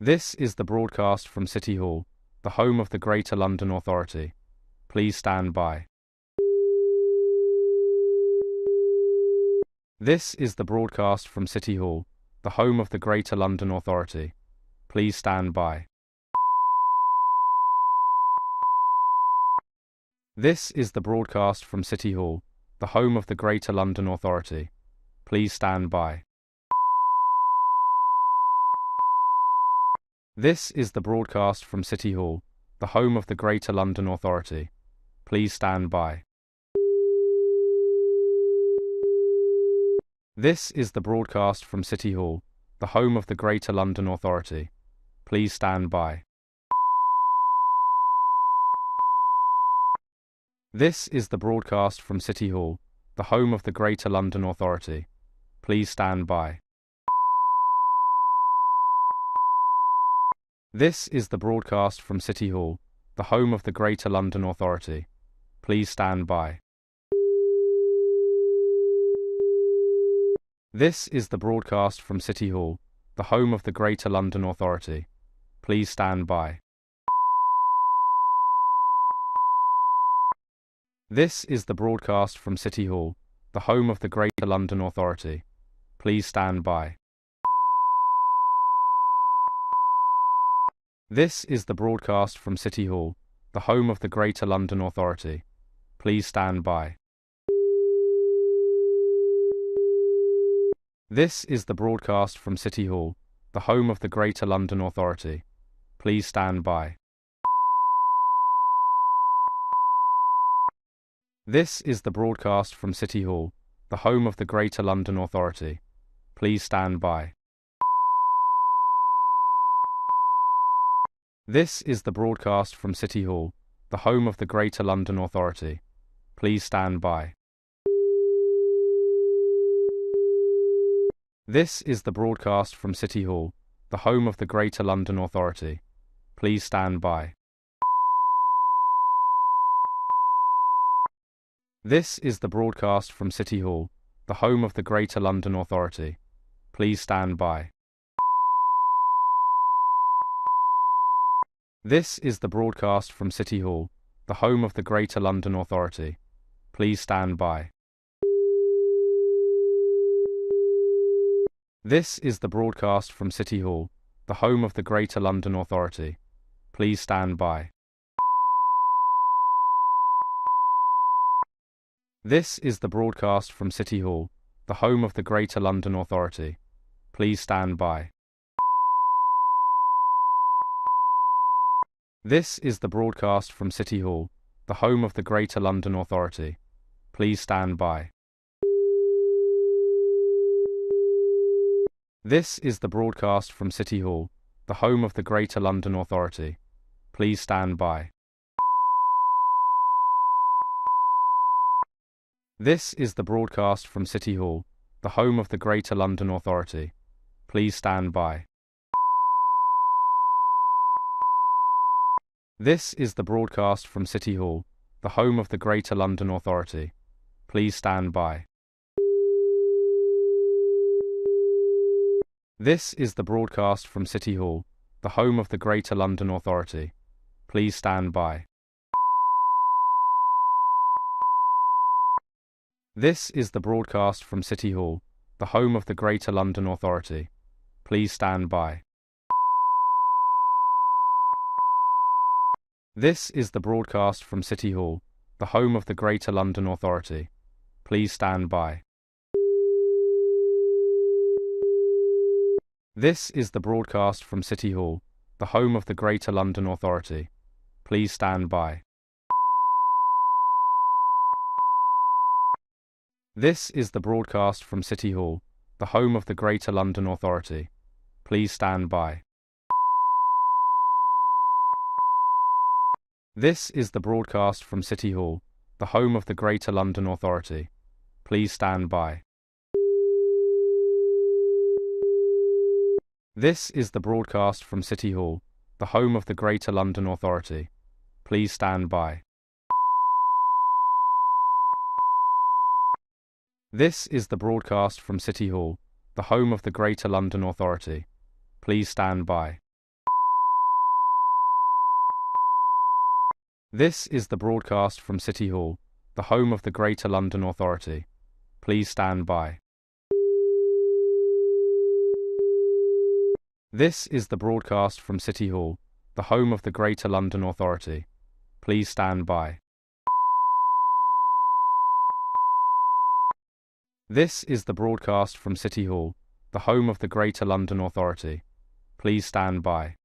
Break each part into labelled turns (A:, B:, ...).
A: This is the broadcast from City Hall, the home of the Greater London Authority. Please stand by. This is the broadcast from City Hall, the home of the Greater London Authority. Please stand by. This is the broadcast from City Hall, the home of the Greater London Authority. Please stand by. This is the broadcast from City Hall, the home of the Greater London Authority. Please stand by. This is the broadcast from City Hall, the home of the Greater London Authority. Please stand by. This is the broadcast from City Hall, the home of the Greater London Authority. Please stand by. This is the broadcast from City Hall, the home of the Greater London Authority. Please stand by. This is the broadcast from City Hall, the home of the Greater London Authority. Please stand by. This is the broadcast from City Hall, the home of the Greater London Authority. Please stand by. This is the broadcast from City Hall, the home of the Greater London Authority. Please stand by. This is the broadcast from City Hall, the home of the Greater London Authority. Please stand by. This is the broadcast from City Hall, the home of the Greater London Authority. Please stand by. This is the broadcast from City Hall, the home of the Greater London Authority. Please stand by. This is the broadcast from City Hall, the home of the Greater London Authority. Please stand by. This is the broadcast from City Hall, the home of the Greater London Authority. Please stand by. This is the broadcast from City Hall, the home of the Greater London Authority. Please stand by. This is the broadcast from City Hall, the home of the Greater London Authority. Please stand by. This is the broadcast from City Hall, the home of the Greater London Authority. Please stand by. This is the broadcast from City Hall, the home of the Greater London Authority. Please stand by. This is the broadcast from City Hall, the home of the Greater London Authority. Please stand by. This is the broadcast from City Hall, the home of the Greater London Authority. Please stand by. This is the broadcast from City Hall, the home of the Greater London Authority. Please stand by. This is the broadcast from City Hall, the home of the Greater London Authority. Please stand by. This is the broadcast from City Hall, the home of the Greater London Authority. Please stand by. This is the broadcast from City Hall, the home of the Greater London Authority. Please stand by. This is the broadcast from City Hall, the home of the Greater London Authority. Please stand by. This is the broadcast from City Hall, the home of the Greater London Authority. Please stand by. This is the broadcast from City Hall, the home of the Greater London Authority. Please stand by. This is the broadcast from City Hall, the home of the Greater London Authority. Please stand by. This is the broadcast from City Hall, the home of the Greater London Authority. Please stand by. This is the broadcast from City Hall, the home of the Greater London Authority. Please stand by. This is the broadcast from City Hall, the home of the Greater London Authority. Please stand by. This is the broadcast from City Hall, the home of the Greater London Authority. Please stand by.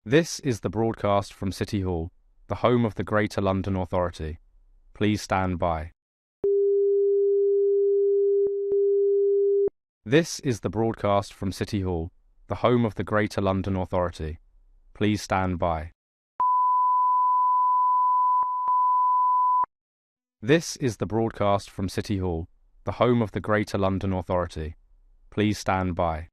A: This is the broadcast from City Hall, the home of the Greater London Authority. Please stand by. This is the broadcast from City Hall, the home of the Greater London Authority. Please stand by. This is the broadcast from City Hall, the home of the Greater London Authority. Please stand by.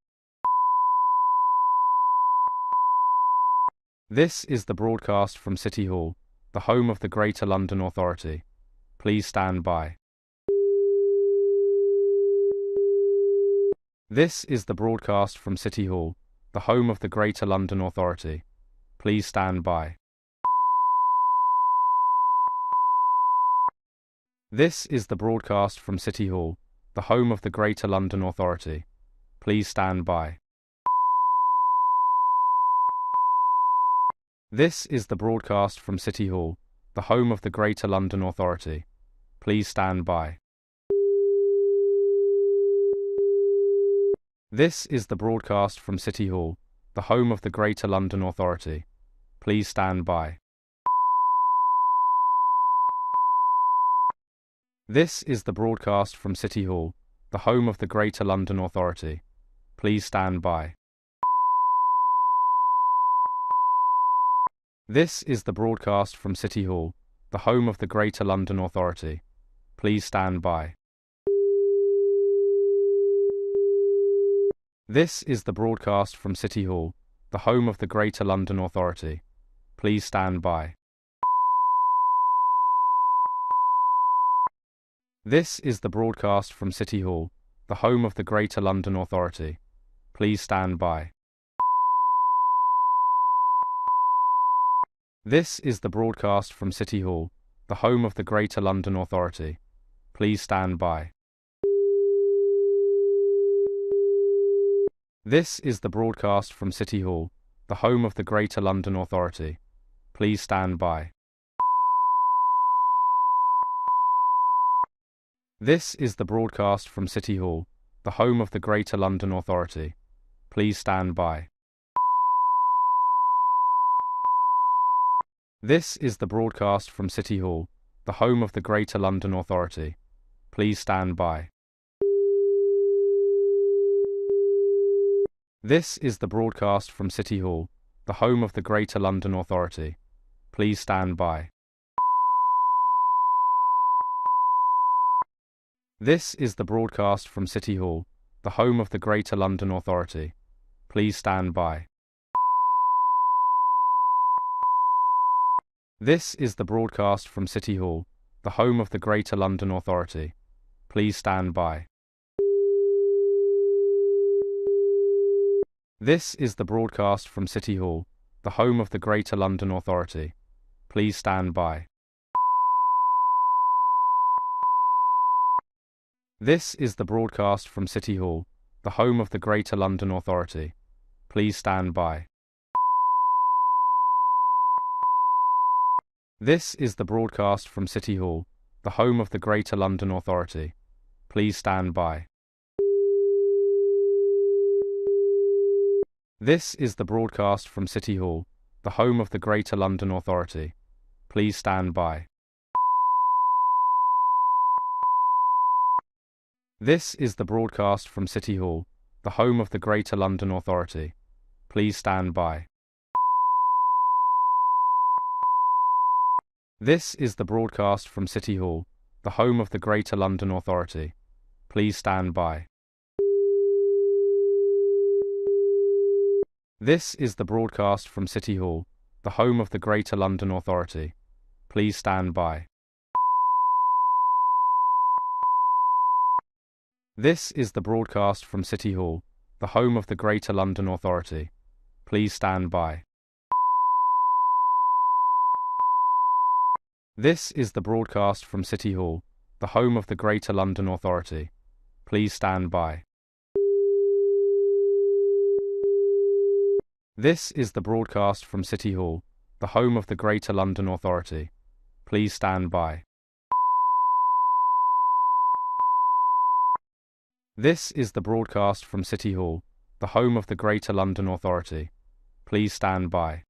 A: This is the broadcast from City Hall, the home of the Greater London Authority. Please stand by. This is the broadcast from City Hall, the home of the Greater London Authority. Please stand by. This is the broadcast from City Hall, the home of the Greater London Authority. Please stand by. This is the broadcast from City Hall, the home of the Greater London Authority. Please stand by. This is the broadcast from City Hall, the home of the Greater London Authority. Please stand by. This is the broadcast from City Hall, the home of the Greater London Authority. Please stand by. This is the broadcast from City Hall, the home of the Greater London Authority. Please stand by. This is the broadcast from City Hall, the home of the Greater London Authority. Please stand by. This is the broadcast from City Hall, the home of the Greater London Authority. Please stand by. This is the broadcast from City Hall, the home of the Greater London Authority. Please stand by. This is the broadcast from City Hall, the home of the Greater London Authority. Please stand by. This is the broadcast from City Hall, the home of the Greater London Authority. Please stand by. This is the broadcast from City Hall, the home of the Greater London Authority. Please stand by. This is the broadcast from City Hall, the home of the Greater London Authority. Please stand by. This is the broadcast from City Hall, the home of the Greater London Authority. Please stand by. This is the broadcast from City Hall, the home of the Greater London Authority. Please stand by. This is the broadcast from City Hall, the home of the Greater London Authority. Please stand by. This is the broadcast from City Hall, the home of the Greater London Authority. Please stand by. This is the broadcast from City Hall, the home of the Greater London Authority. Please stand by. This is the broadcast from City Hall, the home of the Greater London Authority. Please stand by. This is the broadcast from City Hall, the home of the Greater London Authority. Please stand by. This is the broadcast from City Hall, the home of the Greater London Authority. Please stand by. This is the broadcast from City Hall, the home of the Greater London Authority. Please stand by. This is the broadcast from City Hall, the home of the Greater London Authority. Please stand by. This is the broadcast from City Hall, the home of the Greater London Authority. Please stand by. This is the broadcast from City Hall, the home of the Greater London Authority. Please stand by. This is the broadcast from City Hall, the home of the Greater London Authority. Please stand by.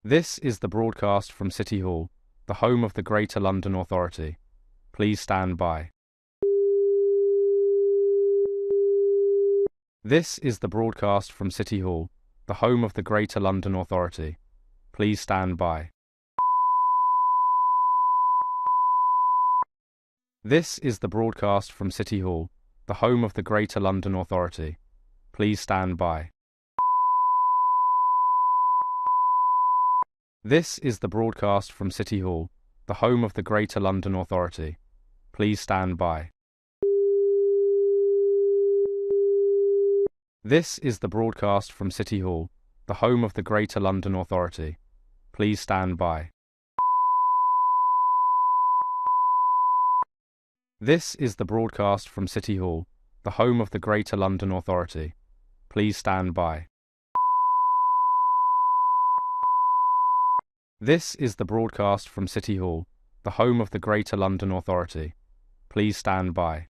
A: This is the broadcast from City Hall, the home of the Greater London Authority. Please stand by. This is the broadcast from City Hall, the home of the Greater London Authority. Please stand by. This is the broadcast from City Hall, the home of the Greater London Authority. Please stand by. This is the broadcast from City Hall, the home of the Greater London Authority. Please stand by. This is the broadcast from City Hall, the home of the Greater London Authority. Please stand by. This is the broadcast from City Hall, the home of the Greater London Authority. Please stand by. This is the broadcast from City Hall, the home of the Greater London Authority. Please stand by.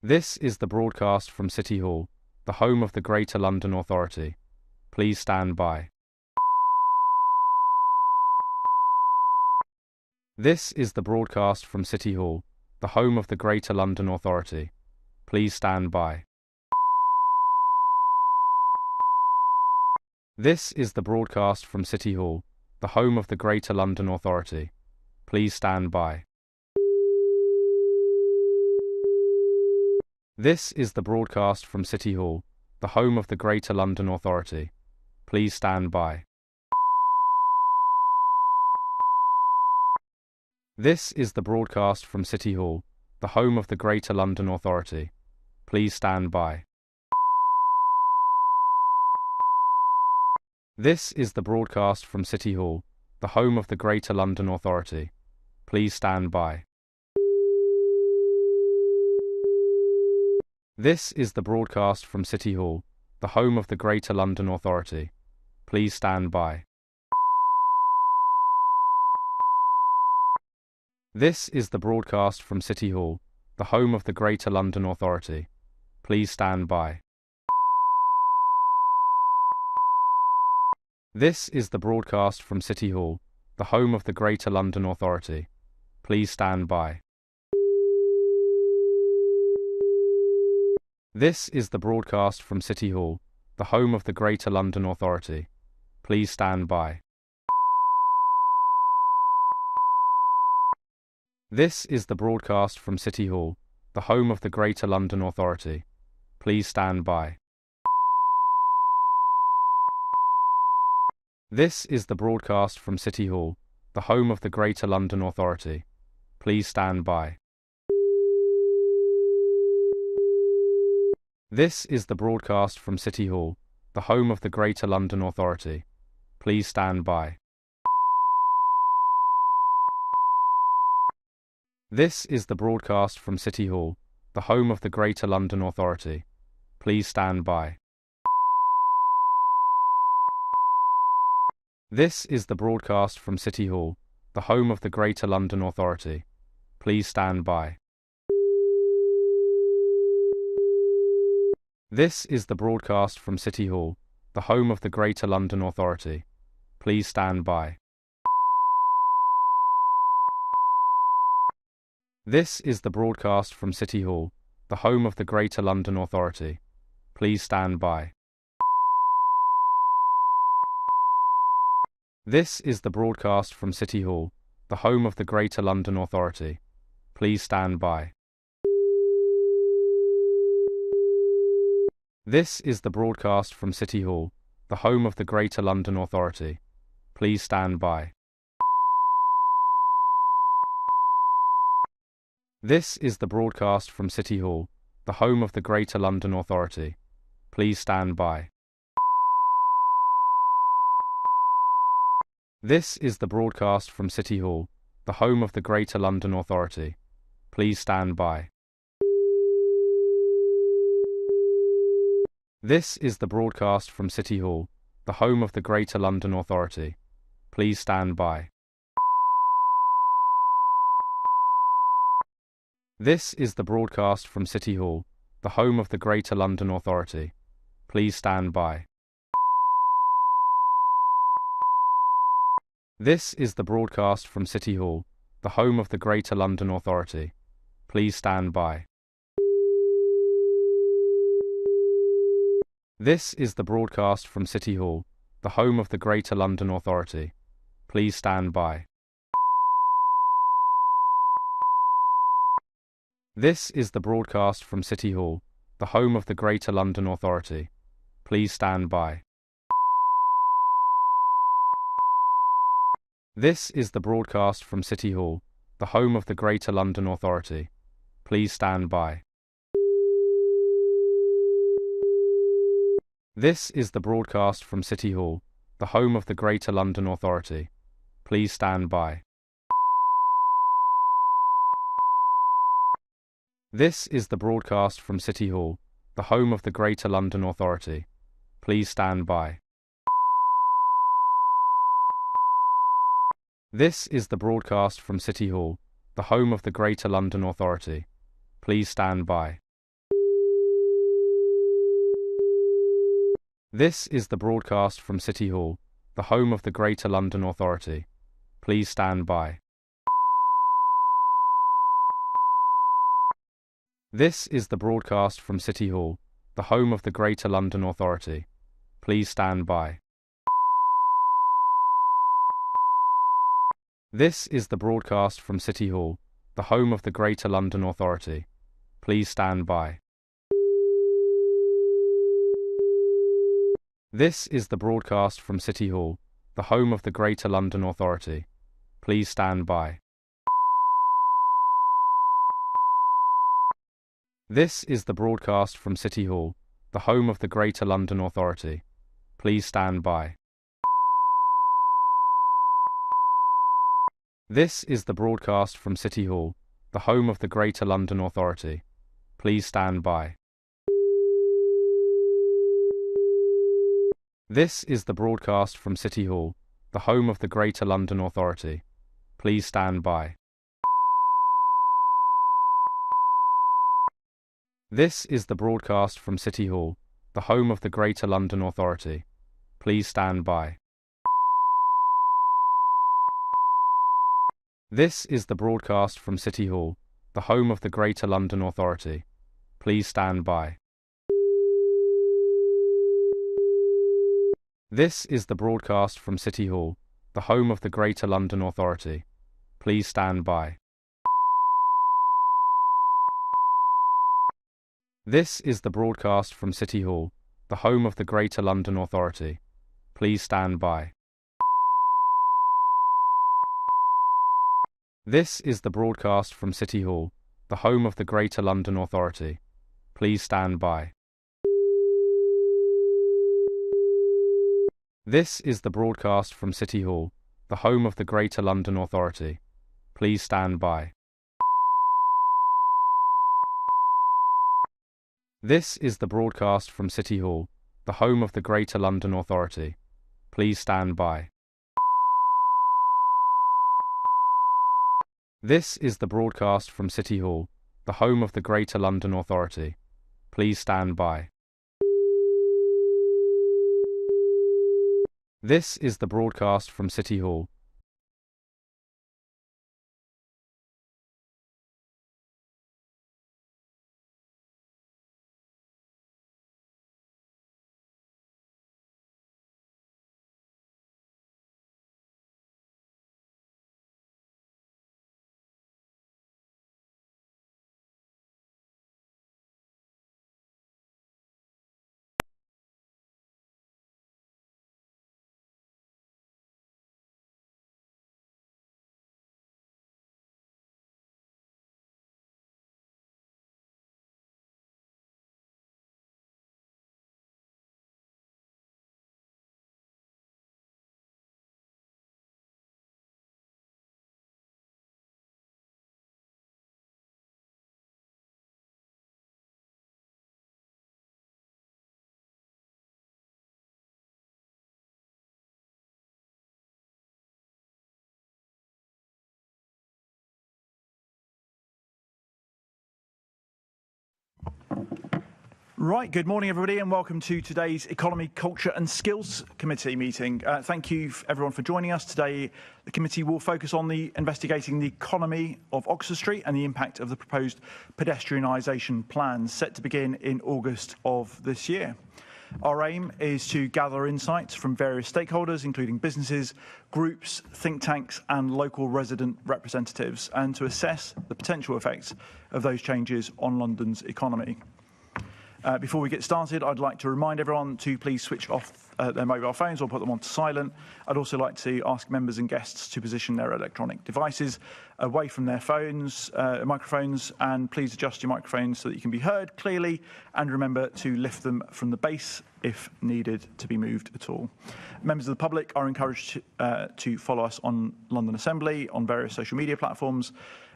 A: This is the broadcast from City Hall, the home of the Greater London Authority. Please stand by. This is the broadcast from City Hall, the home of the Greater London Authority. Please stand by. This is the broadcast from City Hall, the home of the Greater London Authority. Please stand by. This is the broadcast from City Hall, the home of the Greater London Authority. Please stand by. This is the broadcast from City Hall, the home of the Greater London Authority. Please stand by. This is the broadcast from City Hall, the home of the Greater London Authority. Please stand by. This is the broadcast from City Hall, the home of the Greater London Authority. Please stand by. This is the broadcast from City Hall, the home of the Greater London Authority. Please stand by. This is the broadcast from City Hall, the home of the Greater London Authority. Please stand by. This is the broadcast from City Hall, the home of the Greater London Authority. Please stand by. This is the broadcast from City Hall, the home of the Greater London Authority. Please stand by. This is the broadcast from City Hall, the home of the Greater London Authority. Please stand by. This is the broadcast from City Hall, the home of the Greater London Authority. Please stand by. This is the broadcast from City Hall, the home of the Greater London Authority. Please stand by. This is the broadcast from City Hall, the home of the Greater London Authority. Please stand by. This is the broadcast from City Hall, the home of the Greater London Authority. Please stand by. This is the broadcast from City Hall, the home of the Greater London Authority. Please stand by. This is the broadcast from City Hall, the home of the Greater London Authority. Please stand by. This is the broadcast from City Hall, the home of the Greater London Authority. Please stand by. This is the broadcast from City Hall, the home of the Greater London Authority. Please stand by. This is the broadcast from City Hall, the home of the Greater London Authority. Please stand by. This is the broadcast from City Hall, the home of the Greater London Authority. Please stand by. This is the broadcast from City Hall, the home of the Greater London Authority. Please stand by. This is the broadcast from City Hall, the home of the Greater London Authority. Please stand by. This is the broadcast from City Hall, the home of the Greater London Authority. Please stand by. This is the broadcast from City Hall, the home of the Greater London Authority. Please stand by. This is the broadcast from City Hall, the home of the Greater London Authority. Please stand by. This is the broadcast from City Hall, the home of the Greater London Authority. Please stand by. This is the broadcast from City Hall, the home of the Greater London Authority. Please stand by. This is the broadcast from City Hall, the home of the Greater London Authority. Please stand by. This is the broadcast from City Hall, the home of the Greater London Authority. Please stand by. This is the broadcast from City Hall, the home of the Greater London Authority. Please stand by. This is the broadcast from City Hall, the home of the Greater London Authority. Please stand by. This is the broadcast from City Hall, the home of the Greater London Authority. Please stand by. This is the broadcast from City Hall, the home of the Greater London Authority. Please stand by. This is the broadcast from City Hall, the home of the Greater London Authority. Please stand by. This is the broadcast from City Hall, the home of the Greater London Authority. Please stand by. This is the broadcast from City Hall, the home of the Greater London Authority. Please stand by. This is the broadcast from City Hall, the home of the Greater London Authority. Please stand by. This is the broadcast from City Hall, the home of the Greater London Authority. Please stand by. This is the broadcast from City Hall, the home of the Greater London Authority. Please stand by. This is the broadcast from City Hall, the home of the Greater London Authority. Please stand by. This is the broadcast from City Hall, the home of the Greater London Authority. Please stand by. This is the broadcast from City Hall, the home of the Greater London Authority. Please stand by. This is the broadcast from City Hall, the home of the Greater London Authority. Please stand by. This is the broadcast from City Hall,
B: Right, good morning everybody and welcome to today's Economy, Culture and Skills Committee meeting. Thank you everyone for joining us. Today the committee will focus on investigating the economy of Oxford Street and the impact of the proposed pedestrianisation plans set to begin in August of this year. Our aim is to gather insights from various stakeholders, including businesses, groups, think tanks and local resident representatives, and to assess the potential effects of those changes on London's economy. Before we get started, I'd like to remind everyone to please switch off their mobile phones or put them onto silent. I'd also like to ask members and guests to position their electronic devices away from their microphones, and please adjust your microphones so that you can be heard clearly, and remember to lift them from the base if needed to be moved at all. Members of the public are encouraged to follow us on London Assembly on various social media platforms.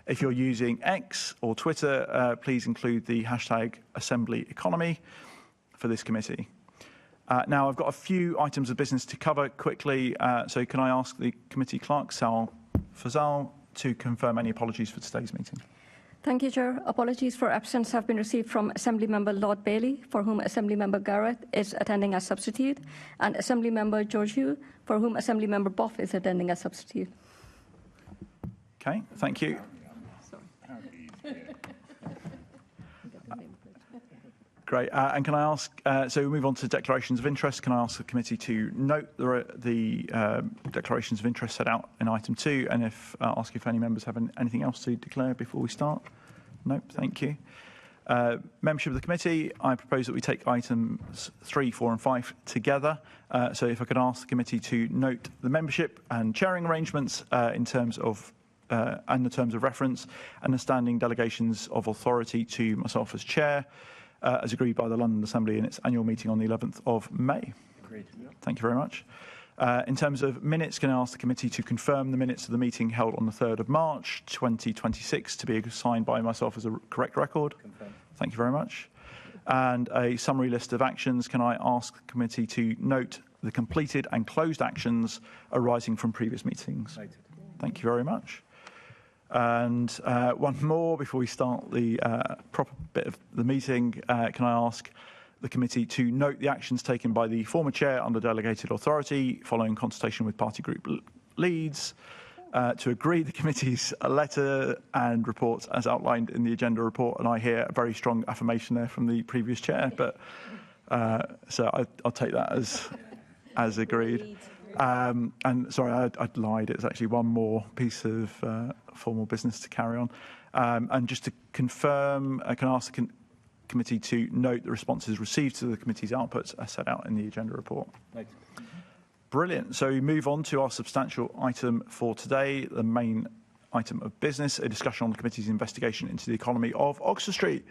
B: If you're using X or Twitter, please include the hashtag #AssemblyEconomy for this committee. Now, I've got a few items of business to cover quickly, so can I ask the committee clerk, Sal Fazal, to confirm any apologies for today's meeting?
C: Thank you, Chair. Apologies for absence have been received from Assembly Member Lord Bailey, for whom Assembly Member Garrett is attending as substitute, and Assembly Member George Hugh, for whom Assembly Member Boff is attending as substitute.
B: Okay, thank you. Great. And can I ask, so we move on to declarations of interest. Can I ask the committee to note the declarations of interest set out in item 2, and ask if any members have anything else to declare before we start? Nope, thank you. Membership of the committee, I propose that we take items 3, 4 and 5 together. So if I could ask the committee to note the membership and chairing arrangements in terms of and the terms of reference, and the standing delegations of authority to myself as chair, as agreed by the London Assembly in its annual meeting on the 11th of May.
D: Agreed.
B: Thank you very much. In terms of minutes, can I ask the committee to confirm the minutes of the meeting held on the 3rd of March 2026 to be signed by myself as a correct record?
D: Confirm.
B: Thank you very much. And a summary list of actions, can I ask the committee to note the completed and closed actions arising from previous meetings?
D: Noted.
B: Thank you very much. And one more before we start the proper bit of the meeting. Can I ask the committee to note the actions taken by the former chair under delegated authority following consultation with party group leads, to agree the committee's letter and reports as outlined in the agenda report. And I hear a very strong affirmation there from the previous chair, but so I'll take that as agreed. And sorry, I lied. It's actually one more piece of formal business to carry on. And just to confirm, I can ask the committee to note the responses received to the committee's outputs as set out in the agenda report.
D: Noted.
B: Brilliant. So we move on to our substantial item for today, the main item of business, a discussion on the committee's investigation into the economy of Oxford Street.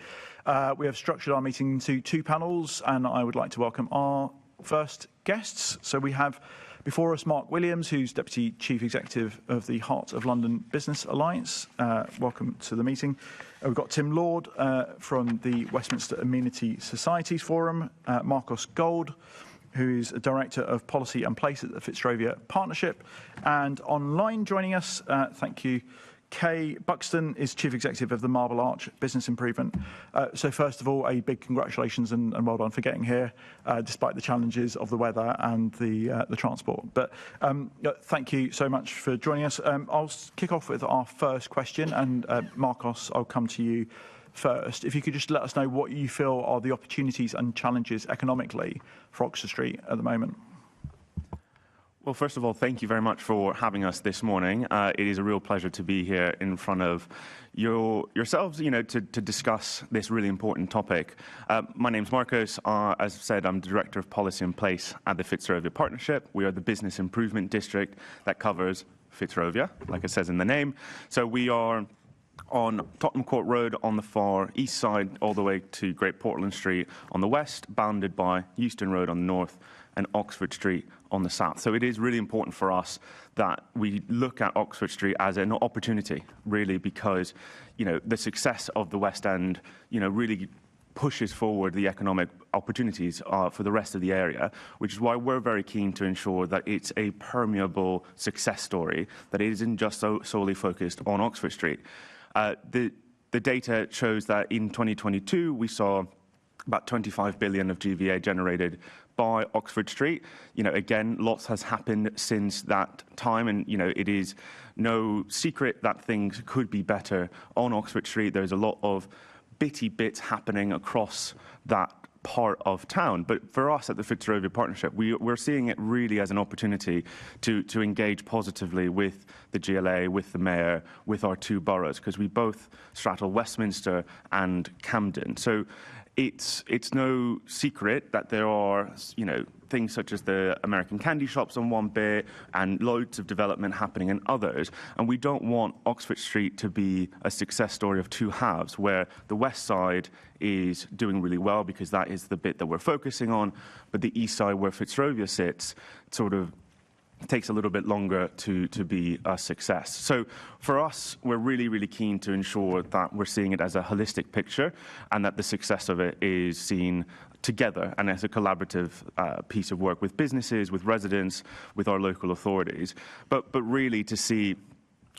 B: We have structured our meeting into 2 panels, and I would like to welcome our first guests. So we have before us Mark Williams, who's Deputy Chief Executive of the Heart of London Business Alliance. Welcome to the meeting. We've got Tim Lord from the Westminster Amenity Societies Forum, Marcos Gold, who is a Director of Policy and Place at the Fitzrovia Partnership, and online joining us, thank you, Kay Buxton is Chief Executive of the Marble Arch Business Improvement. So first of all, a big congratulations and well done for getting here, despite the challenges of the weather and the transport. But thank you so much for joining us. I'll kick off with our first question, and Marcos, I'll come to you first. If you could just let us know what you feel are the opportunities and challenges economically for Oxford Street at the moment.
E: Well, first of all, thank you very much for having us this morning. It is a real pleasure to be here in front of yourselves, to discuss this really important topic. My name's Marcos. As I said, I'm the Director of Policy and Place at the Fitzrovia Partnership. We are the business improvement district that covers Fitzrovia, like it says in the name. So we are on Tottenham Court Road on the far east side, all the way to Great Portland Street on the west, bounded by Euston Road on the north, and Oxford Street on the south. So it is really important for us that we look at Oxford Street as an opportunity, really, because, the success of the West End, really pushes forward the economic opportunities for the rest of the area, which is why we're very keen to ensure that it's a permeable success story, that it isn't just solely focused on Oxford Street. The data shows that in 2022, we saw about 25 billion of GVA generated by Oxford Street. Again, lots has happened since that time, and it is no secret that things could be better on Oxford Street. There's a lot of bitty bits happening across that part of town. But for us at the Fitzrovia Partnership, we're seeing it really as an opportunity to engage positively with the GLA, with the Mayor, with our two boroughs, because we both straddle Westminster and Camden. So it's no secret that there are, things such as the American candy shops on one bit and loads of development happening in others. And we don't want Oxford Street to be a success story of two halves, where the west side is doing really well because that is the bit that we're focusing on, but the east side, where Fitzrovia sits, sort of takes a little bit longer to be a success. So for us, we're really, really keen to ensure that we're seeing it as a holistic picture and that the success of it is seen together and as a collaborative piece of work with businesses, with residents, with our local authorities. But really to see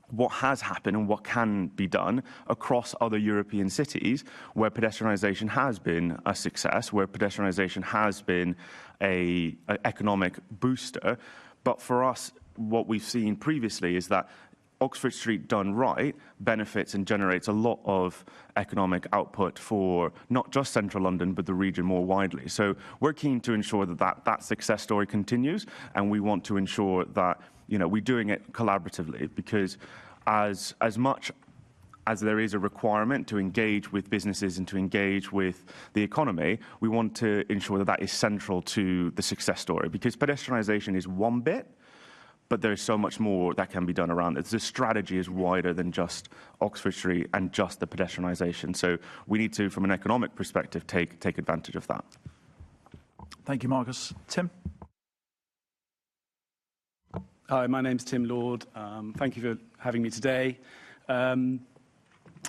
E: what has happened and what can be done across other European cities where pedestrianisation has been a success, where pedestrianisation has been an economic booster. But for us, what we've seen previously is that Oxford Street done right benefits and generates a lot of economic output for not just central London, but the region more widely. So we're keen to ensure that success story continues, and we want to ensure that we're doing it collaboratively, because as much as there is a requirement to engage with businesses and to engage with the economy, we want to ensure that is central to the success story, because pedestrianisation is one bit, but there is so much more that can be done around it. The strategy is wider than just Oxford Street and just the pedestrianisation. So we need to, from an economic perspective, take advantage of that.
B: Thank you, Marcus. Tim?
D: Hi, my name's Tim Lord. Thank you for having me today.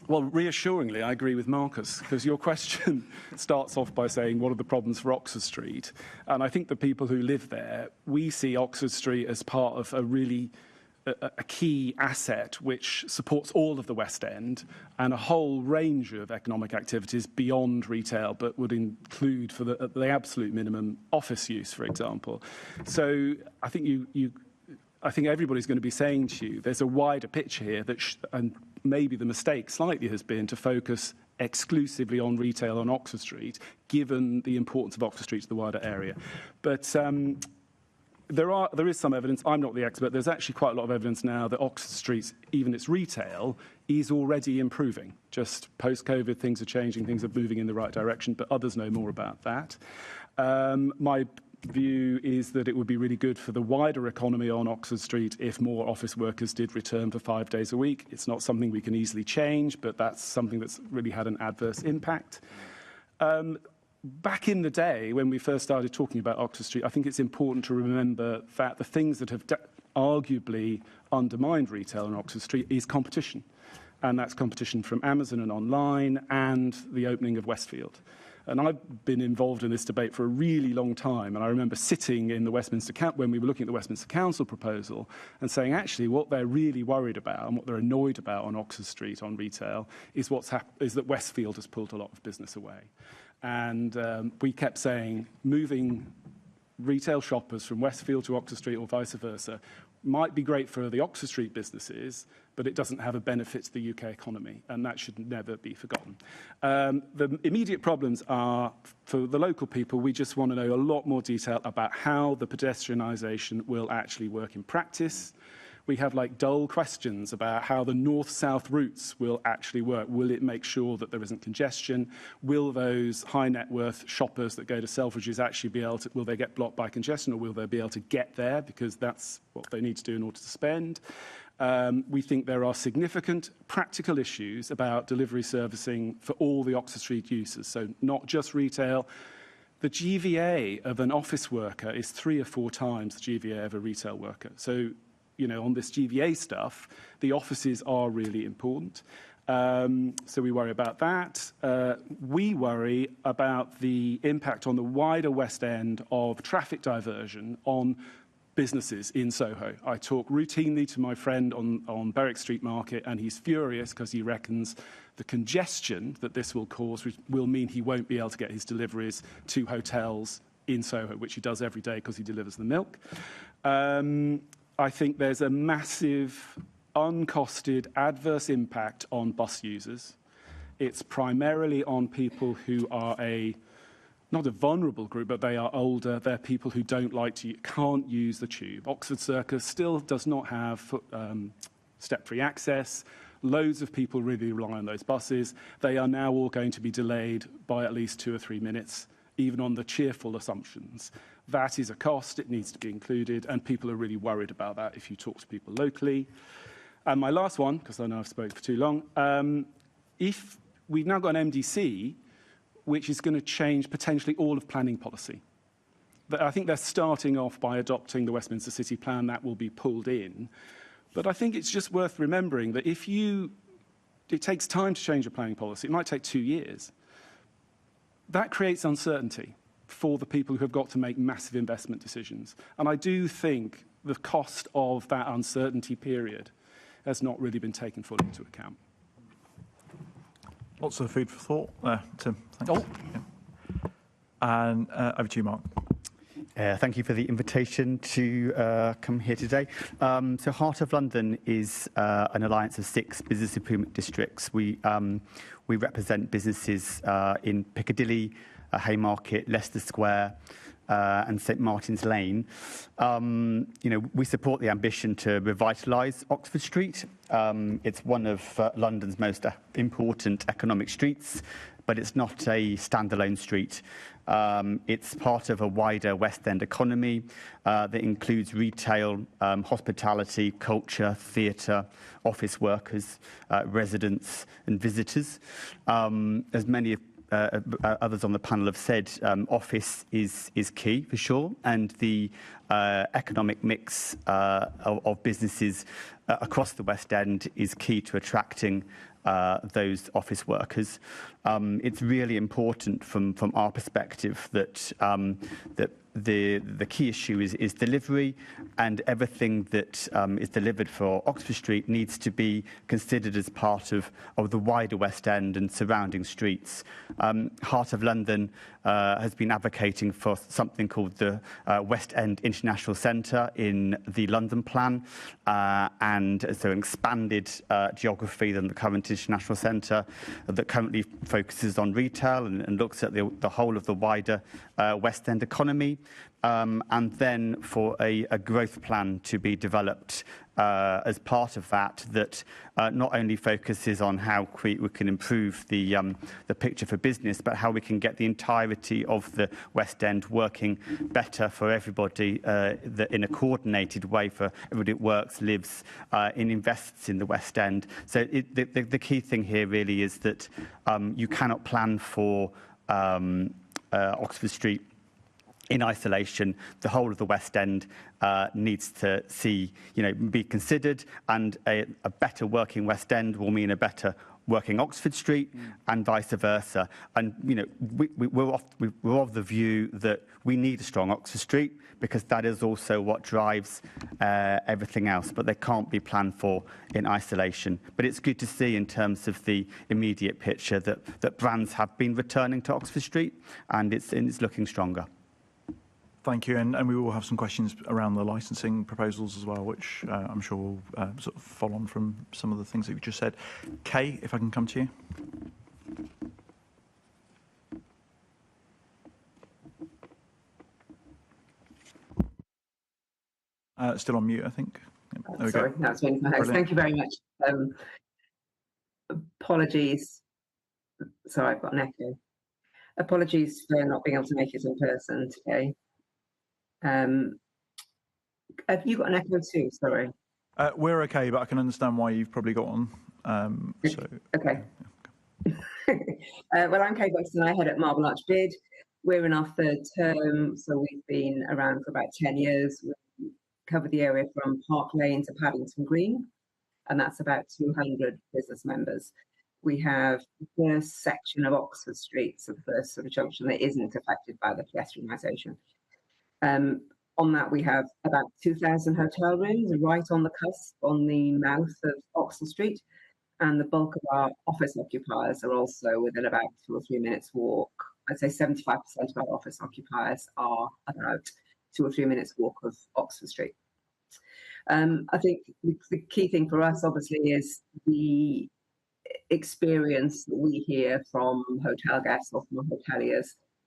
D: Well, reassuringly, I agree with Marcus, because your question starts off by saying, what are the problems for Oxford Street? And I think the people who live there, we see Oxford Street as part of a key asset which supports all of the West End and a whole range of economic activities beyond retail, but would include, for the absolute minimum, office use, for example. So I think I think everybody's going to be saying to you, there's a wider picture here and maybe the mistake slightly has been to focus exclusively on retail on Oxford Street, given the importance of Oxford Street to the wider area. But there is some evidence. I'm not the expert. There's actually quite a lot of evidence now that Oxford Street, even its retail, is already improving. Just post-COVID, things are changing, things are moving in the right direction, but others know more about that. My view is that it would be really good for the wider economy on Oxford Street if more office workers did return for 5 days a week. It's not something we can easily change, but that's something that's really had an adverse impact. Back in the day, when we first started talking about Oxford Street, I think it's important to remember that the things that have arguably undermined retail on Oxford Street is competition. And that's competition from Amazon and online and the opening of Westfield. And I've been involved in this debate for a really long time. And I remember sitting in the Westminster when we were looking at the Westminster Council proposal and saying, actually, what they're really worried about and what they're annoyed about on Oxford Street on retail is is that Westfield has pulled a lot of business away. And we kept saying, moving retail shoppers from Westfield to Oxford Street or vice versa might be great for the Oxford Street businesses, but it doesn't have a benefit to the UK economy, and that should never be forgotten. The immediate problems are, for the local people, we just want to know a lot more detail about how the pedestrianisation will actually work in practice. We have dull questions about how the north-south routes will actually work. Will it make sure that there isn't congestion? Will those high net worth shoppers that go to Selfridges actually be able to, will they get blocked by congestion, or will they be able to get there because that's what they need to do in order to spend? We think there are significant practical issues about delivery servicing for all the Oxford Street users, so not just retail. The GVA of an office worker is 3 or 4 times the GVA of a retail worker. So, on this GVA stuff, the offices are really important. So we worry about that. We worry about the impact on the wider West End of traffic diversion on businesses in Soho. I talk routinely to my friend on Berwick Street Market, and he's furious because he reckons the congestion that this will cause will mean he won't be able to get his deliveries to hotels in Soho, which he does every day because he delivers the milk. I think there's a massive uncosted adverse impact on bus users. It's primarily on people who are not a vulnerable group, but they are older. They're people who can't use the tube. Oxford Circus still does not have step-free access. Loads of people really rely on those buses. They are now all going to be delayed by at least 2 or 3 minutes, even on the cheerful assumptions. That is a cost. It needs to be included, and people are really worried about that if you talk to people locally. And my last one, because I know I've spoken for too long, if we've now got an MDC, which is going to change potentially all of planning policy. I think they're starting off by adopting the Westminster City Plan. That will be pulled in. But I think it's just worth remembering that it takes time to change a planning policy. It might take 2 years. That creates uncertainty for the people who have got to make massive investment decisions. And I do think the cost of that uncertainty period has not really been taken fully into account.
B: Lots of food for thought there, Tim. Thanks. Yeah. And over to you, Mark.
F: Thank you for the invitation to come here today. So Heart of London is an alliance of 6 business improvement districts. We represent businesses in Piccadilly, Haymarket, Leicester Square, and St Martin's Lane. We support the ambition to revitalise Oxford Street. It's one of London's most important economic streets, but it's not a standalone street. It's part of a wider West End economy that includes retail, hospitality, culture, theatre, office workers, residents and visitors. As many others on the panel have said, office is key for sure, and the economic mix of businesses across the West End is key to attracting those office workers. It's really important from our perspective that the key issue is delivery, and everything that is delivered for Oxford Street needs to be considered as part of the wider West End and surrounding streets. Heart of London has been advocating for something called the West End International Centre in the London Plan, and so an expanded geography than the current International Centre that currently focuses on retail and looks at the whole of the wider West End economy. And then for a growth plan to be developed as part of that not only focuses on how we can improve the picture for business, but how we can get the entirety of the West End working better for everybody in a coordinated way for everybody that works, lives, and invests in the West End. So the key thing here really is that you cannot plan for Oxford Street in isolation. The whole of the West End needs to be considered, and a better working West End will mean a better working Oxford Street, and vice versa. And we're of the view that we need a strong Oxford Street because that is also what drives everything else. But they can't be planned for in isolation. But it's good to see in terms of the immediate picture that brands have been returning to Oxford Street, and it's looking stronger.
B: Thank you, and we will have some questions around the licensing proposals as well, which I'm sure will sort of follow on from some of the things that you've just said. Kay, if I can come to you. Still on mute, I think. There we
G: Sorry,
B: go.
G: that's me. Thank you very much. Apologies. Sorry, I've got an echo. Apologies for not being able to make it in person today. Have you got an echo too? Sorry.
B: We're okay, but I can understand why you've probably got one.
G: Okay. Well, I'm Kay Buxton. I head at Marble Arch Bid. We're in our 3rd term, so we've been around for about 10 years. We cover the area from Park Lane to Paddington Green, and that's about 200 business members. We have the first section of Oxford Street, so the first sort of junction that isn't affected by the pedestrianisation. On that, we have about 2,000 hotel rooms right on the cusp on the mouth of Oxford Street. And the bulk of our office occupiers are also within about 2 or 3 minutes walk. I'd say 75% of our office occupiers are about 2 or 3 minutes walk of Oxford Street. I think the key thing for us, obviously, is the experience that we hear from hotel guests or from hoteliers,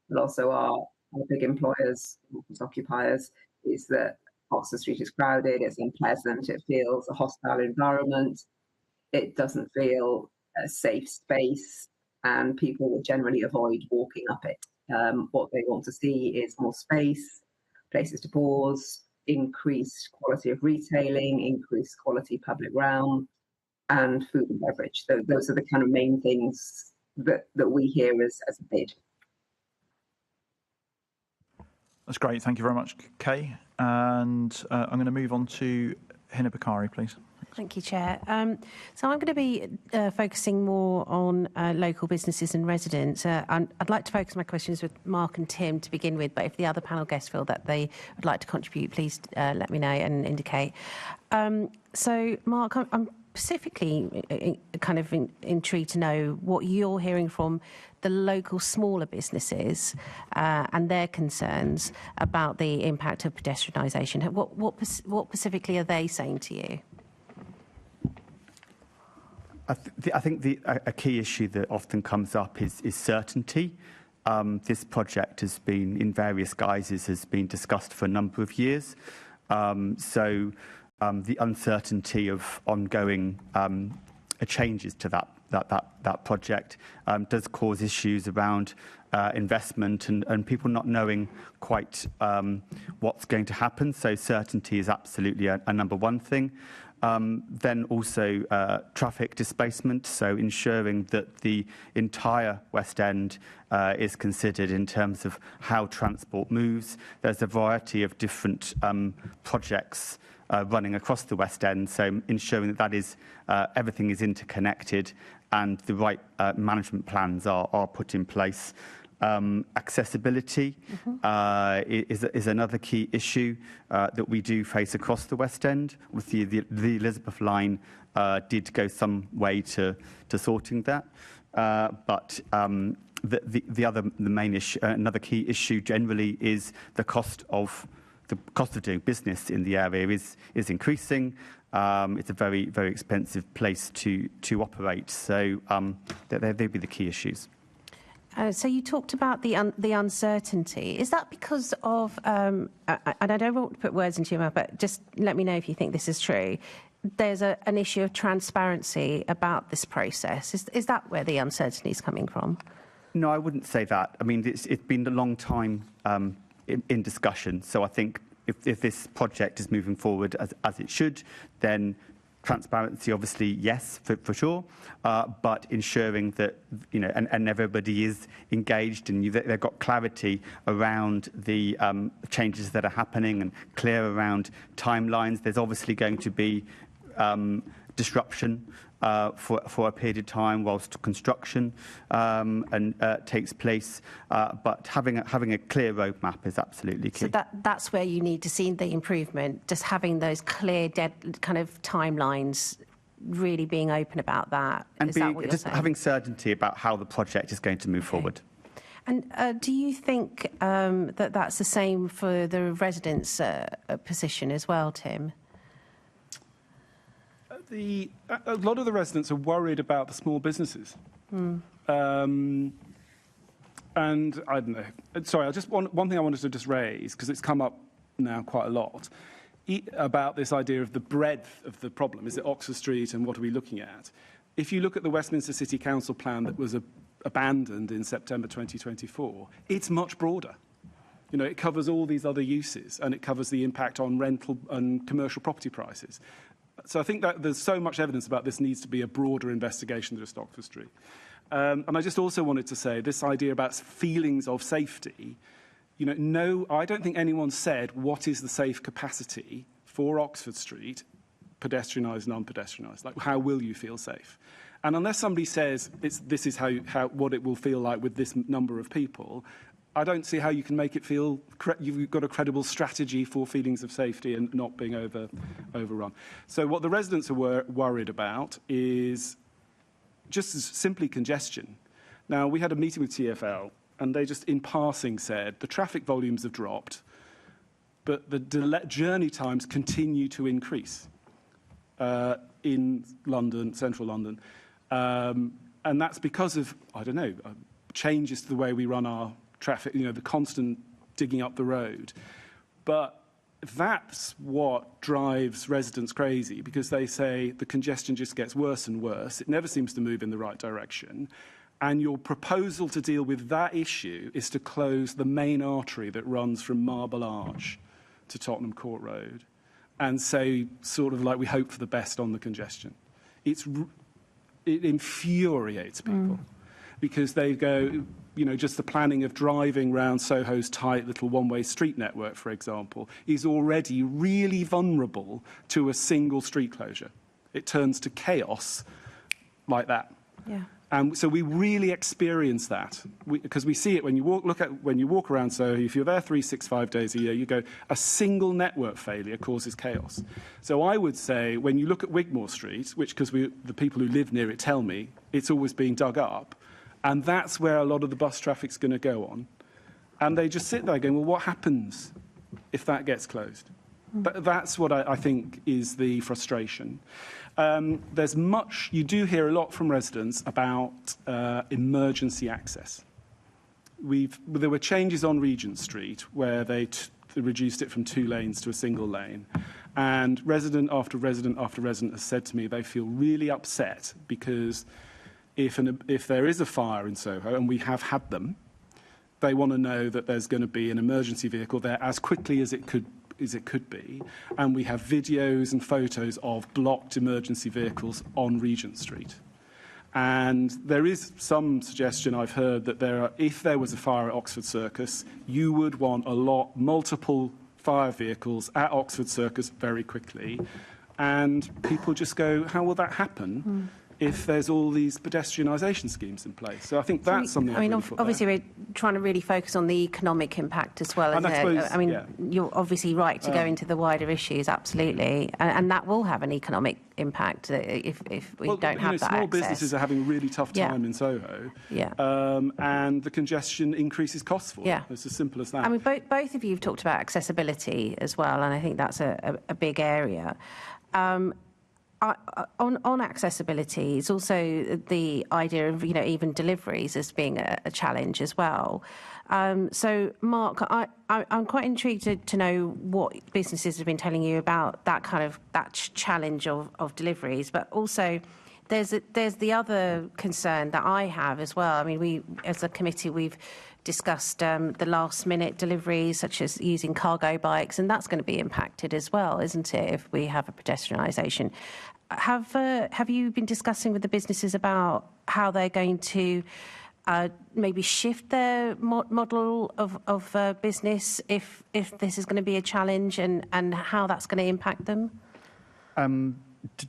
G: but also our big employers, office occupiers, is that Oxford Street is crowded, it's unpleasant, it feels a hostile environment, it doesn't feel a safe space, and people will generally avoid walking up it. What they want to see is more space, places to pause, increased quality of retailing, increased quality public realm, and food and beverage. So those are the kind of main things that we hear as a bid.
B: That's great. Thank you very much, Kay. And I'm going to move on to Hina Bakari, please.
H: Thank you, Chair. So I'm going to be focusing more on local businesses and residents. I'd like to focus my questions with Mark and Tim to begin with, but if the other panel guests feel that they would like to contribute, please let me know and indicate. So, Mark, I'm specifically kind of intrigued to know what you're hearing from the local smaller businesses and their concerns about the impact of pedestrianisation. What specifically are they saying to you?
F: I think a key issue that often comes up is certainty. This project has been, in various guises, has been discussed for a number of years. So the uncertainty of ongoing changes to that project does cause issues around investment and people not knowing quite what's going to happen. So certainty is absolutely a number one thing. Then also traffic displacement, so ensuring that the entire West End is considered in terms of how transport moves. There's a variety of different projects running across the West End, so ensuring that is everything is interconnected and the right management plans are put in place. Accessibility is another key issue that we do face across the West End. Obviously, the Elizabeth line did go some way to sorting that, but the main issue, another key issue generally is the cost of doing business in the area is increasing. It's a very, very expensive place to operate. So they'd be the key issues.
H: So you talked about the uncertainty. Is that because of, and I don't want to put words into your mouth, but just let me know if you think this is true, there's an issue of transparency about this process. Is that where the uncertainty is coming from?
F: No, I wouldn't say that. I mean, it's been a long time in discussion. So I think if this project is moving forward as it should, then transparency, obviously, yes, for sure, but ensuring that, you know, and everybody is engaged and they've got clarity around the changes that are happening and clear around timelines. There's obviously going to be disruption for a period of time whilst construction takes place, but having a clear roadmap is absolutely key.
H: So that's where you need to see the improvement, just having those clear kind of timelines, really being open about that.
F: And
H: is that what you're
F: just
H: saying?
F: having certainty about how the project is going to move forward.
H: And do you think that that's the same for the residents' position as well, Tim?
D: A lot of the residents are worried about the small businesses. And I don't know. Sorry, one thing I wanted to just raise, because it's come up now quite a lot, about this idea of the breadth of the problem. Is it Oxford Street and what are we looking at? If you look at the Westminster City Council plan that was abandoned in September 2024, it's much broader. You know, it covers all these other uses and it covers the impact on rental and commercial property prices. So I think that there's so much evidence about this needs to be a broader investigation than just Oxford Street. And I just also wanted to say this idea about feelings of safety, you know, no, I don't think anyone said what is the safe capacity for Oxford Street, pedestrianised, non-pedestrianised. Like, how will you feel safe? And unless somebody says this is how what it will feel like with this number of people, I don't see how you can make it feel you've got a credible strategy for feelings of safety and not being overrun. So what the residents are worried about is just simply congestion. Now, we had a meeting with TfL, and they just in passing said the traffic volumes have dropped, but the journey times continue to increase in London, central London. And that's because of, I don't know, changes to the way we run our traffic, the constant digging up the road. But that's what drives residents crazy, because they say the congestion just gets worse and worse. It never seems to move in the right direction. And your proposal to deal with that issue is to close the main artery that runs from Marble Arch to Tottenham Court Road and say sort of like we hope for the best on the congestion. It infuriates people because they go, just the planning of driving round Soho's tight little one-way street network, for example, is already really vulnerable to a single street closure. It turns to chaos like that.
H: Yeah.
D: So we really experience that because we see it when you walk around Soho. If you're there 365 days a year, you go, a single network failure causes chaos. So I would say when you look at Wigmore Street, which because the people who live near it tell me it's always being dug up, and that's where a lot of the bus traffic's going to go on, and they just sit there going, well, what happens if that gets closed? That's what I think is the frustration. There's much, you do hear a lot from residents about emergency access. There were changes on Regent Street where they reduced it from 2 lanes to a single lane. And resident after resident after resident has said to me they feel really upset because if there is a fire in Soho, and we have had them, they want to know that there's going to be an emergency vehicle there as quickly as it could be, and we have videos and photos of blocked emergency vehicles on Regent Street. And there is some suggestion I've heard that if there was a fire at Oxford Circus, you would want multiple fire vehicles at Oxford Circus very quickly. And people just go, how will that happen? If there's all these pedestrianisation schemes in place. So I think that's something
H: obviously we're trying to really focus on the economic impact as well, isn't it? You're obviously right to go into the wider issues, absolutely. And that will have an economic impact if we don't have that
D: small
H: access.
D: Businesses are having a really tough time in Soho.
H: Yeah.
D: And the congestion increases costs for them. It's as simple as that.
H: I mean, both of you have talked about accessibility as well, and I think that's a big area. On accessibility, it's also the idea of even deliveries as being a challenge as well. So, Mark, I'm quite intrigued to know what businesses have been telling you about that challenge of deliveries, but also there's the other concern that I have as well. I mean, we as a committee we've discussed the last-minute deliveries, such as using cargo bikes, and that's going to be impacted as well, isn't it, if we have a pedestrianisation? Have you been discussing with the businesses about how they're going to maybe shift their model of business if this is going to be a challenge, and how that's going to impact them?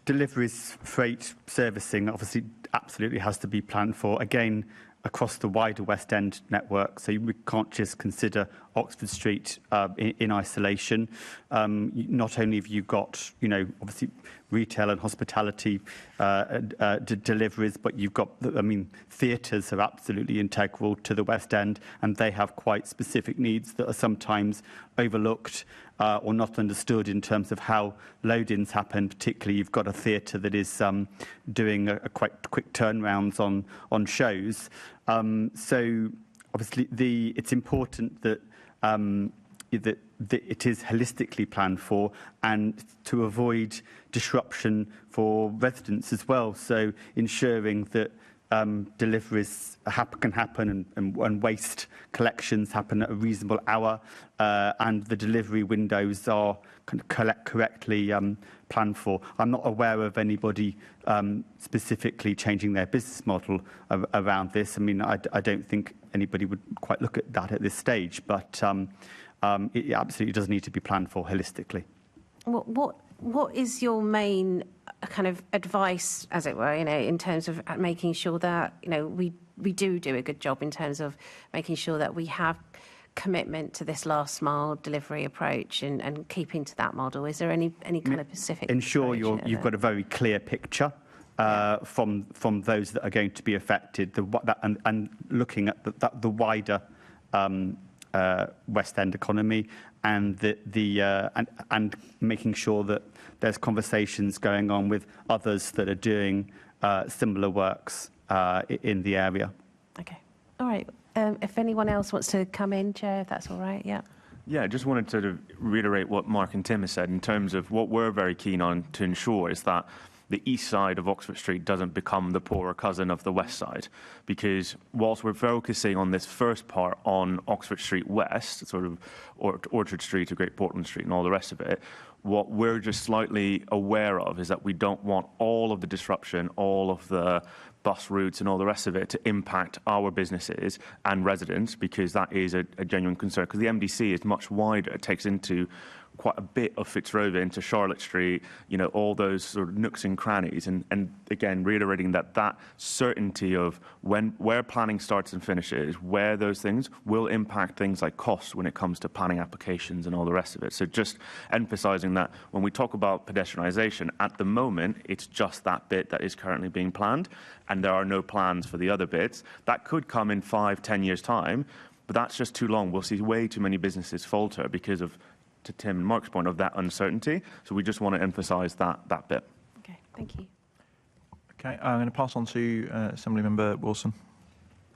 F: Deliveries, freight, servicing, obviously, absolutely has to be planned for. Again, across the wider West End network, so we can't just consider Oxford Street in isolation. Not only have you got, obviously retail and hospitality deliveries, but you've got, theatres are absolutely integral to the West End, and they have quite specific needs that are sometimes overlooked or not understood in terms of how load-ins happen. Particularly, you've got a theatre that is doing a quite quick turnarounds on shows. So obviously, it's important that that it is holistically planned for, and to avoid disruption for residents as well. So ensuring that deliveries can happen and waste collections happen at a reasonable hour, and the delivery windows are correctly planned for. I'm not aware of anybody specifically changing their business model around this. I mean, I don't think anybody would quite look at that at this stage, but it absolutely does need to be planned for holistically.
H: What is your main a kind of advice, as it were, in terms of making sure that, we do a good job in terms of making sure that we have commitment to this last mile delivery approach and keeping to that model? Is there any kind of specific?
F: Ensure you've got a very clear picture from those that are going to be affected, and looking at the wider West End economy, and and making sure that there's conversations going on with others that are doing similar works in the area.
H: Okay, all right. If anyone else wants to come in, Chair, if that's all right, yeah.
E: Yeah, I just wanted to reiterate what Mark and Tim have said in terms of what we're very keen on to ensure is that the east side of Oxford Street doesn't become the poorer cousin of the west side. Because whilst we're focusing on this first part on Oxford Street West, sort of Orchard Street to Great Portland Street and all the rest of it, what we're just slightly aware of is that we don't want all of the disruption, all of the bus routes and all the rest of it to impact our businesses and residents, because that is a genuine concern. Because the MDC is much wider. It takes into quite a bit of Fitzrovia into Charlotte Street, all those sort of nooks and crannies. And again, reiterating that certainty of where planning starts and finishes, where those things will impact things like costs when it comes to planning applications and all the rest of it. So just emphasising that when we talk about pedestrianisation, at the moment, it's just that bit that is currently being planned, and there are no plans for the other bits. That could come in 5-10 years' time, but that's just too long. We'll see way too many businesses falter because of, to Tim and Mark's point, of that uncertainty. So we just want to emphasise that bit.
H: Okay, thank you.
B: Okay, I'm going to pass on to Assemblymember Wilson.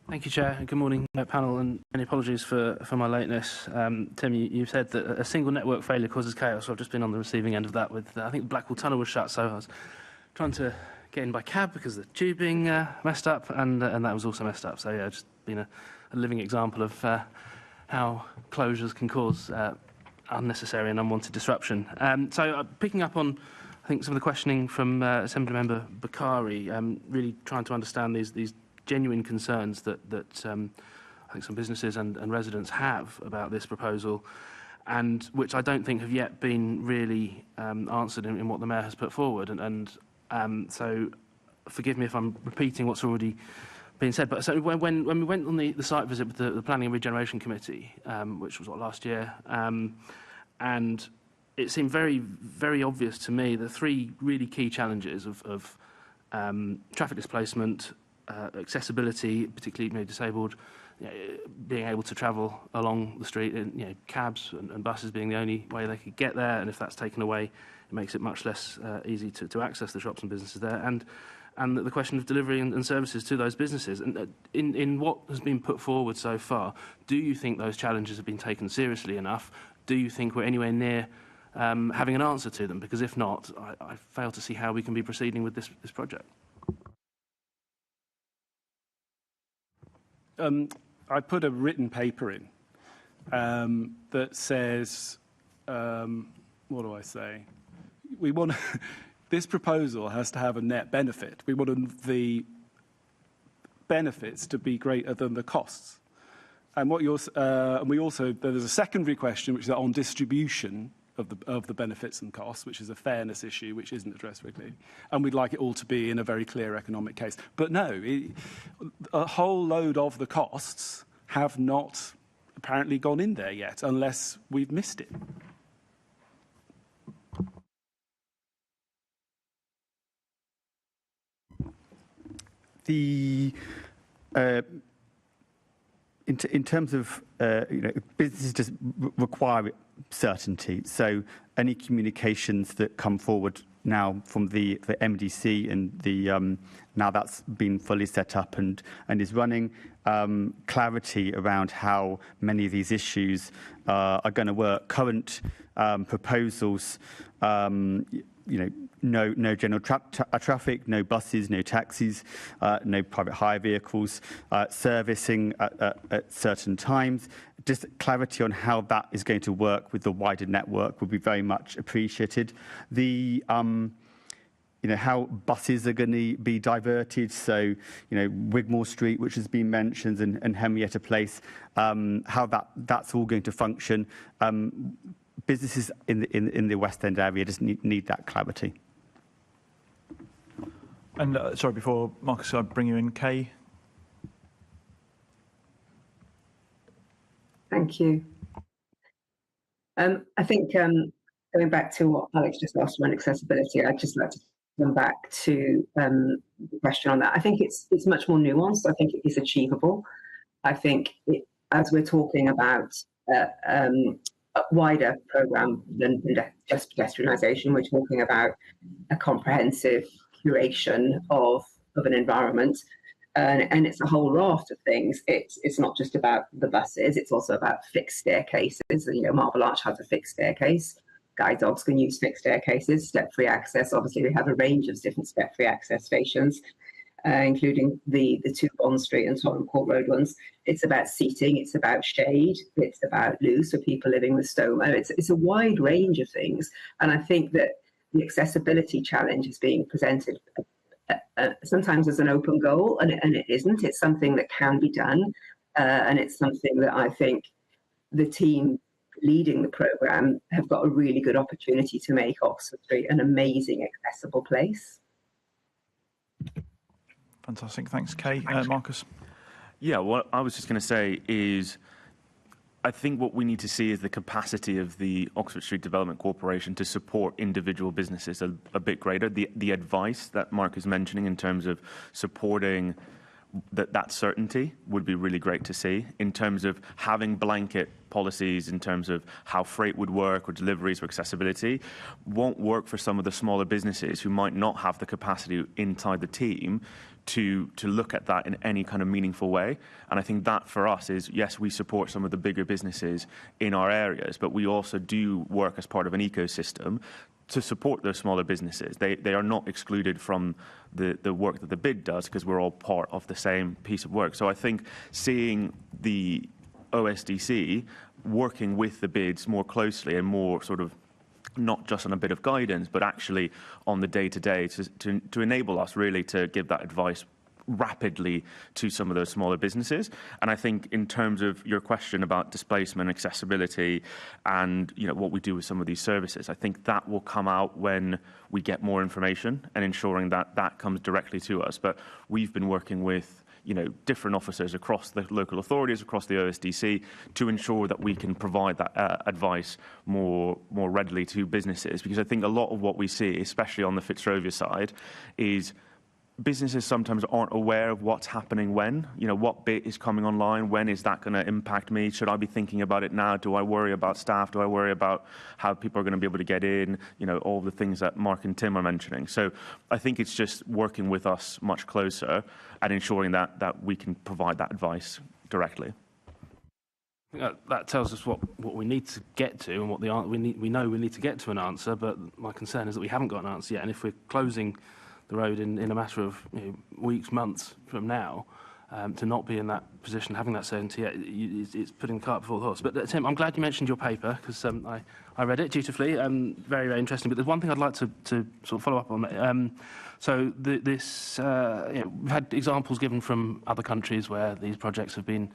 I: Thank you, Chair. Good morning, panel, and many apologies for my lateness. Tim, you said that a single network failure causes chaos. So I've just been on the receiving end of that with, I think Blackwall Tunnel was shut, so I was trying to get in by cab because the tubing messed up, and that was also messed up. So yeah, just been a living example of how closures can cause unnecessary and unwanted disruption. So picking up on, I think, some of the questioning from Assemblymember Bakari, really trying to understand these genuine concerns that I think some businesses and residents have about this proposal, and which I don't think have yet been really answered in what the Mayor has put forward. So forgive me if I'm repeating what's already been said, but so when we went on the site visit with the Planning and Regeneration Committee, which was last year, and it seemed very, very obvious to me the three really key challenges of traffic displacement, accessibility, particularly disabled, being able to travel along the street, and cabs and buses being the only way they could get there, and if that's taken away, it makes it much less easy to access the shops and businesses there, and the question of delivery and services to those businesses. And in what has been put forward so far, do you think those challenges have been taken seriously enough? Do you think we're anywhere near having an answer to them? Because if not, I fail to see how we can be proceeding with this project.
D: I put a written paper in that says, what do I say? We want this proposal has to have a net benefit. We want the benefits to be greater than the costs. And what and we also, there's a secondary question which is on distribution of the benefits and costs, which is a fairness issue which isn't addressed very clearly. And we'd like it all to be in a very clear economic case. But no, a whole load of the costs have not apparently gone in there yet, unless we've missed it.
F: In terms of businesses just require certainty. So any communications that come forward now from the MDC and the now that's been fully set up and is running, clarity around how many of these issues are going to work. Current proposals, no general traffic, no buses, no taxis, no private hire vehicles, servicing at certain times. Just clarity on how that is going to work with the wider network would be very much appreciated. The how buses are going to be diverted. So, Wigmore Street, which has been mentioned, and Henrietta Place, how that's all going to function. Businesses in the West End area just need that clarity.
B: And sorry, before Marcus, I bring you in, Kay.
G: Thank you. I think going back to what Alex just asked around accessibility, I'd just like to come back to the question on that. I think it's much more nuanced. I think it is achievable. I think as we're talking about a wider programme than just pedestrianisation, we're talking about a comprehensive curation of an environment. And it's a whole raft of things. It's not just about the buses, it's also about fixed staircases. You know, Marble Arch has a fixed staircase. Guide dogs can use fixed staircases, step-free access. Obviously, we have a range of different step-free access stations, including the two Bond Street and Tottenham Court Road ones. It's about seating, it's about shade, it's about loose for people living with stoma. It's a wide range of things. And I think that the accessibility challenge is being presented sometimes as an open goal, and it isn't. It's something that can be done, and it's something that I think the team leading the programme have got a really good opportunity to make Oxford Street an amazing, accessible place.
B: Fantastic. Thanks, Kay. Marcus?
E: Yeah, what I was just going to say is I think what we need to see is the capacity of the Oxford Street Development Corporation to support individual businesses a bit greater. The advice that Mark is mentioning in terms of supporting that certainty would be really great to see. In terms of having blanket policies in terms of how freight would work or deliveries or accessibility won't work for some of the smaller businesses who might not have the capacity inside the team to look at that in any kind of meaningful way. And I think that for us is, yes, we support some of the bigger businesses in our areas, but we also do work as part of an ecosystem to support those smaller businesses. They are not excluded from the work that the bid does because we're all part of the same piece of work. So I think seeing the OSDC working with the bids more closely and more sort of not just on a bit of guidance, but actually on the day-to-day to enable us really to give that advice rapidly to some of those smaller businesses. And I think in terms of your question about displacement, accessibility, and what we do with some of these services, I think that will come out when we get more information and ensuring that that comes directly to us. But we've been working with different officers across the local authorities, across the OSDC, to ensure that we can provide that advice more readily to businesses. Because I think a lot of what we see, especially on the Fitzrovia side, is businesses sometimes aren't aware of what's happening when, what bit is coming online, when is that going to impact me? Should I be thinking about it now? Do I worry about staff? Do I worry about how people are going to be able to get in? All the things that Mark and Tim are mentioning. So I think it's just working with us much closer and ensuring that we can provide that advice directly.
I: That tells us what we need to get to and what we know we need to get to an answer, but my concern is that we haven't got an answer yet. And if we're closing the road in a matter of weeks, months from now, to not be in that position, having that certainty, it's putting the cart before the horse. But Tim, I'm glad you mentioned your paper because I read it dutifully. Very, very interesting. But there's one thing I'd like to sort of follow up on. So we've had examples given from other countries where these projects have been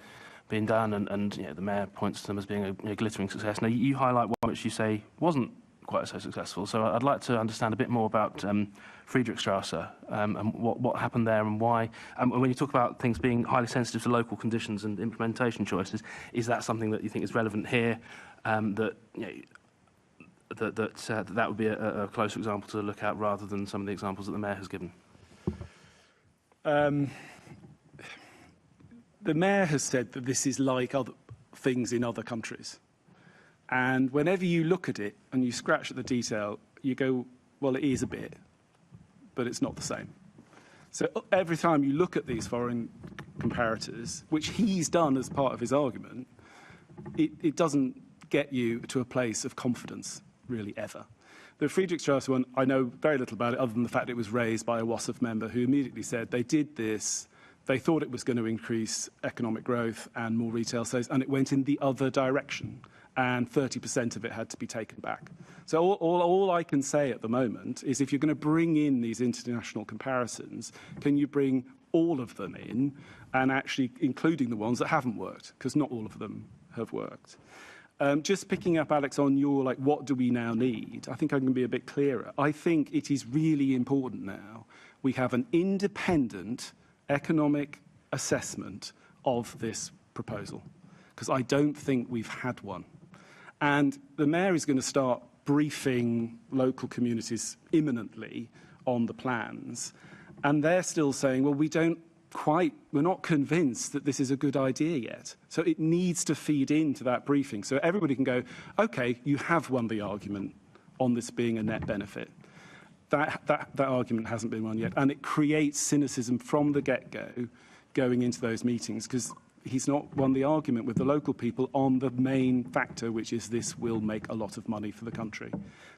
I: done, and the mayor points to them as being a glittering success. Now you highlight one which you say wasn't quite so successful. So I'd like to understand a bit more about Friedrichstrasse and what happened there and why. When you talk about things being highly sensitive to local conditions and implementation choices, is that something that you think is relevant here? That would be a closer example to look at rather than some of the examples that the mayor has given.
D: The mayor has said that this is like other things in other countries. And whenever you look at it and you scratch at the detail, you go, well, it is a bit, but it's not the same. So every time you look at these foreign comparators, which he's done as part of his argument, it doesn't get you to a place of confidence, really, ever. The Friedrichstrasse one, I know very little about it other than the fact it was raised by a WASF member who immediately said they did this, they thought it was going to increase economic growth and more retail sales, and it went in the other direction. And 30% of it had to be taken back. So all I can say at the moment is if you're going to bring in these international comparisons, can you bring all of them in and actually including the ones that haven't worked? Because not all of them have worked. Just picking up, Alex, on your, what do we now need? I think I can be a bit clearer. I think it is really important now we have an independent economic assessment of this proposal, because I don't think we've had one. And the Mayor is going to start briefing local communities imminently on the plans, and they're still saying, well, we're not convinced that this is a good idea yet. So it needs to feed into that briefing. So everybody can go, okay, you have won the argument on this being a net benefit. That argument hasn't been won yet. And it creates cynicism from the get-go going into those meetings, because he's not won the argument with the local people on the main factor, which is this will make a lot of money for the country.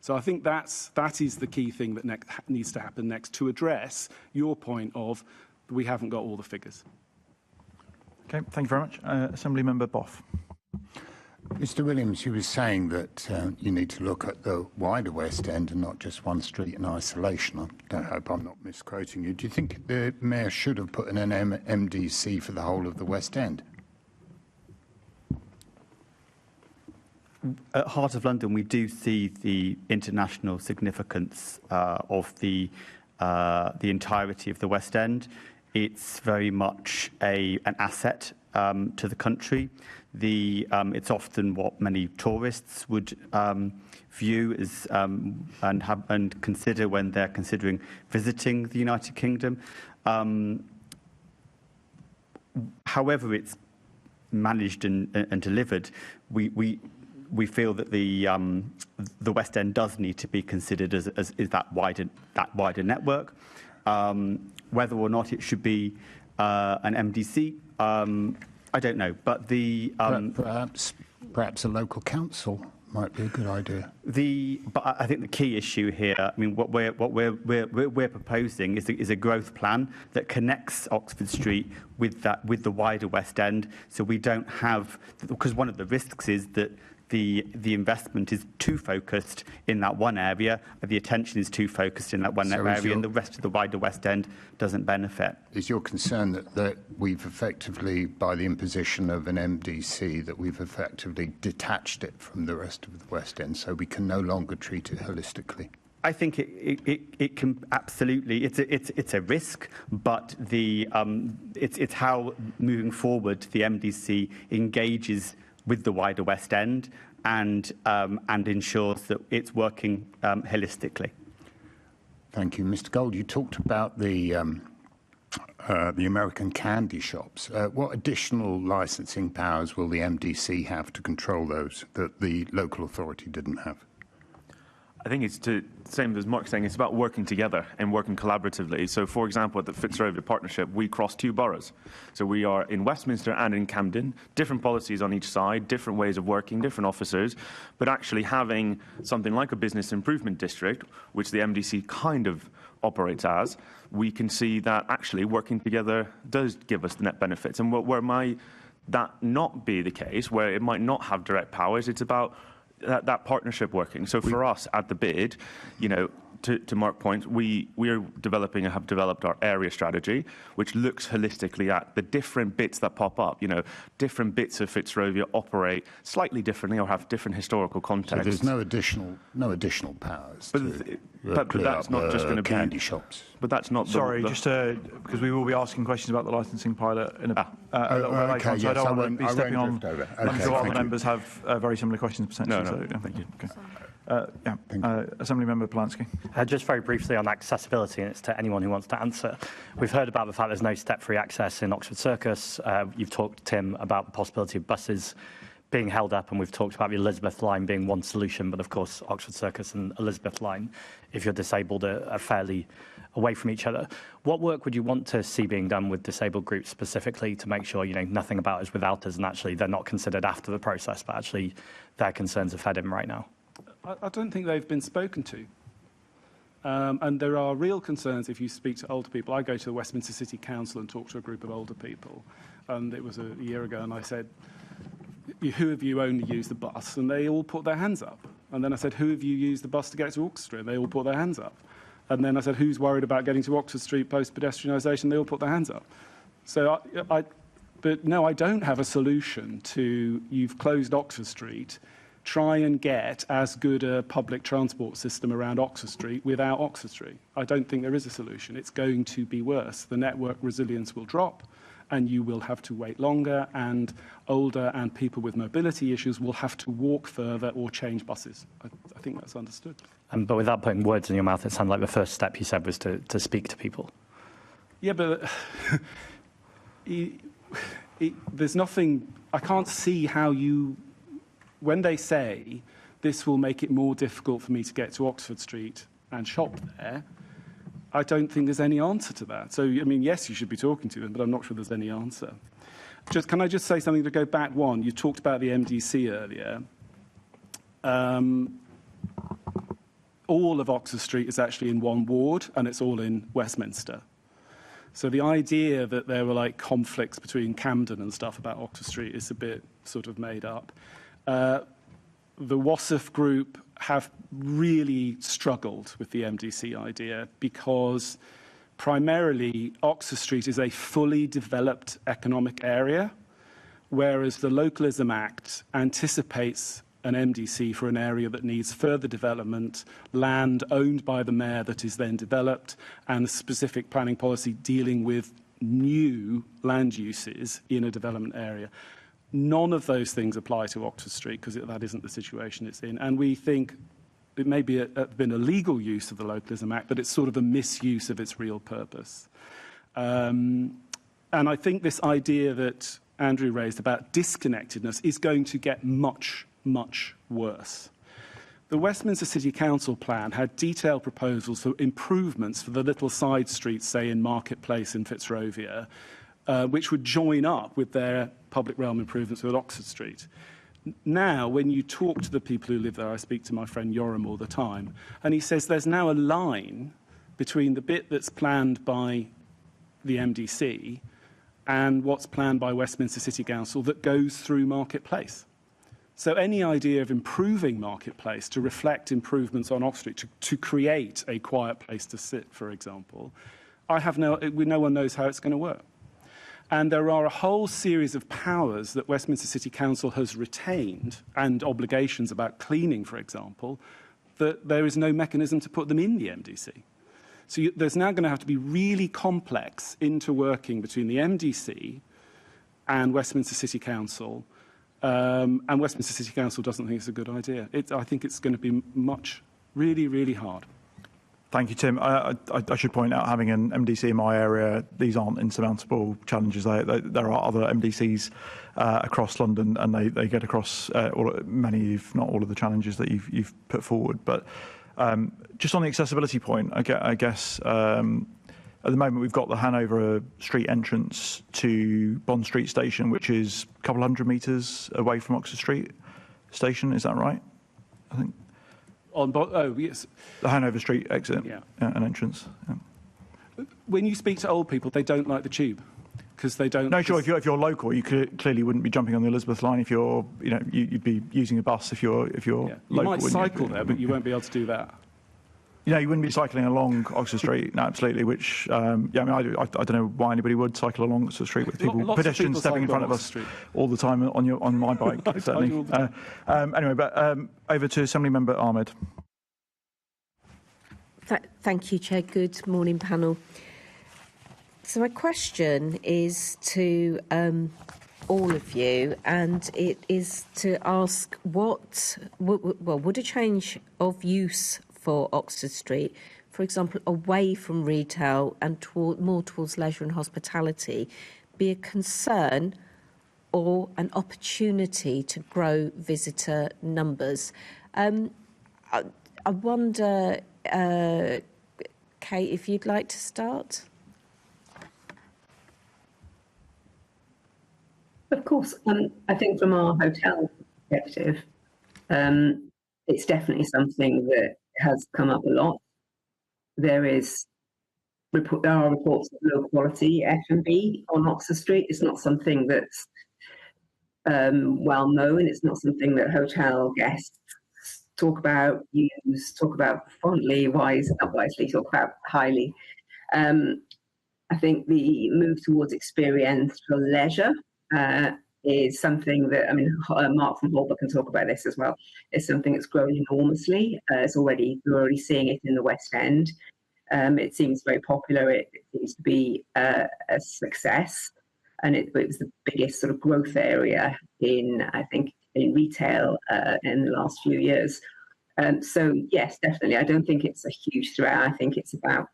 D: So I think that is the key thing that needs to happen next, to address your point of we haven't got all the figures.
B: Okay, thank you very much. Assembly Member Boff.
J: Mr. Williams, you were saying that you need to look at the wider West End and not just one street in isolation. I hope I'm not misquoting you. Do you think the Mayor should have put in an MDC for the whole of the West End?
F: At Heart of London, we do see the international significance of the entirety of the West End. It's very much an asset to the country. It's often what many tourists would view as and consider when they're considering visiting the United Kingdom. However it's managed and delivered, we feel that the West End does need to be considered as that wider network. Whether or not it should be an MDC, I don't know. But
J: perhaps a local council might be a good idea.
F: But I think the key issue here, I mean, what we're proposing is a growth plan that connects Oxford Street with the wider West End. So we don't have, because one of the risks is that the investment is too focused in that one area, the attention is too focused in that one area, and the rest of the wider West End doesn't benefit.
J: Is your concern that we've effectively, by the imposition of an MDC, that we've effectively detached it from the rest of the West End, so we can no longer treat it holistically?
F: I think it can absolutely. It's a risk, but it's how moving forward the MDC engages with the wider West End and ensures that it's working holistically.
J: Thank you, Mr. Gold. You talked about the American candy shops. What additional licensing powers will the MDC have to control those that the local authority didn't have?
E: I think it's the same as Mark's saying, it's about working together and working collaboratively. So, for example, at the Fitzrovia Partnership, we cross two boroughs. So we are in Westminster and in Camden, different policies on each side, different ways of working, different officers, but actually having something like a business improvement district, which the MDC kind of operates as, we can see that actually working together does give us the net benefits. And where might that not be the case, where it might not have direct powers, it's about that partnership working. So for us at the bid, you know, to Mark's point, we are developing and have developed our area strategy, which looks holistically at the different bits that pop up. You know, different bits of Fitzrovia operate slightly differently or have different historical contexts.
J: So there's no additional powers.
E: But that's not just going to be
J: candy shops.
E: But that's not.
B: Just because we will be asking questions about the licensing pilot in a little bit later on, so I don't want to be stepping on. I'm sure other members have very similar questions potentially.
E: No, thank you.
B: Okay. Assembly Member Polanski.
K: Just very briefly on accessibility, and it's to anyone who wants to answer. We've heard about the fact there's no step-free access in Oxford Circus. You've talked, Tim, about the possibility of buses being held up, and we've talked about the Elizabeth line being one solution, but of course Oxford Circus and Elizabeth line, if you're disabled, are fairly away from each other. What work would you want to see being done with disabled groups specifically to make sure, you know, nothing about us without us, and actually they're not considered after the process, but actually their concerns are fed in right now?
D: I don't think they've been spoken to. And there are real concerns if you speak to older people. I go to the Westminster City Council and talk to a group of older people. And it was a year ago, and I said, who of you only use the bus? And they all put their hands up. And then I said, who of you use the bus to get to Oxford Street? And they all put their hands up. And then I said, who's worried about getting to Oxford Street post-pedestrianisation? They all put their hands up. So but no, I don't have a solution to you've closed Oxford Street. try and get as good a public transport system around Oxford Street without Oxford Street. I don't think there is a solution. It's going to be worse. The network resilience will drop, and you will have to wait longer, and older and people with mobility issues will have to walk further or change buses. I think that's understood.
K: But without putting words in your mouth, it sounded like the first step you said was to speak to people.
D: Yeah, but there's nothing, I can't see how you, when they say this will make it more difficult for me to get to Oxford Street and shop there, I don't think there's any answer to that. So, I mean, yes, you should be talking to them, but I'm not sure there's any answer. Can I just say something to go back one? You talked about the MDC earlier. All of Oxford Street is actually in one ward, and it's all in Westminster. So the idea that there were like conflicts between Camden and stuff about Oxford Street is a bit sort of made up. The WASF group have really struggled with the MDC idea because primarily Oxford Street is a fully developed economic area, whereas the Localism Act anticipates an MDC for an area that needs further development, land owned by the mayor that is then developed, and specific planning policy dealing with new land uses in a development area. None of those things apply to Oxford Street because that isn't the situation it's in. And we think it may be been a legal use of the Localism Act, but it's sort of a misuse of its real purpose. And I think this idea that Andrew raised about disconnectedness is going to get much, much worse. The Westminster City Council plan had detailed proposals for improvements for the little side streets, say in Marketplace in Fitzrovia, which would join up with their public realm improvements with Oxford Street. Now, when you talk to the people who live there, I speak to my friend Yoram all the time, and he says there's now a line between the bit that's planned by the MDC and what's planned by Westminster City Council that goes through Marketplace. So any idea of improving Marketplace to reflect improvements on Oxford Street, to create a quiet place to sit, for example, no one knows how it's going to work. And there are a whole series of powers that Westminster City Council has retained, and obligations about cleaning, for example, that there is no mechanism to put them in the MDC. So there's now going to have to be really complex interworking between the MDC and Westminster City Council, and Westminster City Council doesn't think it's a good idea. I think it's going to be really, really hard.
B: Thank you, Tim. I should point out, having an MDC in my area, these aren't insurmountable challenges. There are other MDCs across London, and they get across many, if not all, of the challenges that you've put forward. But just on the accessibility point, I guess at the moment we've got the Hanover Street entrance to Bond Street Station, which is a couple hundred metres away from Oxford Street Station. Is that right? I think.
D: Yes.
B: The Hanover Street exit,
D: yeah.
B: An entrance. Yeah.
D: When you speak to old people, they don't like the tube because they don't.
B: No, sure. If you're local, you clearly wouldn't be jumping on the Elizabeth line. If you'd be using a bus if you're local.
D: You might cycle there, but you won't be able to do that.
B: Yeah, you wouldn't be cycling along Oxford Street. No, absolutely. Which, I don't know why anybody would cycle along Oxford Street with pedestrians stepping in front of us all the time on my bike. Certainly. Anyway, but over to Assembly Member Ahmed.
L: Thank you, Chair. Good morning, panel. So my question is to all of you, and it is to ask would a change of use for Oxford Street, for example, away from retail and more towards leisure and hospitality, be a concern or an opportunity to grow visitor numbers? I wonder, Kate, if you'd like to start?
G: Of course. I think from our hotel perspective, it's definitely something that has come up a lot. There are reports of low quality F&B on Oxford Street. It's not something that's well known. It's not something that hotel guests talk about fondly, not wisely, talk about highly. I think the move towards experiential leisure is something that, I mean, Mark from Holbrook can talk about this as well, is something that's grown enormously. We're already seeing it in the West End. It seems very popular. It seems to be a success. And it was the biggest sort of growth area in retail in the last few years. So yes, definitely. I don't think it's a huge threat. I think it's about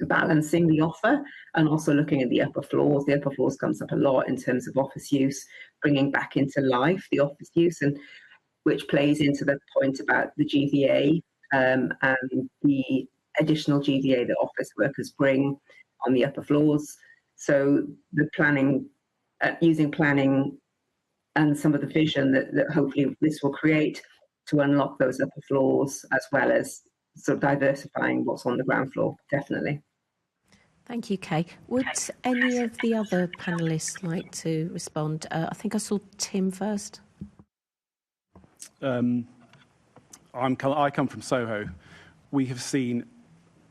G: balancing the offer and also looking at the upper floors. The upper floors comes up a lot in terms of office use, bringing back into life the office use, and which plays into the point about the GVA and the additional GVA that office workers bring on the upper floors. So the planning, using planning and some of the vision that hopefully this will create to unlock those upper floors, as well as sort of diversifying what's on the ground floor, definitely.
L: Thank you, Kay. Would any of the other panellists like to respond? I think I saw Tim first.
D: I come from Soho. We have seen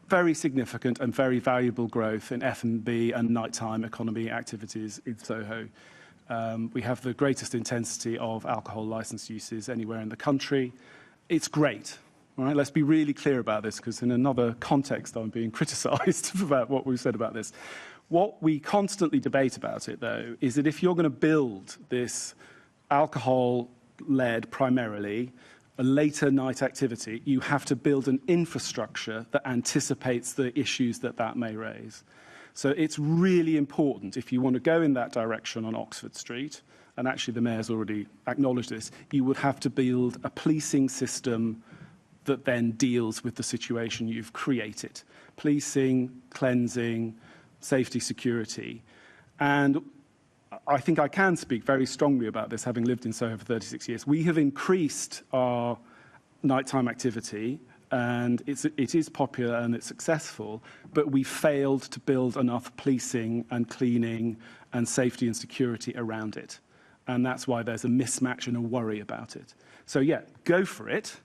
D: very significant and very valuable growth in F&B and nighttime economy activities in Soho. We have the greatest intensity of alcohol licence uses anywhere in the country. It's great. All right, let's be really clear about this, because in another context I'm being criticised about what we've said about this. What we constantly debate about it, though, is that if you're going to build this alcohol-led, primarily, a later night activity, you have to build an infrastructure that anticipates the issues that may raise. So it's really important, if you want to go in that direction on Oxford Street, and actually the Mayor's already acknowledged this, you would have to build a policing system that then deals with the situation you've created. Policing, cleansing, safety, security. And I think I can speak very strongly about this, having lived in Soho for 36 years. We have increased our nighttime activity, and it is popular and it's successful, but we failed to build enough policing and cleaning and safety and security around it. And that's why there's a mismatch and a worry about it. So yeah, go for it,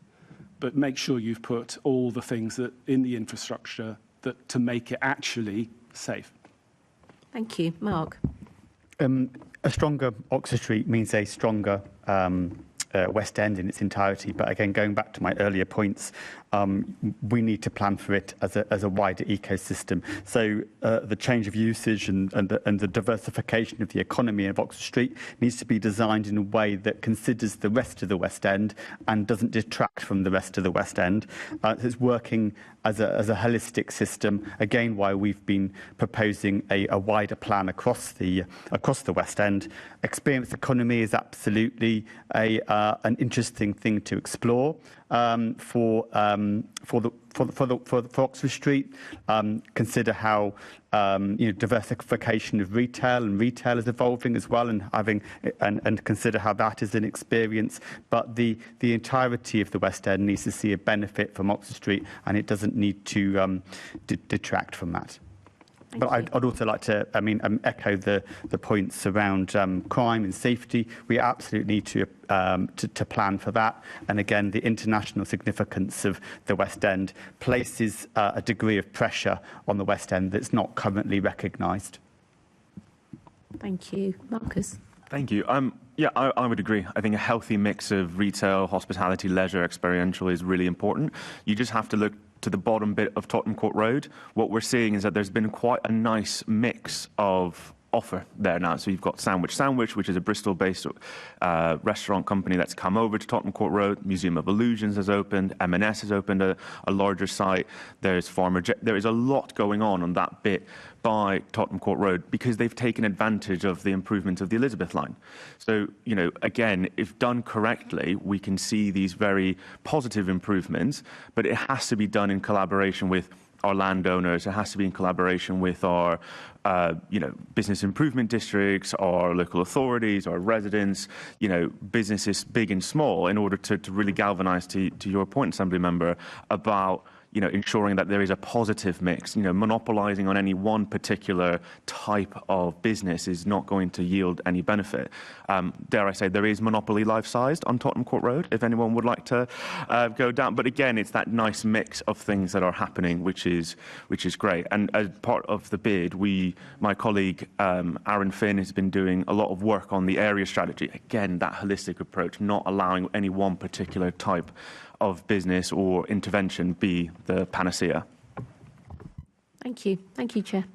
D: but make sure you've put all the things that in the infrastructure to make it actually safe.
L: Thank you. Mark?
F: A stronger Oxford Street means a stronger West End in its entirety. But again, going back to my earlier points, we need to plan for it as a wider ecosystem. So the change of usage and the diversification of the economy of Oxford Street needs to be designed in a way that considers the rest of the West End and doesn't detract from the rest of the West End. It's working as a holistic system. Again, why we've been proposing a wider plan across the West End. Experience economy is absolutely an interesting thing to explore for Oxford Street. Consider how diversification of retail is evolving as well, and consider how that is an experience. But the entirety of the West End needs to see a benefit from Oxford Street, and it doesn't need to detract from that. But I'd also like to, echo the points around crime and safety. We absolutely need to plan for that. And again, the international significance of the West End places a degree of pressure on the West End that's not currently recognised.
L: Thank you. Marcus?
E: Thank you. I would agree. I think a healthy mix of retail, hospitality, leisure, experiential is really important. You just have to look to the bottom bit of Tottenham Court Road. What we're seeing is that there's been quite a nice mix of offer there now. So you've got Sandwich, which is a Bristol-based restaurant company that's come over to Tottenham Court Road. Museum of Illusions has opened. M&S has opened a larger site. There's there is a lot going on that bit by Tottenham Court Road because they've taken advantage of the improvement of the Elizabeth line. So, again, if done correctly, we can see these very positive improvements, but it has to be done in collaboration with our landowners. It has to be in collaboration with our, business improvement districts, our local authorities, our residents, businesses big and small, in order to really galvanise, to your point, Assembly Member, about ensuring that there is a positive mix. Monopolising on any one particular type of business is not going to yield any benefit. Dare I say, there is monopoly life-sized on Tottenham Court Road, if anyone would like to go down. But again, it's that nice mix of things that are happening, which is great. And as part of the bid, my colleague Aaron Finn has been doing a lot of work on the area strategy. Again, that holistic approach, not allowing any one particular type of business or intervention be the panacea.
L: Thank you. Thank you, Chair.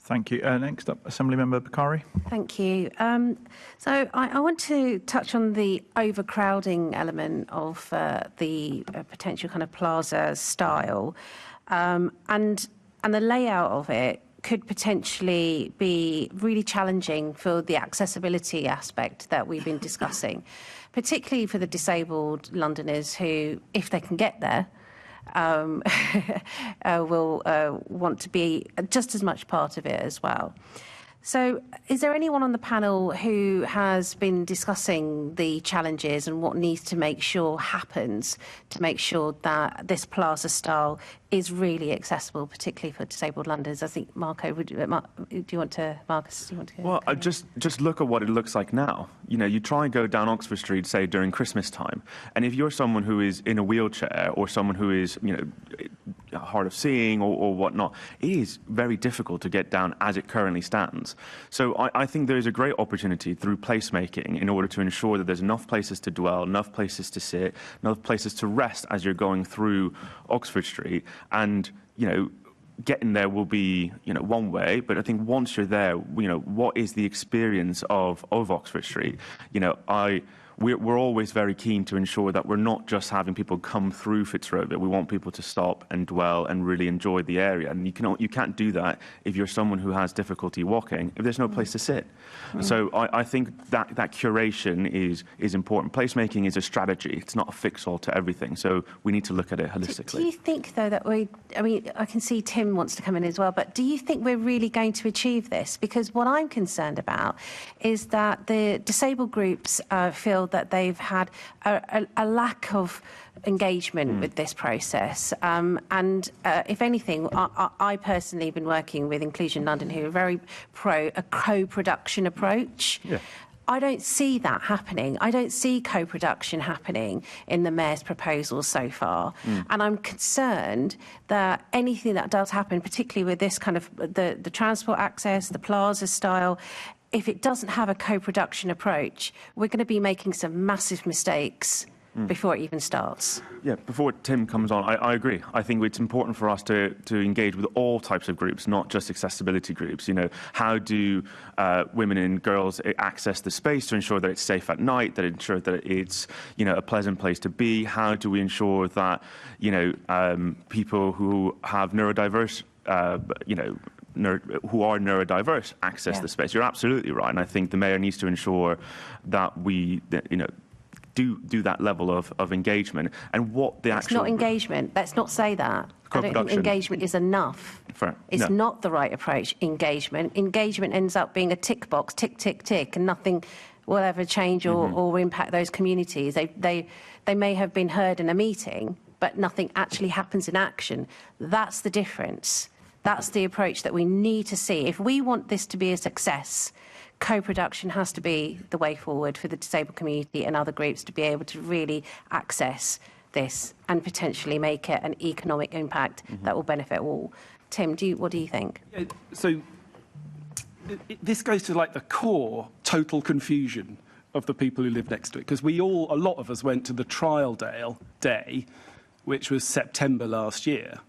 B: Thank you. Next up, Assemblymember Bakari.
H: Thank you. So I want to touch on the overcrowding element of the potential kind of plaza style, and the layout of it could potentially be really challenging for the accessibility aspect that we've been discussing, particularly for the disabled Londoners who, if they can get there, will want to be just as much part of it as well. So is there anyone on the panel who has been discussing the challenges and what needs to make sure happens to make sure that this plaza style is really accessible, particularly for disabled Londoners? I think, Marco, do you want to go?
E: Well, just look at what it looks like now. You try and go down Oxford Street, say, during Christmas time, and if you're someone who is in a wheelchair or someone who is, hard of seeing or whatnot, it is very difficult to get down as it currently stands. So I think there is a great opportunity through placemaking in order to ensure that there's enough places to dwell, enough places to sit, enough places to rest as you're going through Oxford Street. And, getting there will be, one way, but I think once you're there, what is the experience of Oxford Street? We're always very keen to ensure that we're not just having people come through Fitzrovia. We want people to stop and dwell and really enjoy the area. And you can't do that if you're someone who has difficulty walking, if there's no place to sit. So I think that curation is important. Placemaking is a strategy. It's not a fix-all to everything. So we need to look at it holistically.
H: Do you think, though, that I can see Tim wants to come in as well, but do you think we're really going to achieve this? Because what I'm concerned about is that the disabled groups feel that they've had a lack of engagement with this process. And if anything, I personally have been working with Inclusion London, who are very pro a co-production approach. Yeah. I don't see that happening. I don't see co-production happening in the Mayor's proposals so far. And I'm concerned that anything that does happen, particularly with this kind of the transport access, the plaza style, if it doesn't have a co-production approach, we're going to be making some massive mistakes before it even starts.
E: Yeah, before Tim comes on, I agree. I think it's important for us to engage with all types of groups, not just accessibility groups. How do women and girls access the space to ensure that it's safe at night, that ensure that it's, a pleasant place to be? How do we ensure that, people who have neurodiverse, who are neurodiverse access the space? You're absolutely right, and I think the Mayor needs to ensure that we, do that level of engagement. And what the
H: actual... It's not engagement. Let's not say that. I don't think engagement is enough. It's not the right approach, engagement. Engagement ends up being a tick box, tick, tick, tick, and nothing will ever change or impact those communities. They may have been heard in a meeting, but nothing actually happens in action. That's the difference. That's the approach that we need to see. If we want this to be a success, co-production has to be the way forward for the disabled community and other groups to be able to really access this and potentially make it an economic impact that will benefit all. Tim, what do you think?
D: Yeah, so this goes to the core total confusion of the people who live next to it, because a lot of us went to the trial day, which was September last year.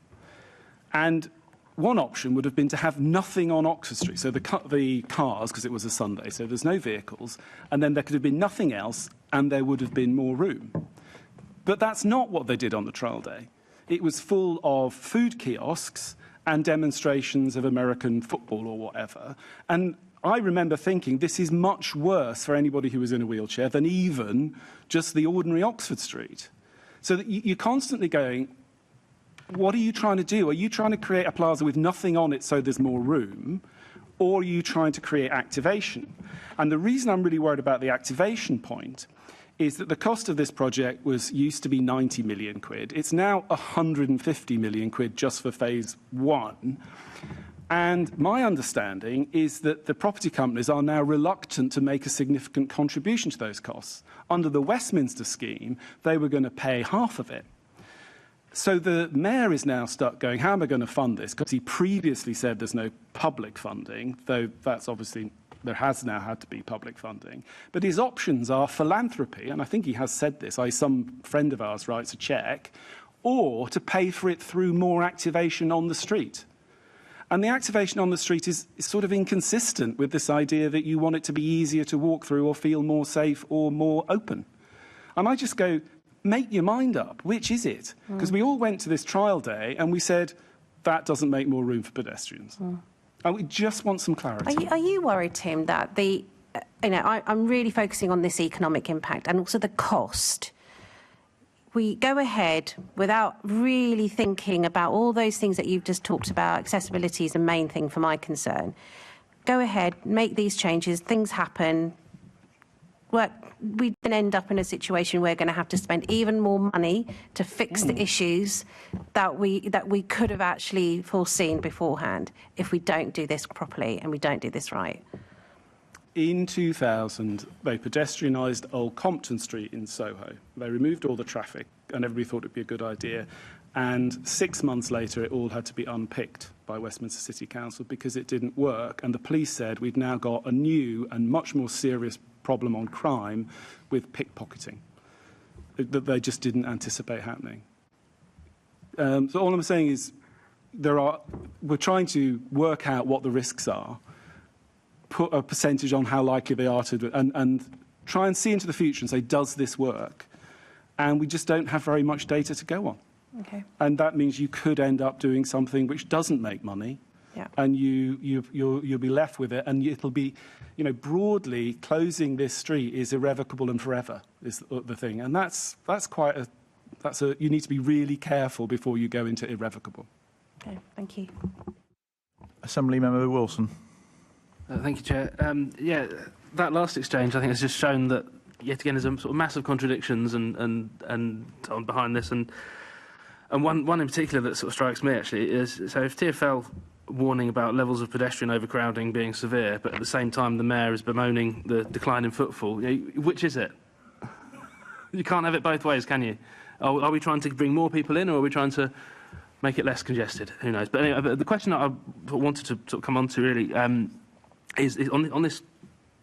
D: And one option would have been to have nothing on Oxford Street, so the cars, because it was a Sunday, so there's no vehicles, and then there could have been nothing else, and there would have been more room. But that's not what they did on the trial day. It was full of food kiosks and demonstrations of American football or whatever. And I remember thinking this is much worse for anybody who was in a wheelchair than even just the ordinary Oxford Street. So that you're constantly going, what are you trying to do? Are you trying to create a plaza with nothing on it so there's more room? Or are you trying to create activation? And the reason I'm really worried about the activation point is that the cost of this project used to be 90 million quid. It's now 150 million quid just for phase 1. And my understanding is that the property companies are now reluctant to make a significant contribution to those costs. Under the Westminster scheme, they were going to pay half of it. So the mayor is now stuck going, how am I going to fund this? Because he previously said there's no public funding, though that's obviously, there has now had to be public funding. But his options are philanthropy, and I think he has said this, some friend of ours writes a cheque, or to pay for it through more activation on the street. And the activation on the street is sort of inconsistent with this idea that you want it to be easier to walk through or feel more safe or more open. And I just go, make your mind up. Which is it? Because we all went to this trial day and we said, that doesn't make more room for pedestrians. And we just want some clarity.
H: Are you worried, Tim, that I'm really focusing on this economic impact and also the cost? We go ahead without really thinking about all those things that you've just talked about. Accessibility is the main thing for my concern. Go ahead, make these changes, things happen. We then end up in a situation where we're going to have to spend even more money to fix the issues that we could have actually foreseen beforehand if we don't do this properly and we don't do this right.
D: In 2000, they pedestrianised Old Compton Street in Soho. They removed all the traffic, and everybody thought it'd be a good idea. And 6 months later, it all had to be unpicked by Westminster City Council because it didn't work. And the police said we've now got a new and much more serious problem on crime with pickpocketing that they just didn't anticipate happening. So all I'm saying is we're trying to work out what the risks are, put a percentage on how likely they are to, and try and see into the future and say, does this work? And we just don't have very much data to go on.
H: Okay.
D: And that means you could end up doing something which doesn't make money, and you'll be left with it, and it'll be, broadly closing this street is irrevocable and forever is the thing, and that's you need to be really careful before you go into irrevocable.
H: Okay, thank you.
B: Assemblymember Wilson.
I: Thank you, Chair. That last exchange, I think, has just shown that yet again there's a sort of massive contradictions and on behind this, and one in particular that sort of strikes me actually is, so if TfL warning about levels of pedestrian overcrowding being severe, but at the same time the mayor is bemoaning the decline in footfall, which is it? You can't have it both ways, can you? Are we trying to bring more people in, or are we trying to make it less congested? Who knows? But anyway, the question that I wanted to sort of come on to really is on this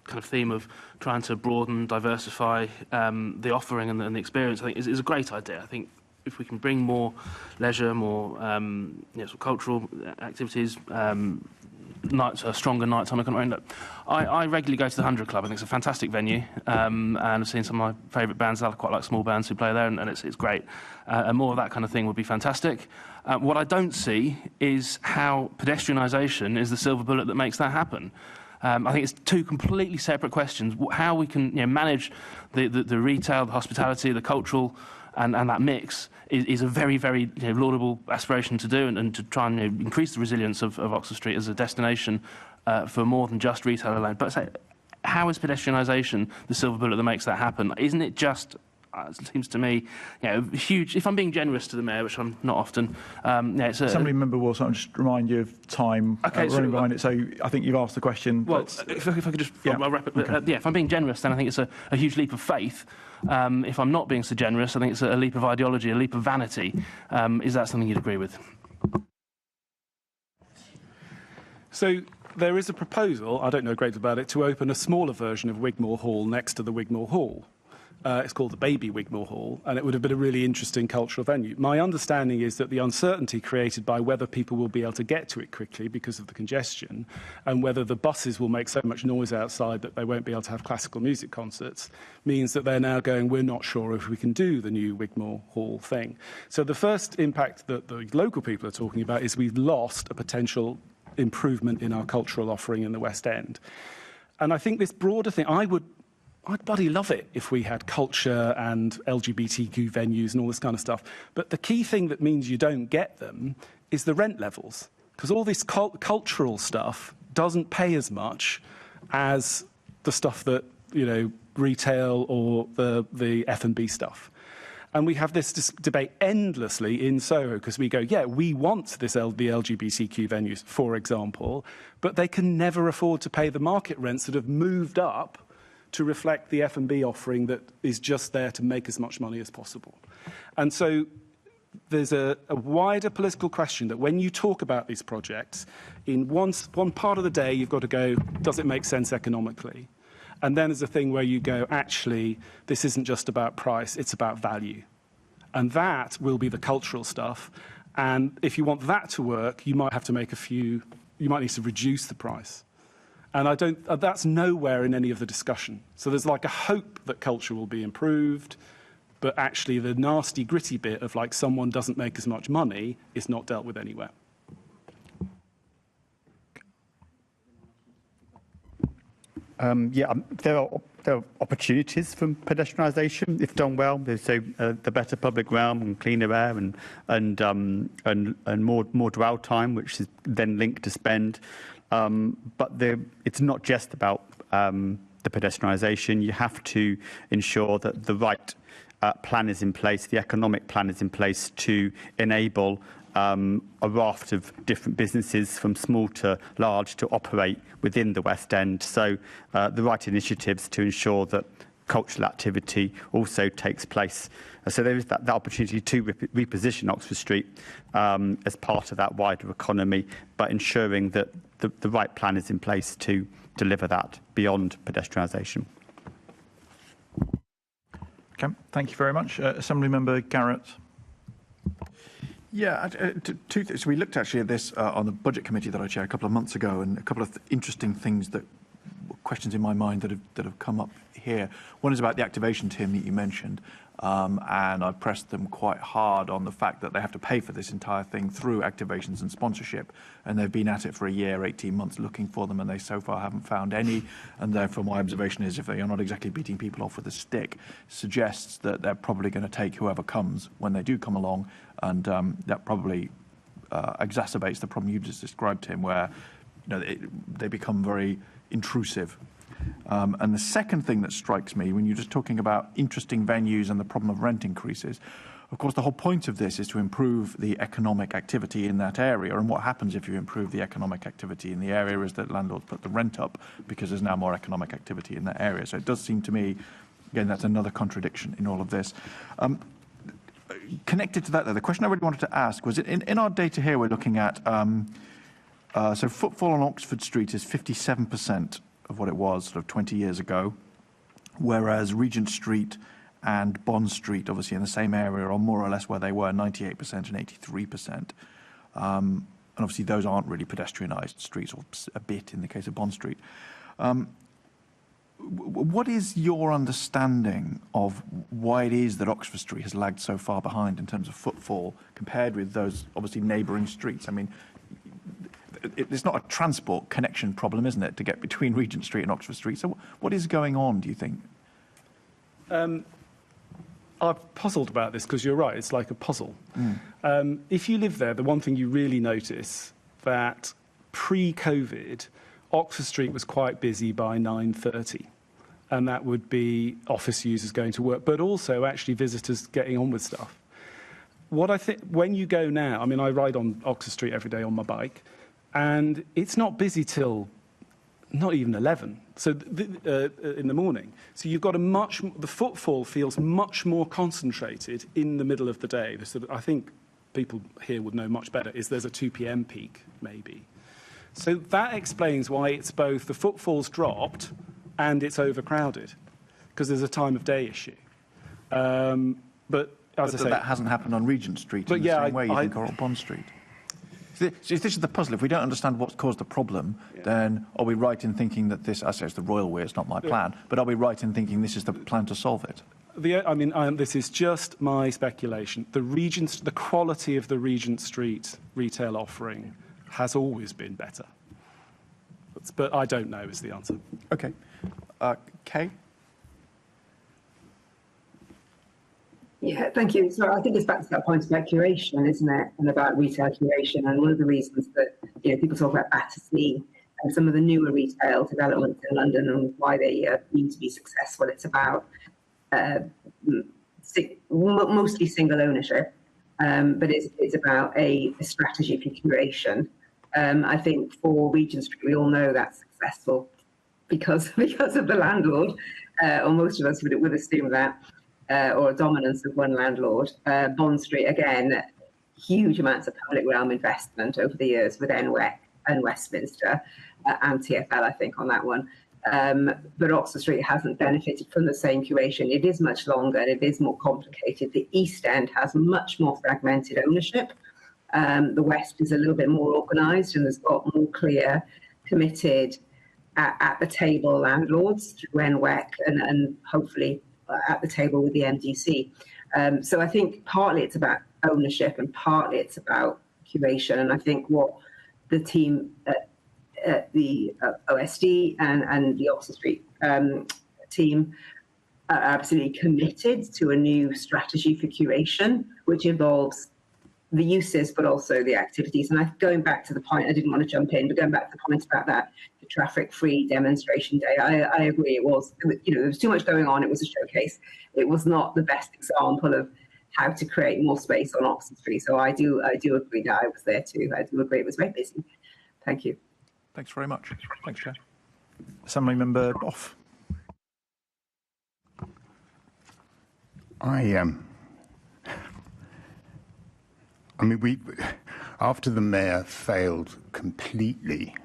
I: kind of theme of trying to broaden, diversify the offering and the experience. I think is a great idea. I think if we can bring more leisure, more sort of cultural activities, a stronger nighttime economy. I regularly go to the 100 Club. I think it's a fantastic venue, and I've seen some of my favourite bands. I quite like small bands who play there, and it's great. And more of that kind of thing would be fantastic. What I don't see is how pedestrianisation is the silver bullet that makes that happen. I think it's two completely separate questions. How we can manage the retail, the hospitality, the cultural, and that mix is a very, very laudable aspiration to do, and to try and increase the resilience of Oxford Street as a destination for more than just retail alone. But how is pedestrianisation the silver bullet that makes that happen? Isn't it just, it seems to me, huge, if I'm being generous to the mayor, which I'm not often, it's
B: Assemblymember Wilson, I'll just remind you of time running behind it. So I think you've asked the question.
I: Well, if I could just I'll wrap it. Okay. If I'm being generous, then I think it's a huge leap of faith. If I'm not being so generous, I think it's a leap of ideology, a leap of vanity. Is that something you'd agree with?
D: So there is a proposal, I don't know a great deal about it, to open a smaller version of Wigmore Hall next to the Wigmore Hall. It's called the Baby Wigmore Hall, and it would have been a really interesting cultural venue. My understanding is that the uncertainty created by whether people will be able to get to it quickly because of the congestion, and whether the buses will make so much noise outside that they won't be able to have classical music concerts, means that they're now going, we're not sure if we can do the new Wigmore Hall thing. So the first impact that the local people are talking about is we've lost a potential improvement in our cultural offering in the West End. And I think this broader thing, I'd bloody love it if we had culture and LGBTQ venues and all this kind of stuff. But the key thing that means you don't get them is the rent levels. Because all this cultural stuff doesn't pay as much as the stuff that retail or the F&B stuff. And we have this debate endlessly in Soho because we go, yeah, we want the LGBTQ venues, for example, but they can never afford to pay the market rents that have moved up to reflect the F&B offering that is just there to make as much money as possible. And so there's a wider political question that when you talk about these projects, in one part of the day, you've got to go, does it make sense economically? And then there's a thing where you go, actually, this isn't just about price, it's about value. And that will be the cultural stuff. And if you want that to work, you might have to you might need to reduce the price. And that's nowhere in any of the discussion. So there's like a hope that culture will be improved, but actually the nasty, gritty bit of like someone doesn't make as much money is not dealt with anywhere.
F: There are opportunities from pedestrianisation if done well. There's the better public realm and cleaner air and more dwell time, which is then linked to spend. But it's not just about the pedestrianisation. You have to ensure that the right plan is in place, the economic plan is in place to enable a raft of different businesses from small to large to operate within the West End. So the right initiatives to ensure that cultural activity also takes place. So there is that opportunity to reposition Oxford Street as part of that wider economy, but ensuring that the right plan is in place to deliver that beyond pedestrianisation.
B: Okay, thank you very much. Assembly Member Garrett.
M: Yeah, two things. So we looked actually at this on the Budget Committee that I chaired a couple of months ago, and a couple of interesting things questions in my mind that have come up here. One is about the activation, Tim, that you mentioned, and I pressed them quite hard on the fact that they have to pay for this entire thing through activations and sponsorship, and they've been at it for a year, 18 months looking for them, and they so far haven't found any, and therefore my observation is if they are not exactly beating people off with a stick, suggests that they're probably going to take whoever comes when they do come along, and that probably exacerbates the problem you've just described, Tim, where they become very intrusive. And the second thing that strikes me when you're just talking about interesting venues and the problem of rent increases, of course, the whole point of this is to improve the economic activity in that area. And what happens if you improve the economic activity in the area is that landlords put the rent up because there's now more economic activity in that area. So it does seem to me, again, that's another contradiction in all of this. Connected to that, though, the question I really wanted to ask was, in our data here, we're looking at, so footfall on Oxford Street is 57% of what it was sort of 20 years ago, whereas Regent Street and Bond Street, obviously in the same area, are more or less where they were, 98% and 83%. And obviously those aren't really pedestrianised streets, or a bit in the case of Bond Street. What is your understanding of why it is that Oxford Street has lagged so far behind in terms of footfall compared with those obviously neighbouring streets? I mean, it's not a transport connection problem, isn't it, to get between Regent Street and Oxford Street? So what is going on, do you think?
D: I've puzzled about this because you're right, it's like a puzzle. If you live there, the one thing you really notice that pre-COVID, Oxford Street was quite busy by 9:30, and that would be office users going to work, but also actually visitors getting on with stuff. What I think, when you go now, I mean, I ride on Oxford Street every day on my bike, and it's not busy till not even 11, so in the morning. So you've got the footfall feels much more concentrated in the middle of the day. I think people here would know much better, is there's a 2 p.m. peak, maybe. So that explains why it's both the footfall's dropped and it's overcrowded, because there's a time of day issue. But as I say,
M: that hasn't happened on Regent Street in the same way you think, or on Bond Street. So if this is the puzzle. If we don't understand what's caused the problem, then are we right in thinking that this? I say it's the royal way. It's not my plan. But are we right in thinking this is the plan to solve it?
D: This is just my speculation. The quality of the Regent Street retail offering has always been better. But I don't know is the answer.
M: Okay. Kay?
G: Yeah, thank you. So I think it's back to that point about curation, isn't it? And about retail curation. And one of the reasons that people talk about Battersea and some of the newer retail developments in London and why they need to be successful. It's about mostly single ownership, but it's about a strategy for curation. I think for Regent Street, we all know that's successful because of the landlord, or most of us would assume that, or a dominance of one landlord. Bond Street, again, huge amounts of public realm investment over the years with NWEC and Westminster and TfL, I think, on that one. But Oxford Street hasn't benefited from the same curation. It is much longer and it is more complicated. The East End has much more fragmented ownership. The West is a little bit more organised and has got more clear, committed, at the table landlords through NWEC and hopefully at the table with the MDC. So I think partly it's about ownership and partly it's about curation. And I think what the team at the OSD and the Oxford Street team are absolutely committed to a new strategy for curation, which involves the uses, but also the activities. And going back to the point, I didn't want to jump in, but going back to the point about that, the traffic-free demonstration day, I agree. It was, there was too much going on. It was a showcase. It was not the best example of how to create more space on Oxford Street. So I do agree that I was there too. I do agree it was very busy. Thank you.
B: Thanks very much. Thanks, Chair. Assembly Member Boff.
J: After the Mayor failed completely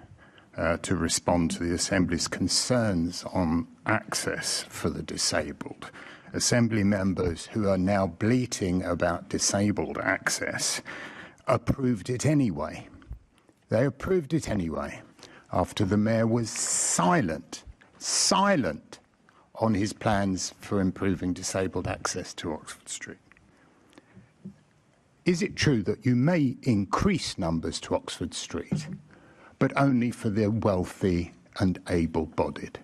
J: to respond to the Assembly's concerns on access for the disabled, Assembly members who are now bleating about disabled access approved it anyway. They approved it anyway after the Mayor was silent on his plans for improving disabled access to Oxford Street. Is it true that you may increase numbers to Oxford Street, but only for the wealthy and able-bodied?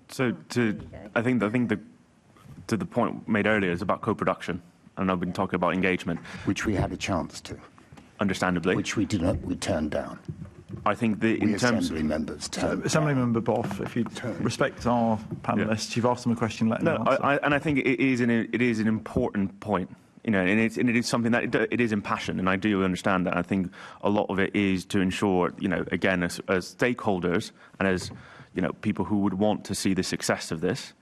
E: So I think to the point made earlier is about co-production, and I've been talking about engagement,
J: which we had a chance to,
E: understandably,
J: which we turned down.
E: I think in terms
J: Assembly members turned
B: Assembly Member Boff, if you respect our panellists, you've asked them a question, let them answer.
E: I think it is an important point. And it is something that it is impassioned, and I do understand that. I think a lot of it is to ensure, again, as stakeholders and as people who would want to see the success of this,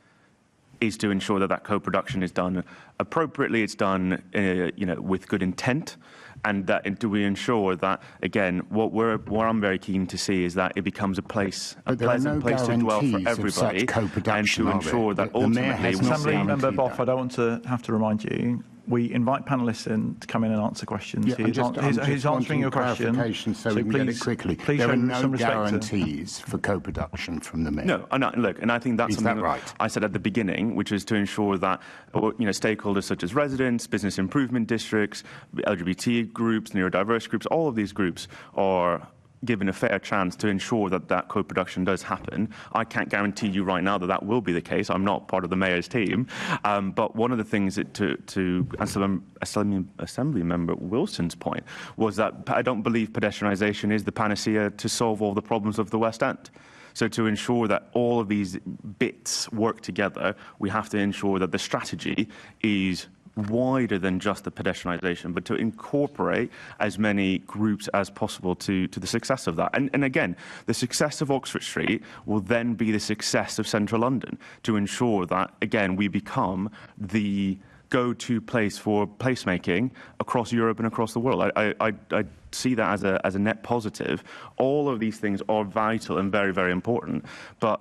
E: is to ensure that co-production is done appropriately, it's done with good intent, and do we ensure that, again, what I'm very keen to see is that it becomes a pleasant place to dwell for everybody, and to ensure that ultimately
B: Assembly Member Boff, I don't want to have to remind you, we invite panellists in to come in and answer questions.
J: Yeah,
B: he's answering your question.
J: So we can get it quickly.
B: Please
J: there are no guarantees for co-production from the Mayor.
E: No, and I think that's something
J: that right?
E: I said at the beginning, which is to ensure that stakeholders such as residents, business improvement districts, LGBT groups, neurodiverse groups, all of these groups are given a fair chance to ensure that co-production does happen. I can't guarantee you right now that will be the case. I'm not part of the Mayor's team. But one of the things to Assembly Member Wilson's point was that I don't believe pedestrianisation is the panacea to solve all the problems of the West End. So to ensure that all of these bits work together, we have to ensure that the strategy is wider than just the pedestrianisation, but to incorporate as many groups as possible to the success of that. And again, the success of Oxford Street will then be the success of Central London, to ensure that, again, we become the go-to place for placemaking across Europe and across the world. I see that as a net positive. All of these things are vital and very, very important, but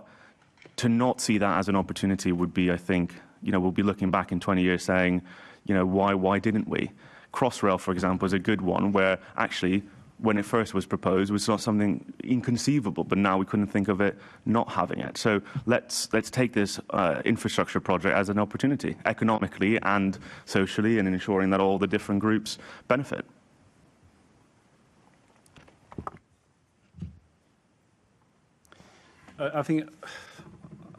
E: to not see that as an opportunity would be, I think, we'll be looking back in 20 years saying, why didn't we? Crossrail, for example, is a good one where actually, when it first was proposed, it was not something inconceivable, but now we couldn't think of it not having it. So let's take this infrastructure project as an opportunity, economically and socially, and ensuring that all the different groups benefit.
D: I think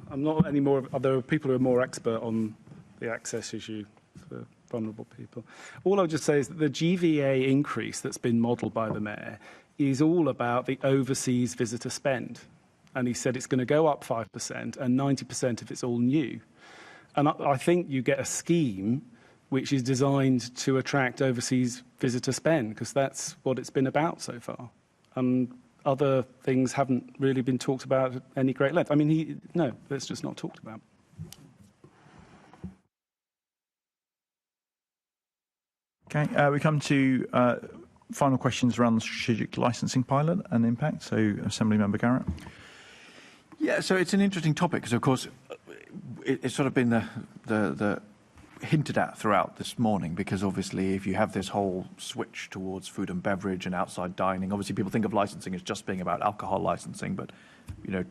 D: I'm not any more. There are people who are more expert on the access issue for vulnerable people. All I would just say is that the GVA increase that's been modelled by the Mayor is all about the overseas visitor spend. And he said it's going to go up 5% and 90% if it's all new. And I think you get a scheme which is designed to attract overseas visitor spend, because that's what it's been about so far. And other things haven't really been talked about at any great length. I mean, no, it's just not talked about.
B: Okay, we come to final questions around the strategic licensing pilot and impact. So, Assemblymember Garrett.
M: Yeah, so it's an interesting topic because, of course, it's sort of been the hinted at throughout this morning, because obviously if you have this whole switch towards food and beverage and outside dining, obviously people think of licensing as just being about alcohol licensing, but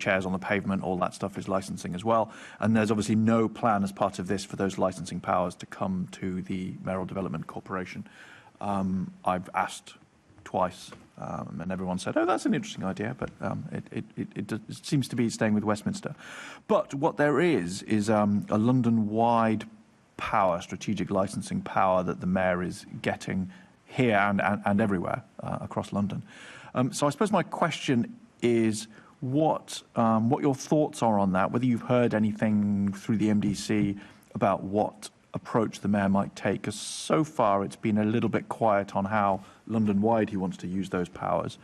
M: chairs on the pavement, all that stuff is licensing as well. And there's obviously no plan as part of this for those licensing powers to come to the Mayoral Development Corporation. I've asked twice, and everyone said, "Oh, that's an interesting idea," but it seems to be staying with Westminster. But what there is a London-wide power, strategic licensing power that the Mayor is getting here and everywhere across London. So I suppose my question is what your thoughts are on that, whether you've heard anything through the MDC about what approach the Mayor might take, because so far it's been a little bit quiet on how London-wide he wants to use those powers.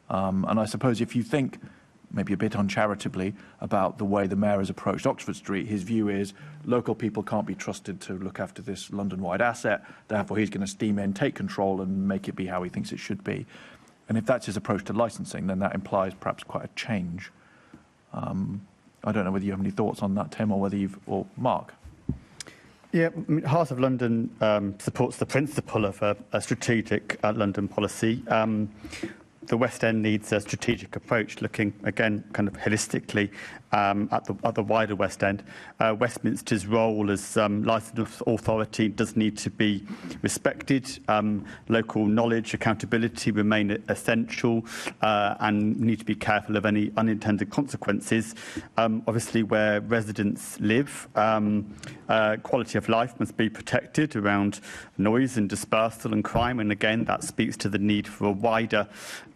M: And I suppose if you think, maybe a bit uncharitably, about the way the Mayor has approached Oxford Street, his view is local people can't be trusted to look after this London-wide asset, therefore he's going to steam in, take control and make it be how he thinks it should be. And if that's his approach to licensing, then that implies perhaps quite a change. I don't know whether you have any thoughts on that, Tim, or whether or Mark.
F: Yeah, Heart of London supports the principle of a strategic London policy. The West End needs a strategic approach, looking, again, kind of holistically at the wider West End. Westminster's role as licensing authority does need to be respected. Local knowledge, accountability remain essential and need to be careful of any unintended consequences. Obviously, where residents live, quality of life must be protected around noise and dispersal and crime. And again, that speaks to the need for a wider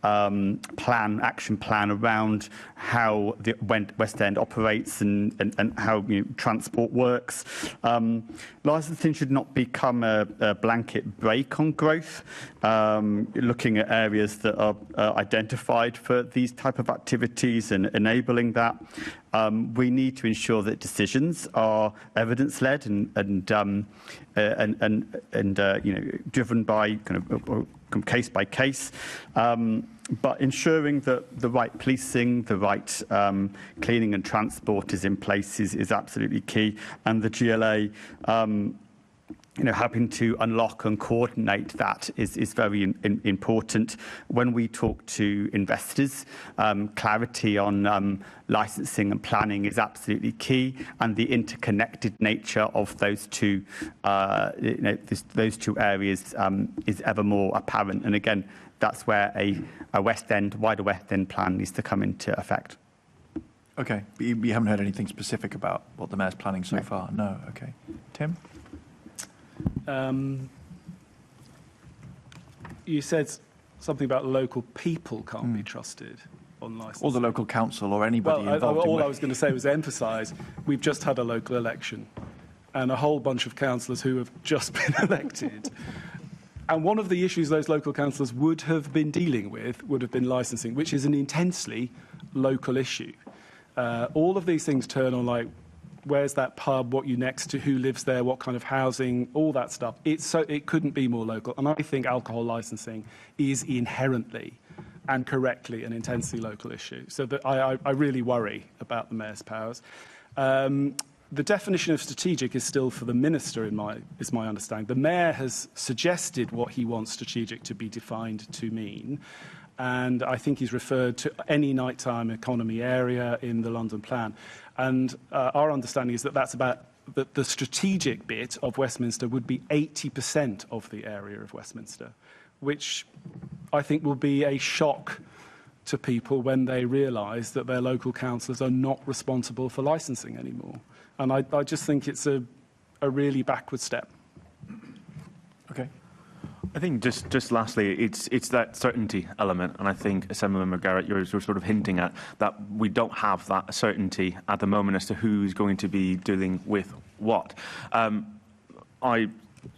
F: action plan around how the West End operates and how transport works. Licensing should not become a blanket brake on growth. Looking at areas that are identified for these type of activities and enabling that. We need to ensure that decisions are evidence-led and driven by kind of case by case. But ensuring that the right policing, the right cleaning and transport is in place is absolutely key. And the GLA, helping to unlock and coordinate that is very important. When we talk to investors, clarity on licensing and planning is absolutely key, and the interconnected nature of those two areas is ever more apparent. And again, that's where a wider West End plan needs to come into effect.
M: Okay, but you haven't heard anything specific about what the Mayor's planning so far? No, okay. Tim?
D: You said something about local people can't be trusted on licensing.
M: Or the local council or anybody involved.
D: All I was going to say was emphasise, we've just had a local election and a whole bunch of councillors who have just been elected. And one of the issues those local councillors would have been dealing with would have been licensing, which is an intensely local issue. All of these things turn on, like, where's that pub, what you next to, who lives there, what kind of housing, all that stuff. It couldn't be more local. And I think alcohol licensing is inherently and correctly an intensely local issue. So that I really worry about the Mayor's powers. The definition of strategic is still for the Minister, is my understanding. The Mayor has suggested what he wants strategic to be defined to mean. And I think he's referred to any nighttime economy area in the London plan. And our understanding is that that's about the strategic bit of Westminster would be 80% of the area of Westminster, which I think will be a shock to people when they realise that their local councillors are not responsible for licensing anymore. And I just think it's a a really backward step.
B: Okay.
E: I think just lastly, it's that certainty element, and I think Assemblymember Garrett, you're sort of hinting at that we don't have that certainty at the moment as to who's going to be dealing with what. I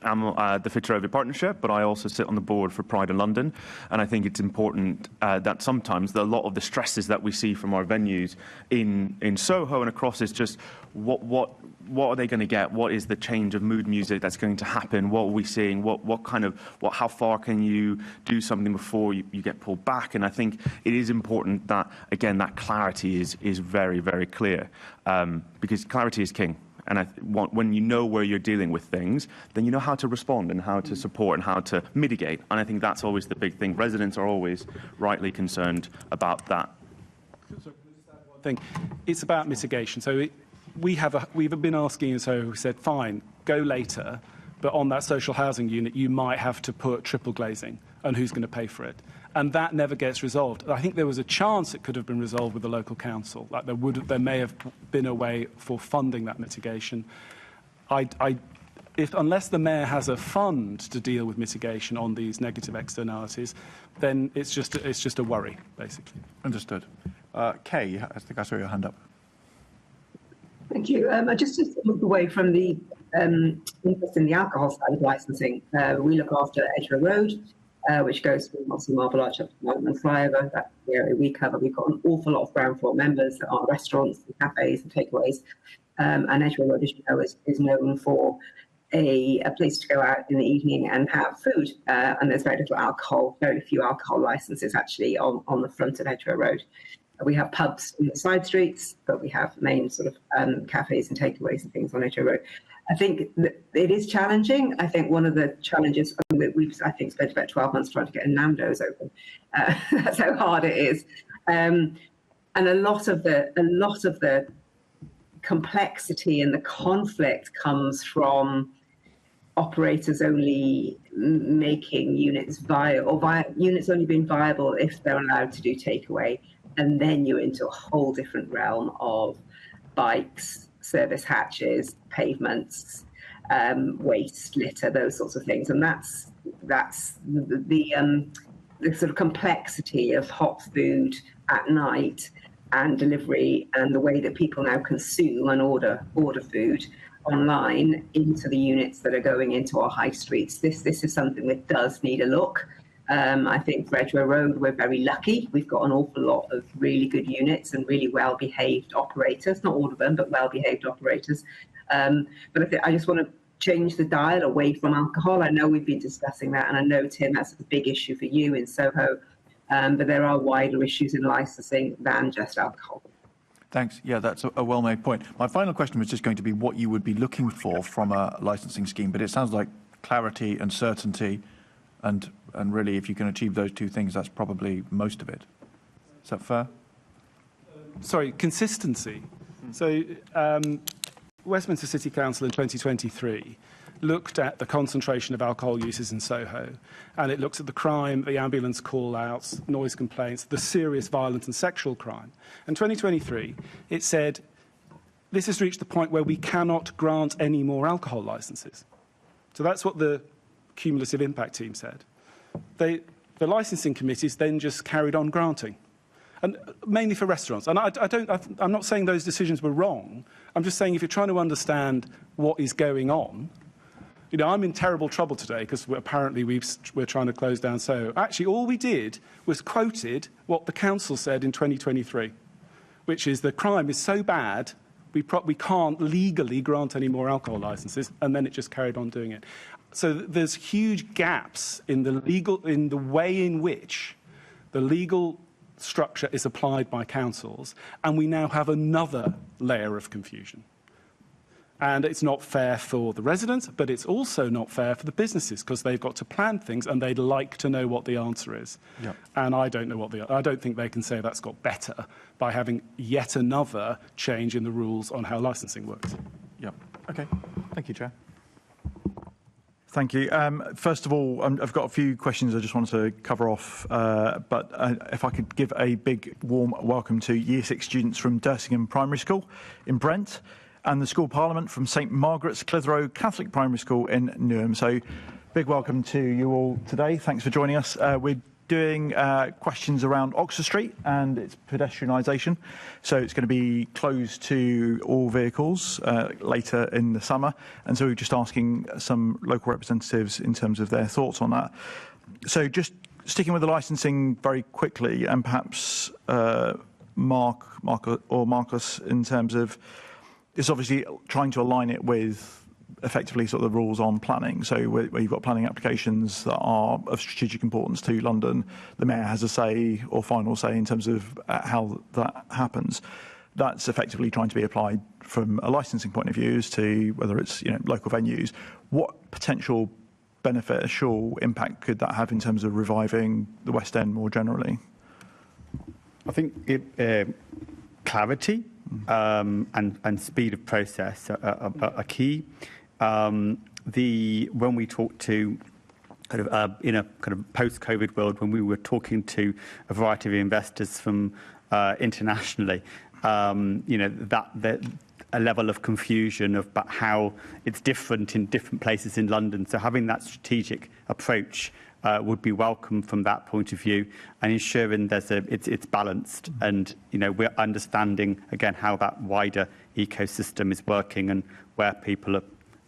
E: am the Fitzrovia Partnership, but I also sit on the board for Pride in London, and I think it's important that sometimes a lot of the stresses that we see from our venues in Soho and across is just what are they going to get? What is the change of mood music that's going to happen? What are we seeing? How far can you do something before you get pulled back? And I think it is important that, again, that clarity is very, very clear, because clarity is king. And when you know where you're dealing with things, then you know how to respond and how to support and how to mitigate. And I think that's always the big thing. Residents are always rightly concerned about that.
D: It's about mitigation. So we've been asking, and so we said, fine, go later, but on that social housing unit, you might have to put triple glazing, and who's going to pay for it? And that never gets resolved. I think there was a chance it could have been resolved with the local council. Like there may have been a way for funding that mitigation. Unless the mayor has a fund to deal with mitigation on these negative externalities, then it's just a worry, basically.
M: Understood. Kay, I think I saw your hand up.
G: Thank you. I just look away from the interest in the alcohol side of licensing. We look after Edgware Road, which goes from obviously Marble Arch up to Monument Flyover. That's the area we cover. We've got an awful lot of ground floor members that are restaurants and cafes and takeaways. And Edgware Road, as you know, is known for a place to go out in the evening and have food. And there's very little alcohol, very few alcohol licenses actually on the front of Edgware Road. We have pubs in the side streets, but we have main sort of cafes and takeaways and things on Edgware Road. I think that it is challenging. I think one of the challenges, we've spent about 12 months trying to get a Nando's open. That's how hard it is. And a lot of the complexity and the conflict comes from operators only making units viable, or units only being viable if they're allowed to do takeaway. And then you're into a whole different realm of bikes, service hatches, pavements, waste, litter, those sorts of things. And that's the sort of complexity of hot food at night and delivery, and the way that people now consume and order food online into the units that are going into our high streets. This is something that does need a look. I think for Edgware Road, we're very lucky. We've got an awful lot of really good units and really well-behaved operators, not all of them, but well-behaved operators. But I just want to change the dial away from alcohol. I know we've been discussing that, and I know, Tim, that's a big issue for you in Soho, but there are wider issues in licensing than just alcohol.
M: Thanks. Yeah, that's a well-made point. My final question was just going to be what you would be looking for from a licensing scheme, but it sounds like clarity and certainty, and really, if you can achieve those two things, that's probably most of it. Is that fair?
D: Sorry, consistency. So Westminster City Council in 2023 looked at the concentration of alcohol uses in Soho, and it looked at the crime, the ambulance call-outs, noise complaints, the serious violent and sexual crime. In 2023, it said, this has reached the point where we cannot grant any more alcohol licenses. So that's what the cumulative impact team said. The licensing committees then just carried on granting, and mainly for restaurants. And I'm not saying those decisions were wrong. I'm just saying if you're trying to understand what is going on, you know, I'm in terrible trouble today because apparently we're trying to close down Soho. Actually, all we did was quoted what the council said in 2023, which is the crime is so bad we can't legally grant any more alcohol licenses, and then it just carried on doing it. So there's huge gaps in the way in which the legal structure is applied by councils, and we now have another layer of confusion. And it's not fair for the residents, but it's also not fair for the businesses because they've got to plan things and they'd like to know what the answer is. Yep. And I don't know I don't think they can say that's got better by having yet another change in the rules on how licensing works.
M: Yep. Okay. Thank you, Chair.
B: Thank you. First of all, I've got a few questions I just wanted to cover off, but if I could give a big warm welcome to Year 6 students from Dersingham Primary School in Brent. and the School Parliament from St Margaret's Clitheroe Catholic Primary School in Newham. So big welcome to you all today. Thanks for joining us. We're doing questions around Oxford Street and its pedestrianisation. So it's going to be closed to all vehicles later in the summer. And so we're just asking some local representatives in terms of their thoughts on that. So just sticking with the licensing very quickly, and perhaps Marcus, in terms of it's obviously trying to align it with effectively sort of the rules on planning. So where you've got planning applications that are of strategic importance to London, the mayor has a say or final say in terms of how that happens. That's effectively trying to be applied from a licensing point of view as to whether it's local venues. What potential beneficial impact could that have in terms of reviving the West End more generally?
F: I think clarity and speed of process are key. When we talk to kind of in a kind of post-COVID world, when we were talking to a variety of investors from internationally, that a level of confusion about how it's different in different places in London. So having that strategic approach would be welcome from that point of view, and ensuring it's balanced, and we're understanding again how that wider ecosystem is working and where people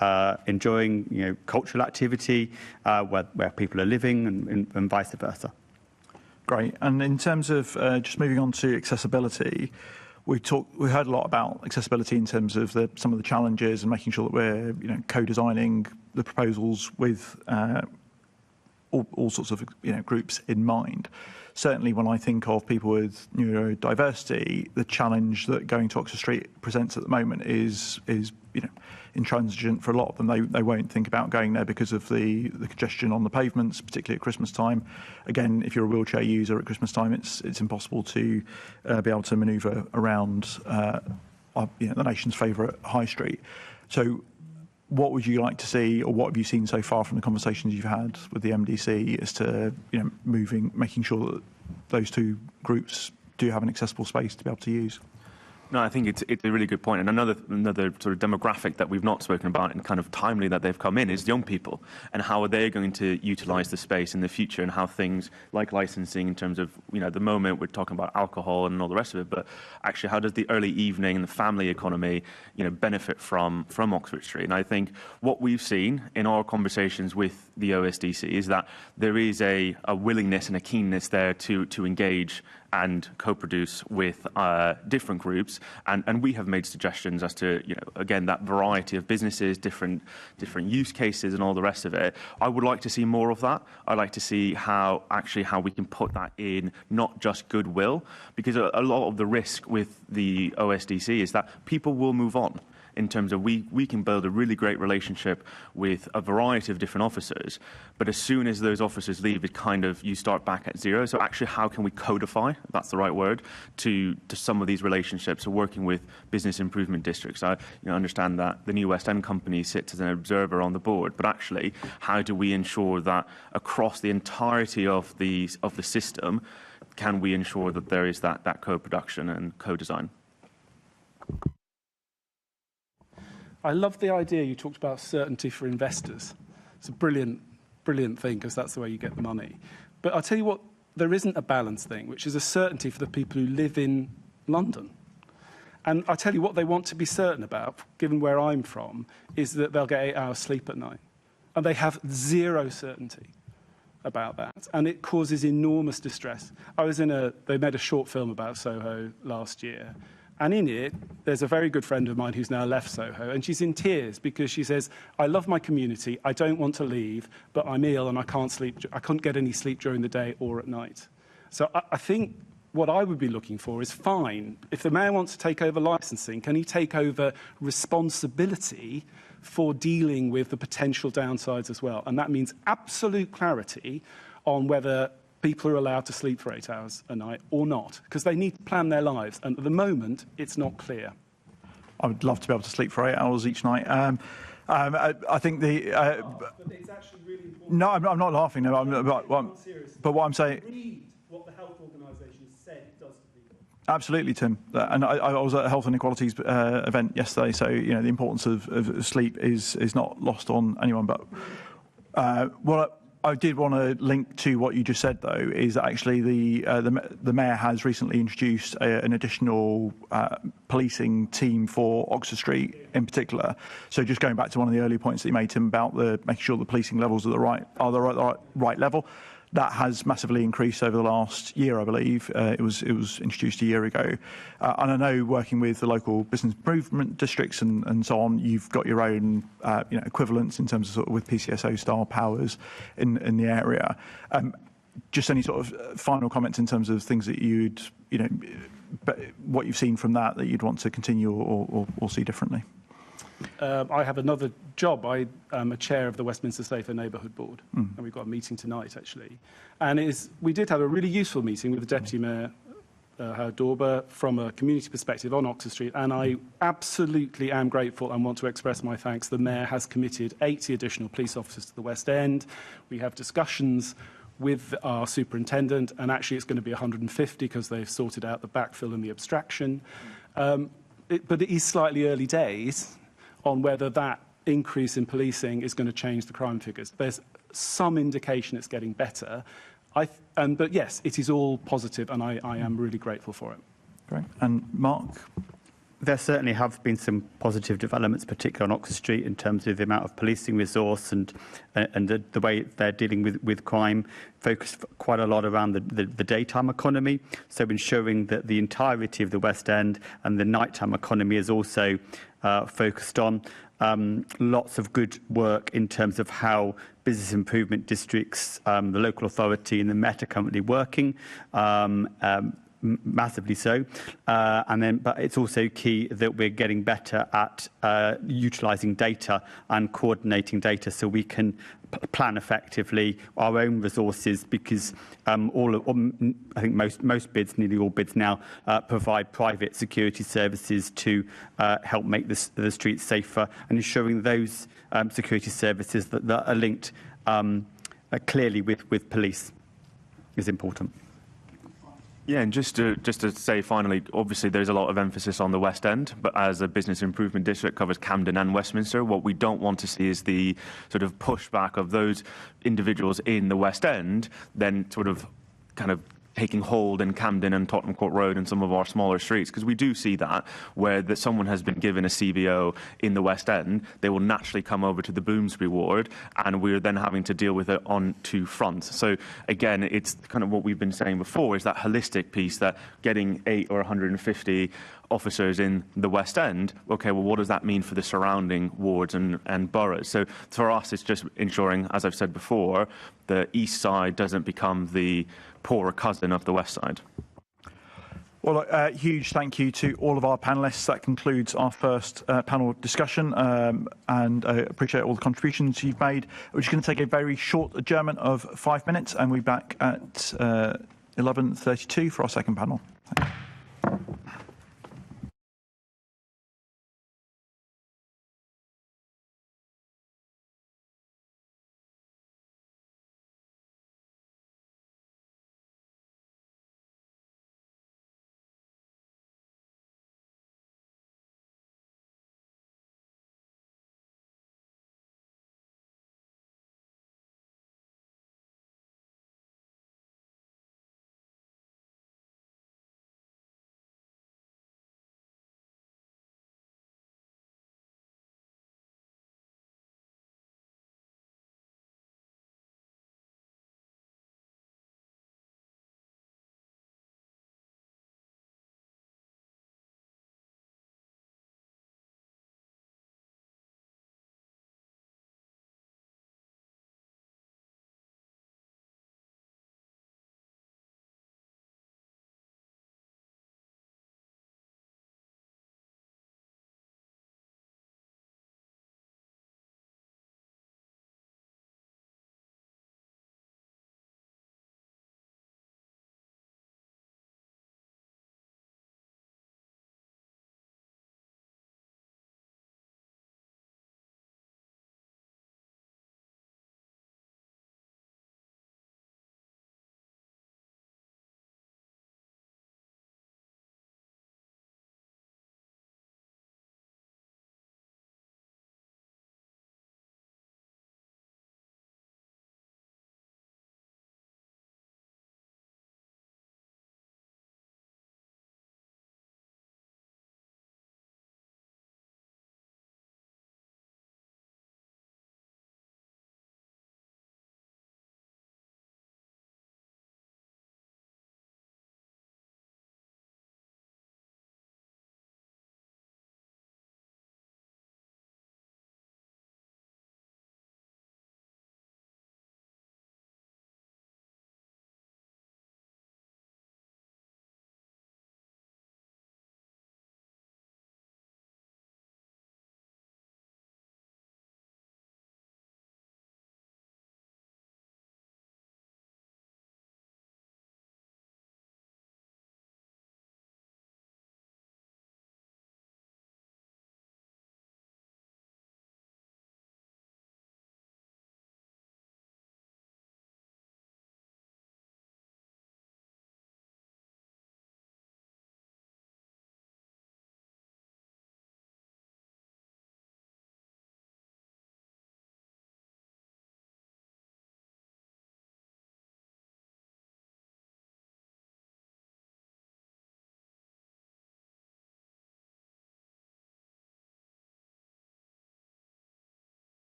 F: are enjoying cultural activity, where people are living, and vice versa.
B: Great. And in terms of just moving on to accessibility, we heard a lot about accessibility in terms of some of the challenges and making sure that we're co-designing the proposals with all sorts of groups in mind. Certainly when I think of people with neurodiversity, the challenge that going to Oxford Street presents at the moment is intransigent for a lot of them. They won't think about going there because of the congestion on the pavements, particularly at Christmas time. Again, if you're a wheelchair user at Christmas time, it's impossible to be able to manoeuvre around the nation's favourite high street. So what would you like to see, or what have you seen so far from the conversations you've had with the MDC as to making sure that those two groups do have an accessible space to be able to use?
E: No, I think it's a really good point. And another sort of demographic that we've not spoken about and kind of timely that they've come in is young people, and how are they going to utilise the space in the future, and how things like licensing in terms of, at the moment we're talking about alcohol and all the rest of it, but actually how does the early evening and the family economy, benefit from Oxford Street? And I think what we've seen in our conversations with the OSDC is that there is a willingness and a keenness there to engage and co-produce with different groups, and we have made suggestions as to again that variety of businesses, different use cases, and all the rest of it. I would like to see more of that. I'd like to see how we can put that in, not just goodwill, because a lot of the risk with the OSDC is that people will move on. In terms of we can build a really great relationship with a variety of different officers, but as soon as those officers leave, you start back at zero. So actually, how can we codify, if that's the right word, to some of these relationships? So working with business improvement districts. I understand that the New West End company sits as an observer on the board, but actually, how do we ensure that across the entirety of the system, can we ensure that there is that co-production and co-design?
D: I love the idea you talked about certainty for investors. It's a brilliant thing, because that's the way you get the money. But I'll tell you what, there isn't a balance thing, which is a certainty for the people who live in London. And I'll tell you what they want to be certain about, given where I'm from, is that they'll get 8 hours sleep at night. And they have zero certainty about that. And it causes enormous distress. They made a short film about Soho last year. And in it, there's a very good friend of mine who's now left Soho, and she's in tears because she says, I love my community, I don't want to leave, but I'm ill and I can't sleep. I can't get any sleep during the day or at night. So I think what I would be looking for is, fine, if the mayor wants to take over licensing, can he take over responsibility for dealing with the potential downsides as well? And that means absolute clarity on whether people are allowed to sleep for 8 hours a night or not, because they need to plan their lives. And at the moment, it's not clear.
B: I would love to be able to sleep for 8 hours each night. I think the...
D: but it's actually really important.
B: No, I'm not laughing. No, but what I'm saying...
D: Read what the health organisation said it does to people.
B: Absolutely, Tim. And I was at a Health and Equalities event yesterday, so the importance of sleep is not lost on anyone. But what I did want to link to what you just said, though, is that actually the mayor has recently introduced an additional policing team for Oxford Street in particular. So just going back to one of the earlier points that you made, Tim, about making sure the policing levels are the right level. That has massively increased over the last year, I believe. It was introduced a year ago. And I know working with the local business improvement districts and so on, you've got your own equivalents in terms of, sort of with PCSO style powers in the area. Just any sort of final comments in terms of things that what you've seen from that you'd want to continue or see differently?
D: I have another job. I am a chair of the Westminster Safer Neighbourhood Board, and we've got a meeting tonight, actually. And we did have a really useful meeting with the Deputy Mayor, Howard Dorber, from a community perspective on Oxford Street, and I absolutely am grateful and want to express my thanks. The Mayor has committed 80 additional police officers to the West End. We have discussions with our superintendent, and actually it's going to be 150 because they've sorted out the backfill and the abstraction. But it is slightly early days on whether that increase in policing is going to change the crime figures. There's some indication it's getting better. But yes, it is all positive, and I am really grateful for it.
B: Great. And Mark?
F: There certainly have been some positive developments, particularly on Oxford Street, in terms of the amount of policing resource and the way they're dealing with crime, focused quite a lot around the daytime economy. So ensuring that the entirety of the West End and the nighttime economy is also focused on. Lots of good work in terms of how business improvement districts, the local authority and the Met are currently working. Massively so, but it's also key that we're getting better at utilising data and coordinating data so we can plan effectively our own resources, because I think most bids, nearly all bids now, provide private security services to help make the streets safer, and ensuring those security services that are linked clearly with police is important.
E: Yeah, and just to say finally, obviously there's a lot of emphasis on the West End, but as a business improvement district covers Camden and Westminster, what we don't want to see is the sort of pushback of those individuals in the West End then sort of kind of taking hold in Camden and Tottenham Court Road and some of our smaller streets, because we do see that where someone has been given a CBO in the West End, they will naturally come over to the Bloomsbury ward, and we're then having to deal with it on two fronts. So again, it's kind of what we've been saying before, is that holistic piece, that getting 8 or 150 officers in the West End, okay, well, what does that mean for the surrounding wards and boroughs? So for us, it's just ensuring, as I've said before, the east side doesn't become the poorer cousin of the west side.
B: Well, huge thank you to all of our panellists. That concludes our first panel discussion, and I appreciate all the contributions you've made. We're just going to take a very short adjournment of 5 minutes, and we'll be back at 11:32 for our second panel. Thank you.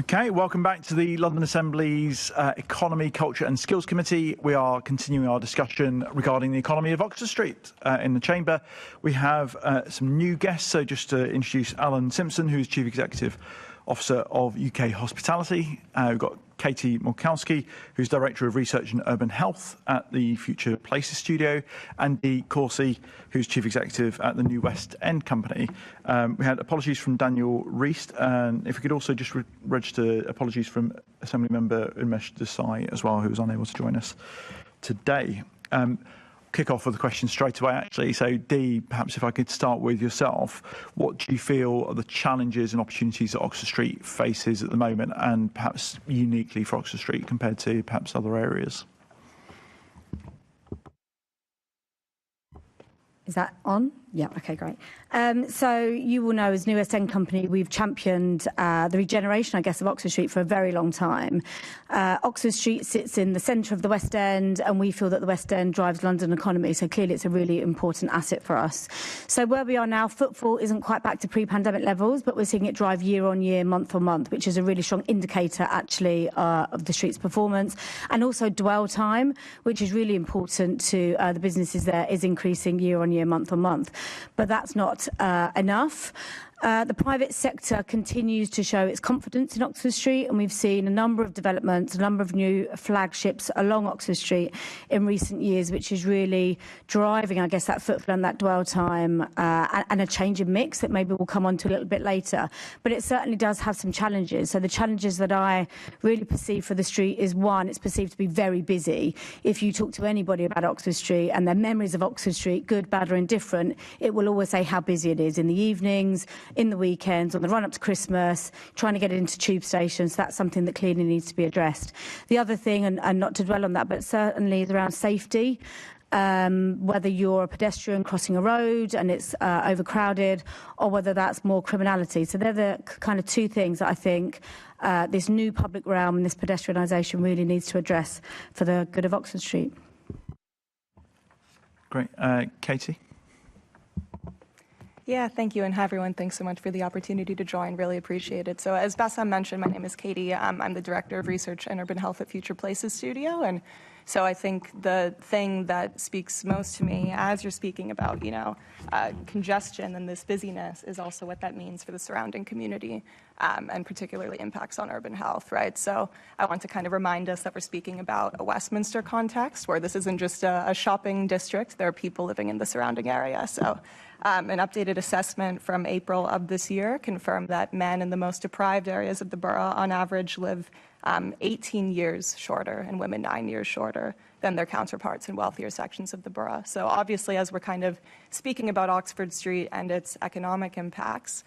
B: Okay, welcome back to the London Assembly's Economy, Culture and Skills Committee. We are continuing our discussion regarding the economy of Oxford Street. In the chamber, we have some new guests. So just to introduce Alan Simpson, who's Chief Executive Officer of UK Hospitality. We've got Katie Mulkowski, who's Director of Research and Urban Health at the Future Places Studio, and Dee Corsi, who's Chief Executive at the New West End Company. We had apologies from Daniel Reist, and if we could also just register apologies from Assemblymember Unmesh Desai as well, who was unable to join us today. Kick off with a question straight away, actually. So, Dee, perhaps if I could start with yourself, what do you feel are the challenges and opportunities that Oxford Street faces at the moment, and perhaps uniquely for Oxford Street compared to perhaps other areas?
N: Is that on? Yeah, okay, great. So you will know as New West End Company, we've championed the regeneration, I guess, of Oxford Street for a very long time. Oxford Street sits in the centre of the West End, and we feel that the West End drives London economy, so clearly it's a really important asset for us. So where we are now, footfall isn't quite back to pre-pandemic levels, but we're seeing it drive year on year, month on month, which is a really strong indicator, actually, of the street's performance. And also dwell time, which is really important to the businesses there, is increasing year on year, month on month. But that's not enough. The private sector continues to show its confidence in Oxford Street, and we've seen a number of developments, a number of new flagships along Oxford Street in recent years, which is really driving, I guess, that footfall and that dwell time and a change in mix that maybe we'll come on to a little bit later. But it certainly does have some challenges. So the challenges that I really perceive for the street is, one, it's perceived to be very busy. If you talk to anybody about Oxford Street and their memories of Oxford Street, good, bad or indifferent, it will always say how busy it is in the evenings, in the weekends, on the run-up to Christmas, trying to get it into tube stations. That's something that clearly needs to be addressed. The other thing, and not to dwell on that, but certainly is around safety. Whether you're a pedestrian crossing a road and it's overcrowded, or whether that's more criminality. So they're the kind of two things that I think this new public realm and this pedestrianisation really needs to address for the good of Oxford Street.
B: Great. Katie?
O: Yeah, thank you. And hi, everyone. Thanks so much for the opportunity to join. Really appreciate it. So as Bassam mentioned, my name is Katie. I'm the Director of Research and Urban Health at Future Places Studio. And so I think the thing that speaks most to me as you're speaking about, congestion and this busyness is also what that means for the surrounding community and particularly impacts on urban health, right? So I want to kind of remind us that we're speaking about a Westminster context where this isn't just a shopping district. There are people living in the surrounding area. So an updated assessment from April of this year confirmed that men in the most deprived areas of the borough on average live 18 years shorter and women 9 years shorter than their counterparts in wealthier sections of the borough. So obviously, as we're kind of speaking about Oxford Street and its economic impacts,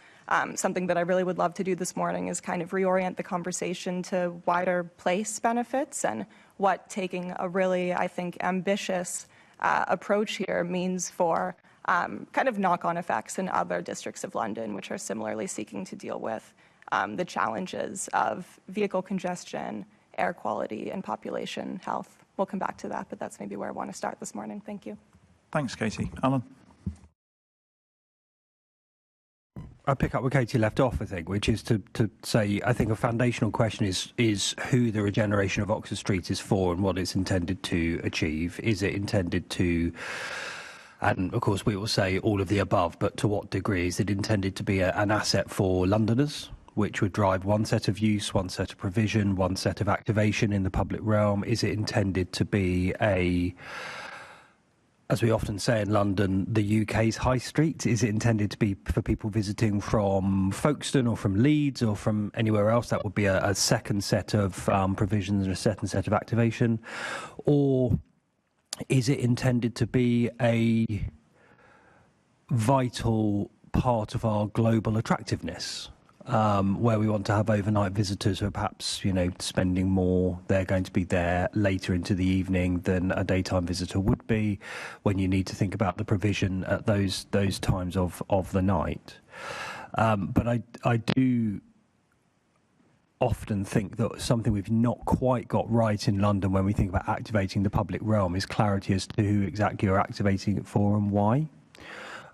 O: something that I really would love to do this morning is kind of reorient the conversation to wider place benefits and what taking a really, I think, ambitious approach here means for kind of knock-on effects in other districts of London, which are similarly seeking to deal with the challenges of vehicle congestion, air quality, and population health. We'll come back to that, but that's maybe where I want to start this morning. Thank you.
B: Thanks, Katie. Alan?
P: I pick up where Katie left off, I think, which is to say, I think a foundational question is who the regeneration of Oxford Street is for and what it's intended to achieve. Is it intended to... And, of course, we will say all of the above, but to what degree? Is it intended to be an asset for Londoners, which would drive one set of use, one set of provision, one set of activation in the public realm? Is it intended to be as we often say in London, the UK's high street? Is it intended to be for people visiting from Folkestone or from Leeds or from anywhere else? That would be a second set of provisions and a second set of activation. Or is it intended to be a vital part of our global attractiveness, where we want to have overnight visitors who are perhaps, spending more, they're going to be there later into the evening than a daytime visitor would be, when you need to think about the provision at those times of the night. But I do often think that something we've not quite got right in London when we think about activating the public realm is clarity as to who exactly you're activating it for and why.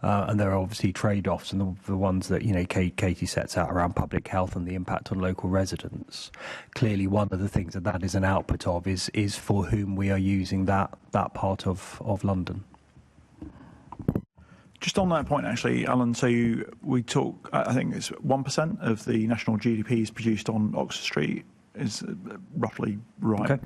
P: and there are obviously trade-offs, and the ones that Katie sets out around public health and the impact on local residents. Clearly, one of the things that is an output of is for whom we are using that part of London.
B: Just on that point, actually, Alan, so we talk, I think it's 1% of the national GDP is produced on Oxford Street, is roughly right.
P: Okay.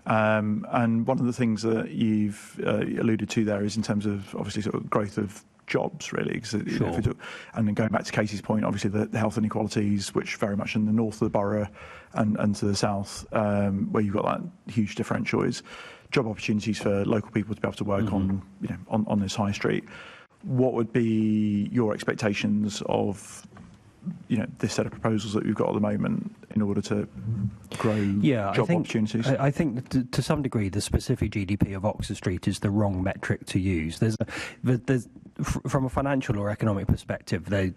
B: And one of the things that you've alluded to there is in terms of obviously sort of growth of jobs, really. Because and then going back to Katie's point, obviously the health inequalities, which very much in the north of the borough and to the south, where you've got that huge differential, is job opportunities for local people to be able to work on this high street. What would be your expectations of this set of proposals that we've got at the moment in order to grow job opportunities?
P: I think to some degree the specific GDP of Oxford Street is the wrong metric to use. There's from a financial or economic perspective, I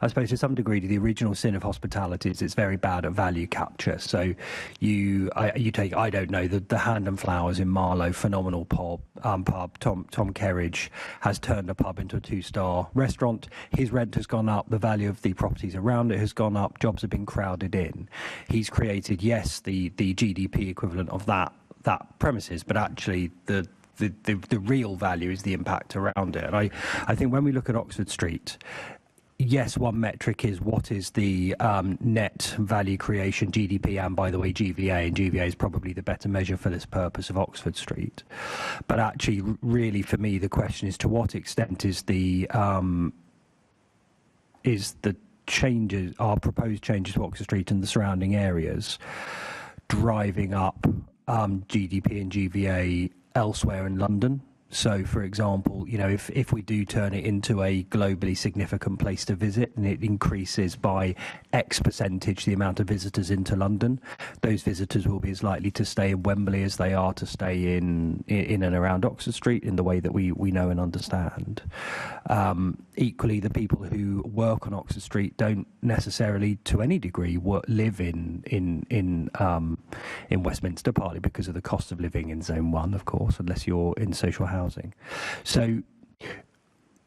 P: suppose to some degree the original sin of hospitality is it's very bad at value capture. So you take, I don't know, the Hand and Flowers in Marlow, phenomenal pub. Tom Kerridge has turned a pub into a 2-star restaurant. His rent has gone up. The value of the properties around it has gone up. Jobs have been crowded in. He's created, yes, the GDP equivalent of that premises, but actually the real value is the impact around it. And I think when we look at Oxford Street, yes, one metric is what is the net value creation, GDP, and by the way, GVA, and GVA is probably the better measure for this purpose of Oxford Street. But actually, really, for me, the question is to what extent is the changes, our proposed changes to Oxford Street and the surrounding areas, driving up GDP and GVA elsewhere in London. So, for example, if we do turn it into a globally significant place to visit and it increases by X percentage the amount of visitors into London, those visitors will be as likely to stay in Wembley as they are to stay in and around Oxford Street in the way that we know and understand. Equally, the people who work on Oxford Street don't necessarily, to any degree, live in Westminster, partly because of the cost of living in Zone 1, of course, unless you're in social housing. So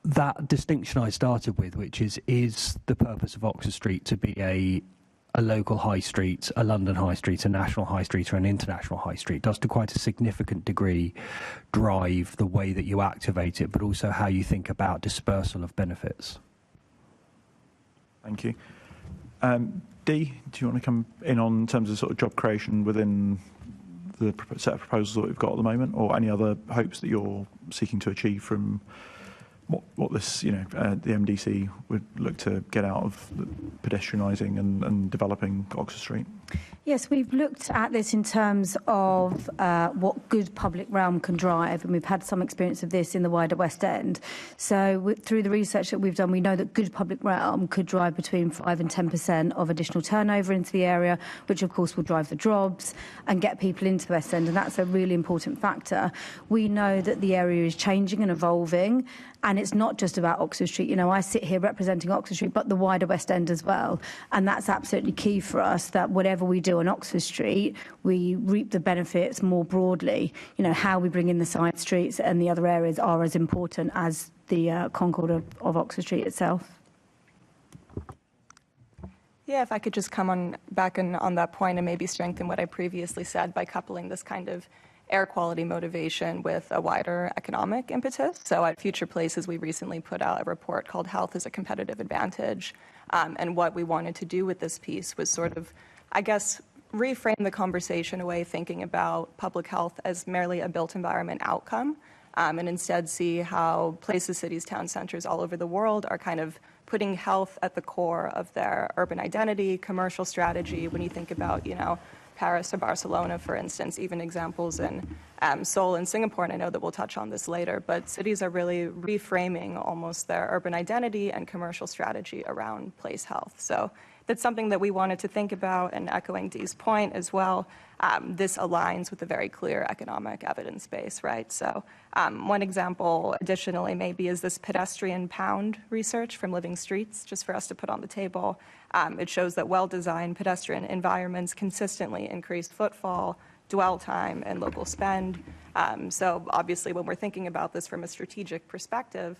P: that distinction I started with, which is the purpose of Oxford Street to be a local high street, a London high street, a national high street, or an international high street, does to quite a significant degree drive the way that you activate it, but also how you think about dispersal of benefits.
B: Thank you. Dee, do you want to come in on terms of sort of job creation within the set of proposals that we've got at the moment, or any other hopes that you're seeking to achieve from what this, the MDC would look to get out of pedestrianising and developing Oxford Street?
N: Yes, we've looked at this in terms of what good public realm can drive, and we've had some experience of this in the wider West End. So through the research that we've done, we know that good public realm could drive between 5 and 10% of additional turnover into the area, which of course will drive the jobs and get people into the West End, and that's a really important factor. We know that the area is changing and evolving, and it's not just about Oxford Street. I sit here representing Oxford Street, but the wider West End as well. And that's absolutely key for us, that whatever we do on Oxford Street, we reap the benefits more broadly. How we bring in the side streets and the other areas are as important as the concord of Oxford Street itself.
O: Yeah, if I could just come back on that point and maybe strengthen what I previously said by coupling this kind of air quality motivation with a wider economic impetus. So at Future Places, we recently put out a report called Health as a Competitive Advantage. And what we wanted to do with this piece was sort of, I guess, reframe the conversation away thinking about public health as merely a built environment outcome, and instead see how places, cities, town centers all over the world are kind of putting health at the core of their urban identity, commercial strategy. When you think about, Paris or Barcelona, for instance, even examples in Seoul and Singapore, and I know that we'll touch on this later, but cities are really reframing almost their urban identity and commercial strategy around place health. So that's something that we wanted to think about, and echoing Dee's point as well, this aligns with a very clear economic evidence base, right? So one example additionally maybe is this pedestrian pound research from Living Streets, just for us to put on the table. It shows that well-designed pedestrian environments consistently increase footfall, dwell time, and local spend. So obviously when we're thinking about this from a strategic perspective,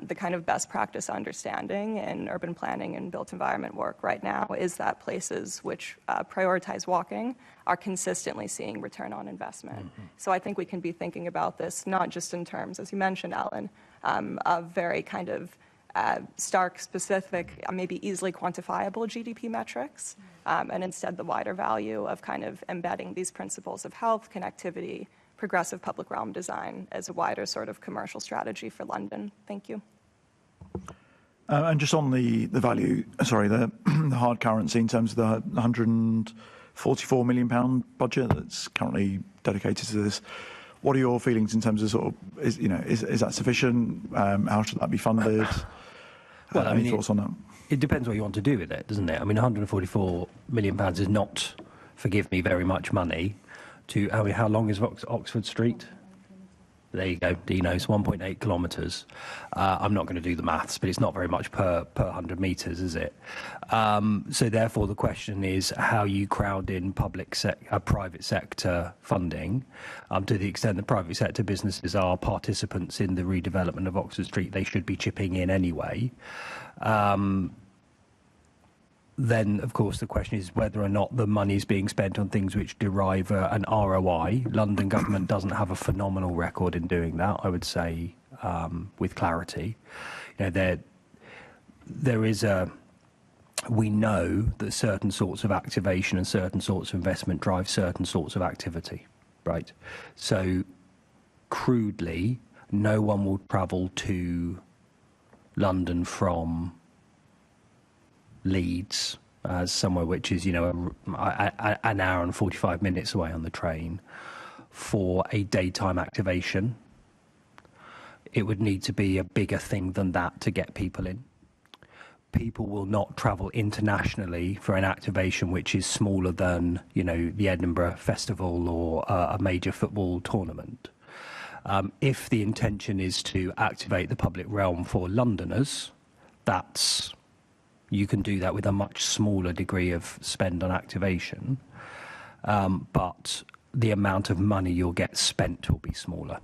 O: the kind of best practice understanding in urban planning and built environment work right now is that places which prioritize walking are consistently seeing return on investment. So I think we can be thinking about this not just in terms, as you mentioned, Alan, of very kind of stark, specific, maybe easily quantifiable GDP metrics, and instead the wider value of kind of embedding these principles of health, connectivity, progressive public realm design as a wider sort of commercial strategy for London. Thank you.
B: And just on the value, sorry, the hard currency in terms of the £144 million budget that's currently dedicated to this. What are your feelings in terms of sort of, is that sufficient? How should that be funded?
P: Well,
B: any thoughts on that?
P: It depends what you want to do with it, doesn't it? I mean, £144 million is not, forgive me, very much money. How long is Oxford Street? There you go, Dino, it's 1.8 kilometres. I'm not going to do the maths, but it's not very much per 100 metres, is it? So therefore, the question is how you crowd in private sector funding. To the extent that private sector businesses are participants in the redevelopment of Oxford Street, they should be chipping in anyway. Then, of course, the question is whether or not the money is being spent on things which derive an ROI. London government doesn't have a phenomenal record in doing that, I would say, with clarity. We know that certain sorts of activation and certain sorts of investment drive certain sorts of activity, right? So, crudely, no one will travel to London from Leeds as somewhere which is, an hour and 45 minutes away on the train for a daytime activation. It would need to be a bigger thing than that to get people in. People will not travel internationally for an activation which is smaller than, the Edinburgh Festival or a major football tournament. If the intention is to activate the public realm for Londoners, you can do that with a much smaller degree of spend on activation, but the amount of money you'll get spent will be smaller.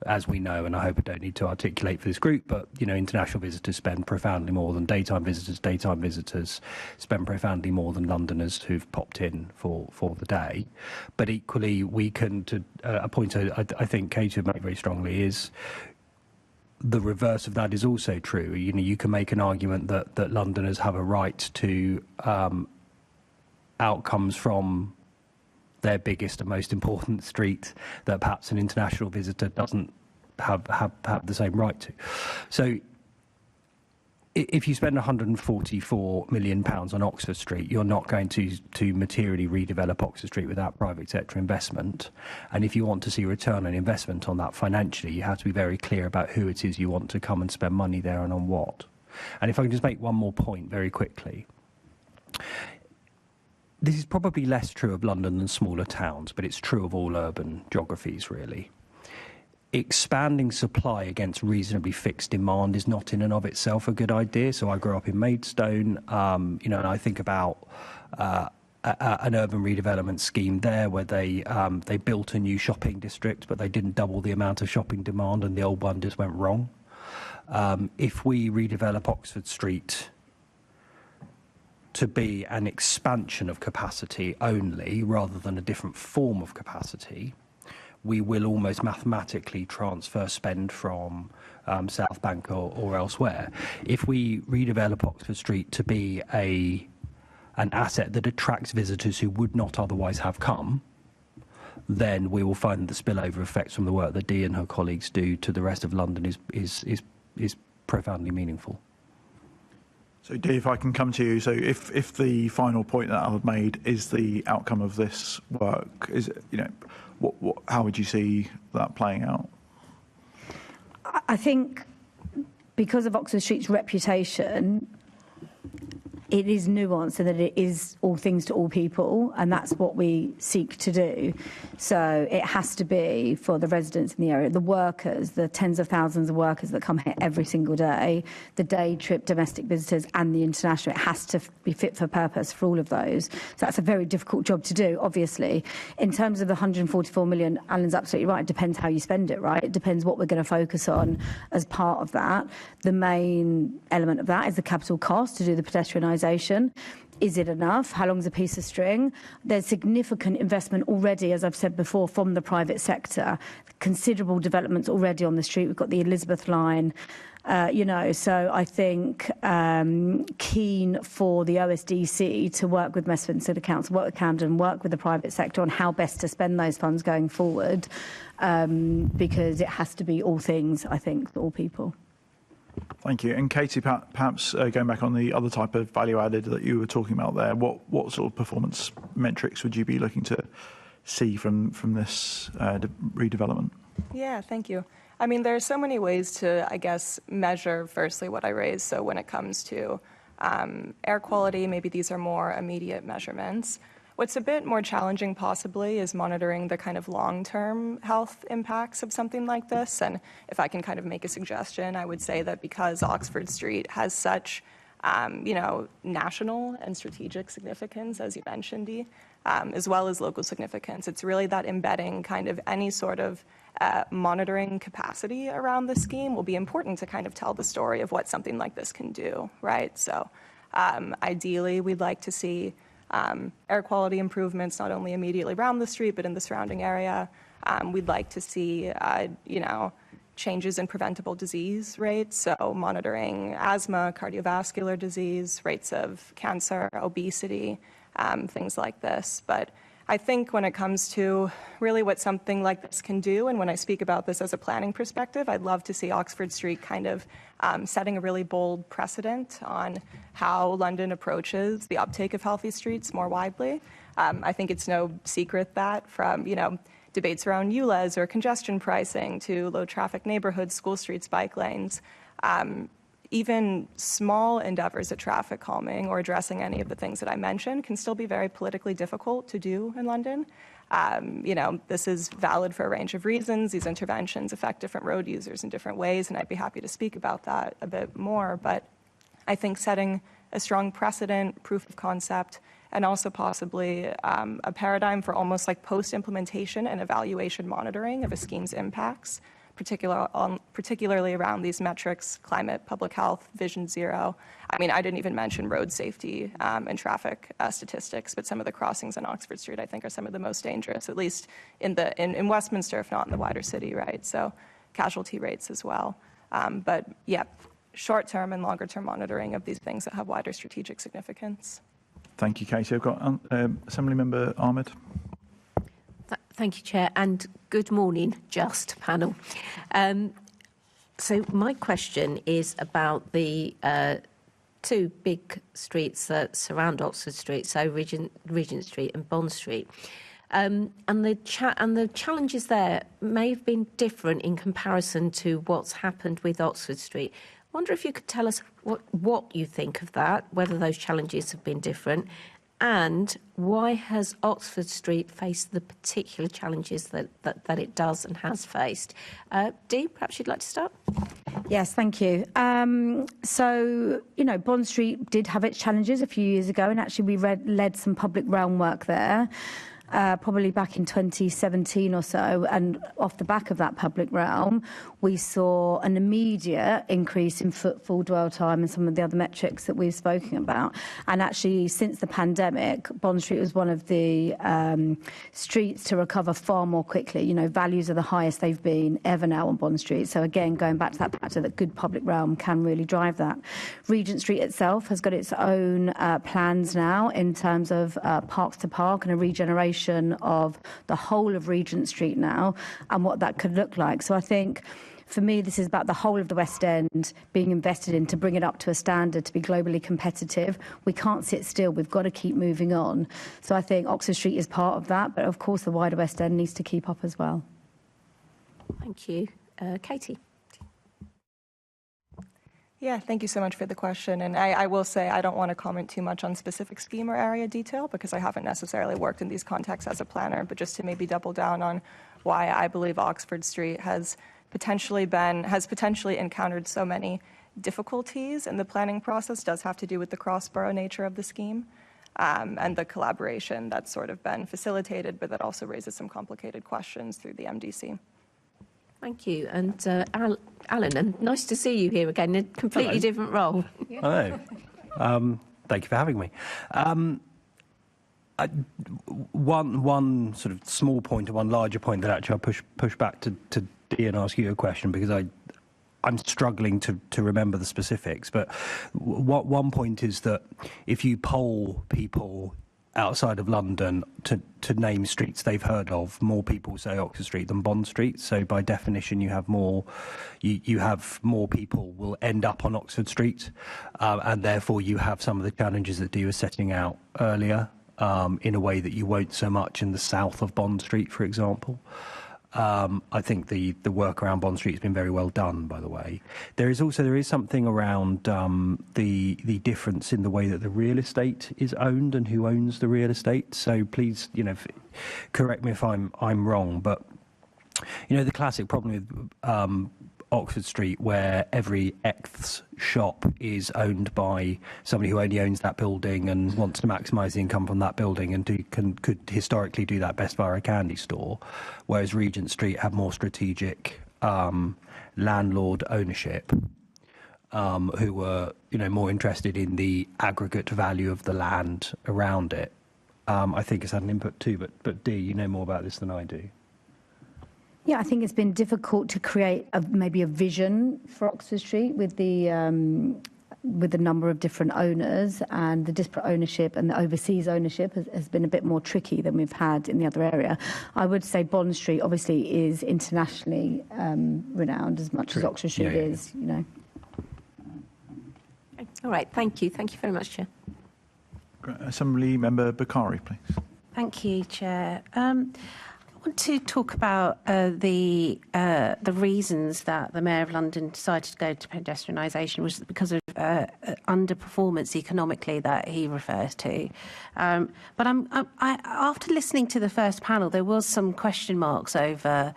P: As we know, and I hope I don't need to articulate for this group, but, international visitors spend profoundly more than daytime visitors. Daytime visitors spend profoundly more than Londoners who've popped in for the day. But equally, we can, to a point I think Katie would make very strongly, is the reverse of that is also true. You can make an argument that Londoners have a right to outcomes from their biggest and most important street that perhaps an international visitor doesn't have the same right to. So if you spend £144 million on Oxford Street, you're not going to materially redevelop Oxford Street without private sector investment. And if you want to see return on investment on that financially, you have to be very clear about who it is you want to come and spend money there and on what. And if I can just make one more point very quickly. This is probably less true of London than smaller towns, but it's true of all urban geographies, really. Expanding supply against reasonably fixed demand is not in and of itself a good idea. So I grew up in Maidstone, and I think about an urban redevelopment scheme there where they built a new shopping district, but they didn't double the amount of shopping demand, and the old one just went wrong. If we redevelop Oxford Street to be an expansion of capacity only, rather than a different form of capacity, we will almost mathematically transfer spend from South Bank or elsewhere. If we redevelop Oxford Street to be an asset that attracts visitors who would not otherwise have come, then we will find that the spillover effects from the work that Dee and her colleagues do to the rest of London is profoundly meaningful.
B: So, Dee, if I can come to you, so if the final point that I've made is the outcome of this work, is how would you see that playing out?
N: I think because of Oxford Street's reputation, it is nuanced and that it is all things to all people, and that's what we seek to do. So it has to be for the residents in the area, the workers, the tens of thousands of workers that come here every single day, the day trip domestic visitors and the international. It has to be fit for purpose for all of those. So that's a very difficult job to do, obviously. In terms of the 144 million, Alan's absolutely right. It depends how you spend it, right? It depends what we're going to focus on as part of that. The main element of that is the capital cost to do the pedestrianisation. Is it enough? How long's a piece of string? There's significant investment already, as I've said before, from the private sector. Considerable developments already on the street. We've got the Elizabeth line. So I think keen for the OSDC to work with Westminster City Council, work with Camden, work with the private sector on how best to spend those funds going forward, because it has to be all things, I think, for all people.
B: Thank you. And Katie, perhaps going back on the other type of value added that you were talking about there, what sort of performance metrics would you be looking to see from this redevelopment?
O: Yeah, thank you. I mean, there are so many ways to, I guess, measure, firstly, what I raised. So when it comes to air quality, maybe these are more immediate measurements. What's a bit more challenging, possibly, is monitoring the kind of long-term health impacts of something like this. And if I can kind of make a suggestion, I would say that because Oxford Street has such, national and strategic significance, as you mentioned, Dee, as well as local significance, it's really that embedding kind of any sort of monitoring capacity around the scheme will be important to kind of tell the story of what something like this can do, right? So ideally, we'd like to see air quality improvements, not only immediately around the street, but in the surrounding area. We'd like to see, changes in preventable disease rates, so monitoring asthma, cardiovascular disease, rates of cancer, obesity, things like this. But I think when it comes to really what something like this can do, and when I speak about this as a planning perspective, I'd love to see Oxford Street kind of setting a really bold precedent on how London approaches the uptake of healthy streets more widely. I think it's no secret that from, debates around ULEZ or congestion pricing to low traffic neighborhoods, school streets, bike lanes, even small endeavors at traffic calming or addressing any of the things that I mentioned can still be very politically difficult to do in London. This is valid for a range of reasons. These interventions affect different road users in different ways, and I'd be happy to speak about that a bit more. But I think setting a strong precedent, proof of concept, and also possibly a paradigm for almost like post-implementation and evaluation monitoring of a scheme's impacts, particularly around these metrics, climate, public health, Vision Zero. I mean, I didn't even mention road safety and traffic statistics, but some of the crossings on Oxford Street, I think, are some of the most dangerous, at least in Westminster, if not in the wider city, right? So casualty rates as well. But yeah, short-term and longer-term monitoring of these things that have wider strategic significance.
B: Thank you, Katie. I've got Assemblymember Ahmed.
L: Thank you, Chair, and good morning, panel. So my question is about the two big streets that surround Oxford Street, so Regent Street and Bond Street. And the challenges there may have been different in comparison to what's happened with Oxford Street. I wonder if you could tell us what you think of that, whether those challenges have been different, and why has Oxford Street faced the particular challenges that it does and has faced? Dee, perhaps you'd like to start?
N: Yes, thank you. So, Bond Street did have its challenges a few years ago, and actually we led some public realm work there. Probably back in 2017 or so, and off the back of that public realm, we saw an immediate increase in footfall, dwell time, and some of the other metrics that we've spoken about. And actually, since the pandemic, Bond Street was one of the streets to recover far more quickly. Values are the highest they've been ever now on Bond Street. So again, going back to that factor that good public realm can really drive that. Regent Street itself has got its own plans now in terms of Parks to Park and a regeneration of the whole of Regent Street now and what that could look like. So I think for me, this is about the whole of the West End being invested in to bring it up to a standard to be globally competitive. We can't sit still. We've got to keep moving on. So I think Oxford Street is part of that, but of course the wider West End needs to keep up as well.
L: Thank you. Katie.
O: Yeah, thank you so much for the question. And I will say I don't want to comment too much on specific scheme or area detail because I haven't necessarily worked in these contexts as a planner, but just to maybe double down on why I believe Oxford Street has potentially encountered so many difficulties in the planning process does have to do with the cross-borough nature of the scheme and the collaboration that's sort of been facilitated, but that also raises some complicated questions through the MDC.
L: Thank you. And Alan, and nice to see you here again, in a completely
P: Hello.
L: different role.
P: Hello. Thank you for having me. One sort of small point and one larger point that actually I'll push back to Dee and ask you a question because I'm struggling to remember the specifics. But one point is that if you poll people outside of London to name streets they've heard of, more people say Oxford Street than Bond Street. So by definition, you have more people will end up on Oxford Street, and therefore you have some of the challenges that Dee was setting out earlier in a way that you won't so much in the south of Bond Street, for example. I think the work around Bond Street has been very well done, by the way. There is something around the difference in the way that the real estate is owned and who owns the real estate. So please, correct me if I'm wrong, but the classic problem with Oxford Street, where every Xth shop is owned by somebody who only owns that building and wants to maximise the income from that building and could historically do that best via a candy store, whereas Regent Street had more strategic landlord ownership, who were more interested in the aggregate value of the land around it. I think it's had an input too, but Dee, you know more about this than I do.
N: Yeah, I think it's been difficult to create maybe a vision for Oxford Street with the number of different owners, and the disparate ownership and the overseas ownership has been a bit more tricky than we've had in the other area. I would say Bond Street obviously is internationally renowned as much as Oxford Street is,
L: All right, thank you. Thank you very much, Chair.
B: Assembly Member Bakari, please.
H: Thank you, Chair. I want to talk about the reasons that the Mayor of London decided to go to pedestrianisation was because of underperformance economically that he refers to. But after listening to the first panel, there was some question marks over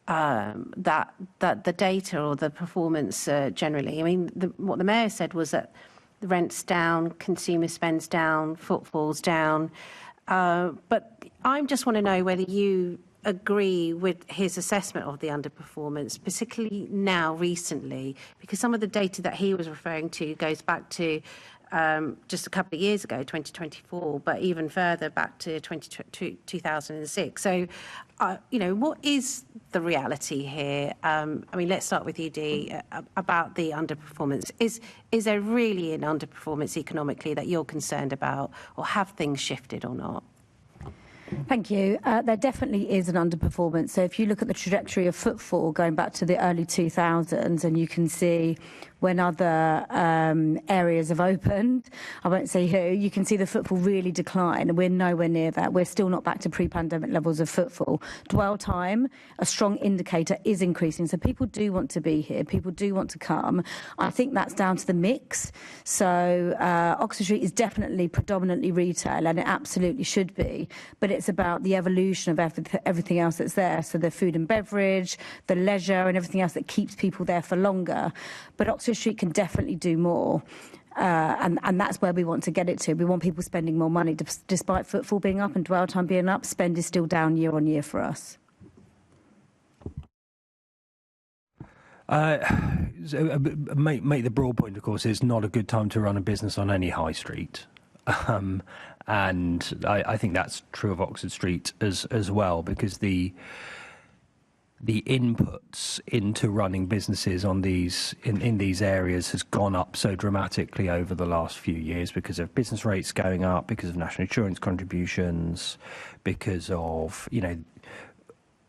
H: that the data or the performance generally. I mean, what the Mayor said was that the rent's down, consumer spend's down, footfall's down. But I just want to know whether you agree with his assessment of the underperformance, particularly now recently, because some of the data that he was referring to goes back to just a couple of years ago, 2024, but even further back to 2006. So, what is the reality here? I mean, let's start with you, Dee, about the underperformance. Is there really an underperformance economically that you're concerned about, or have things shifted or not?
N: Thank you. There definitely is an underperformance. So if you look at the trajectory of footfall going back to the early 2000s, and you can see when other areas have opened, I won't say who, you can see the footfall really decline, and we're nowhere near that. We're still not back to pre-pandemic levels of footfall. Dwell time, a strong indicator, is increasing. So people do want to be here. People do want to come. I think that's down to the mix. So Oxford Street is definitely predominantly retail, and it absolutely should be. But it's about the evolution of everything else that's there. So the food and beverage, the leisure, and everything else that keeps people there for longer. But Oxford Street can definitely do more. And that's where we want to get it to. We want people spending more money. Despite footfall being up and dwell time being up, spend is still down year on year for us.
P: Make the broad point, of course, it's not a good time to run a business on any high street. And I think that's true of Oxford Street as well, because the inputs into running businesses on in these areas has gone up so dramatically over the last few years because of business rates going up, because of national insurance contributions, because of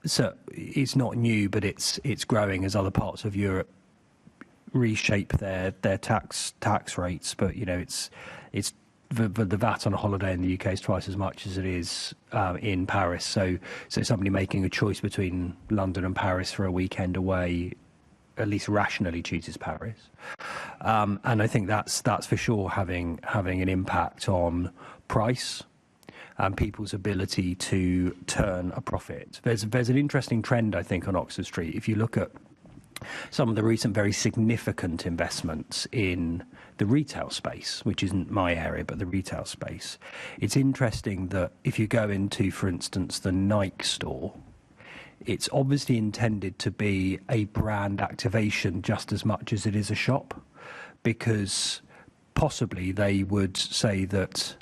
P: so it's not new, but it's growing as other parts of Europe reshape their tax rates. But it's the VAT on a holiday in the UK is twice as much as it is in Paris. So somebody making a choice between London and Paris for a weekend away, at least rationally chooses Paris. And I think that's for sure having an impact on price and people's ability to turn a profit. There's an interesting trend, I think, on Oxford Street. If you look at some of the recent very significant investments in the retail space, which isn't my area, but the retail space, it's interesting that if you go into, for instance, the Nike store, it's obviously intended to be a brand activation just as much as it is a shop, because possibly they would say that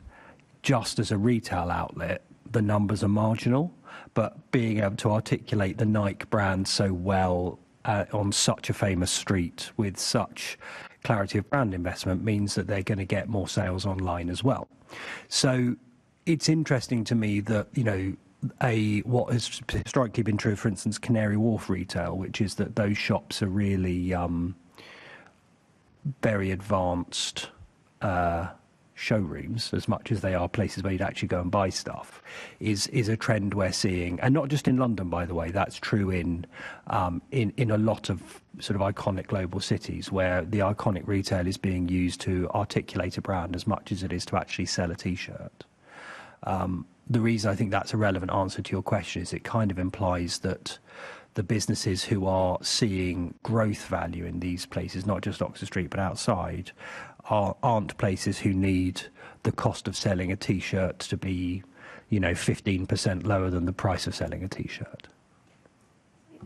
P: just as a retail outlet, the numbers are marginal, but being able to articulate the Nike brand so well on such a famous street with such clarity of brand investment means that they're going to get more sales online as well. So it's interesting to me that, you know, what has historically been true, for instance, Canary Wharf retail, which is that those shops are really very advanced showrooms, as much as they are places where you'd actually go and buy stuff, is a trend we're seeing, and not just in London, by the way. That's true in a lot of sort of iconic global cities, where the iconic retail is being used to articulate a brand as much as it is to actually sell a T-shirt. The reason I think that's a relevant answer to your question is it kind of implies that the businesses who are seeing growth value in these places, not just Oxford Street but outside, aren't places who need the cost of selling a T-shirt to be, 15% lower than the price of selling a T-shirt.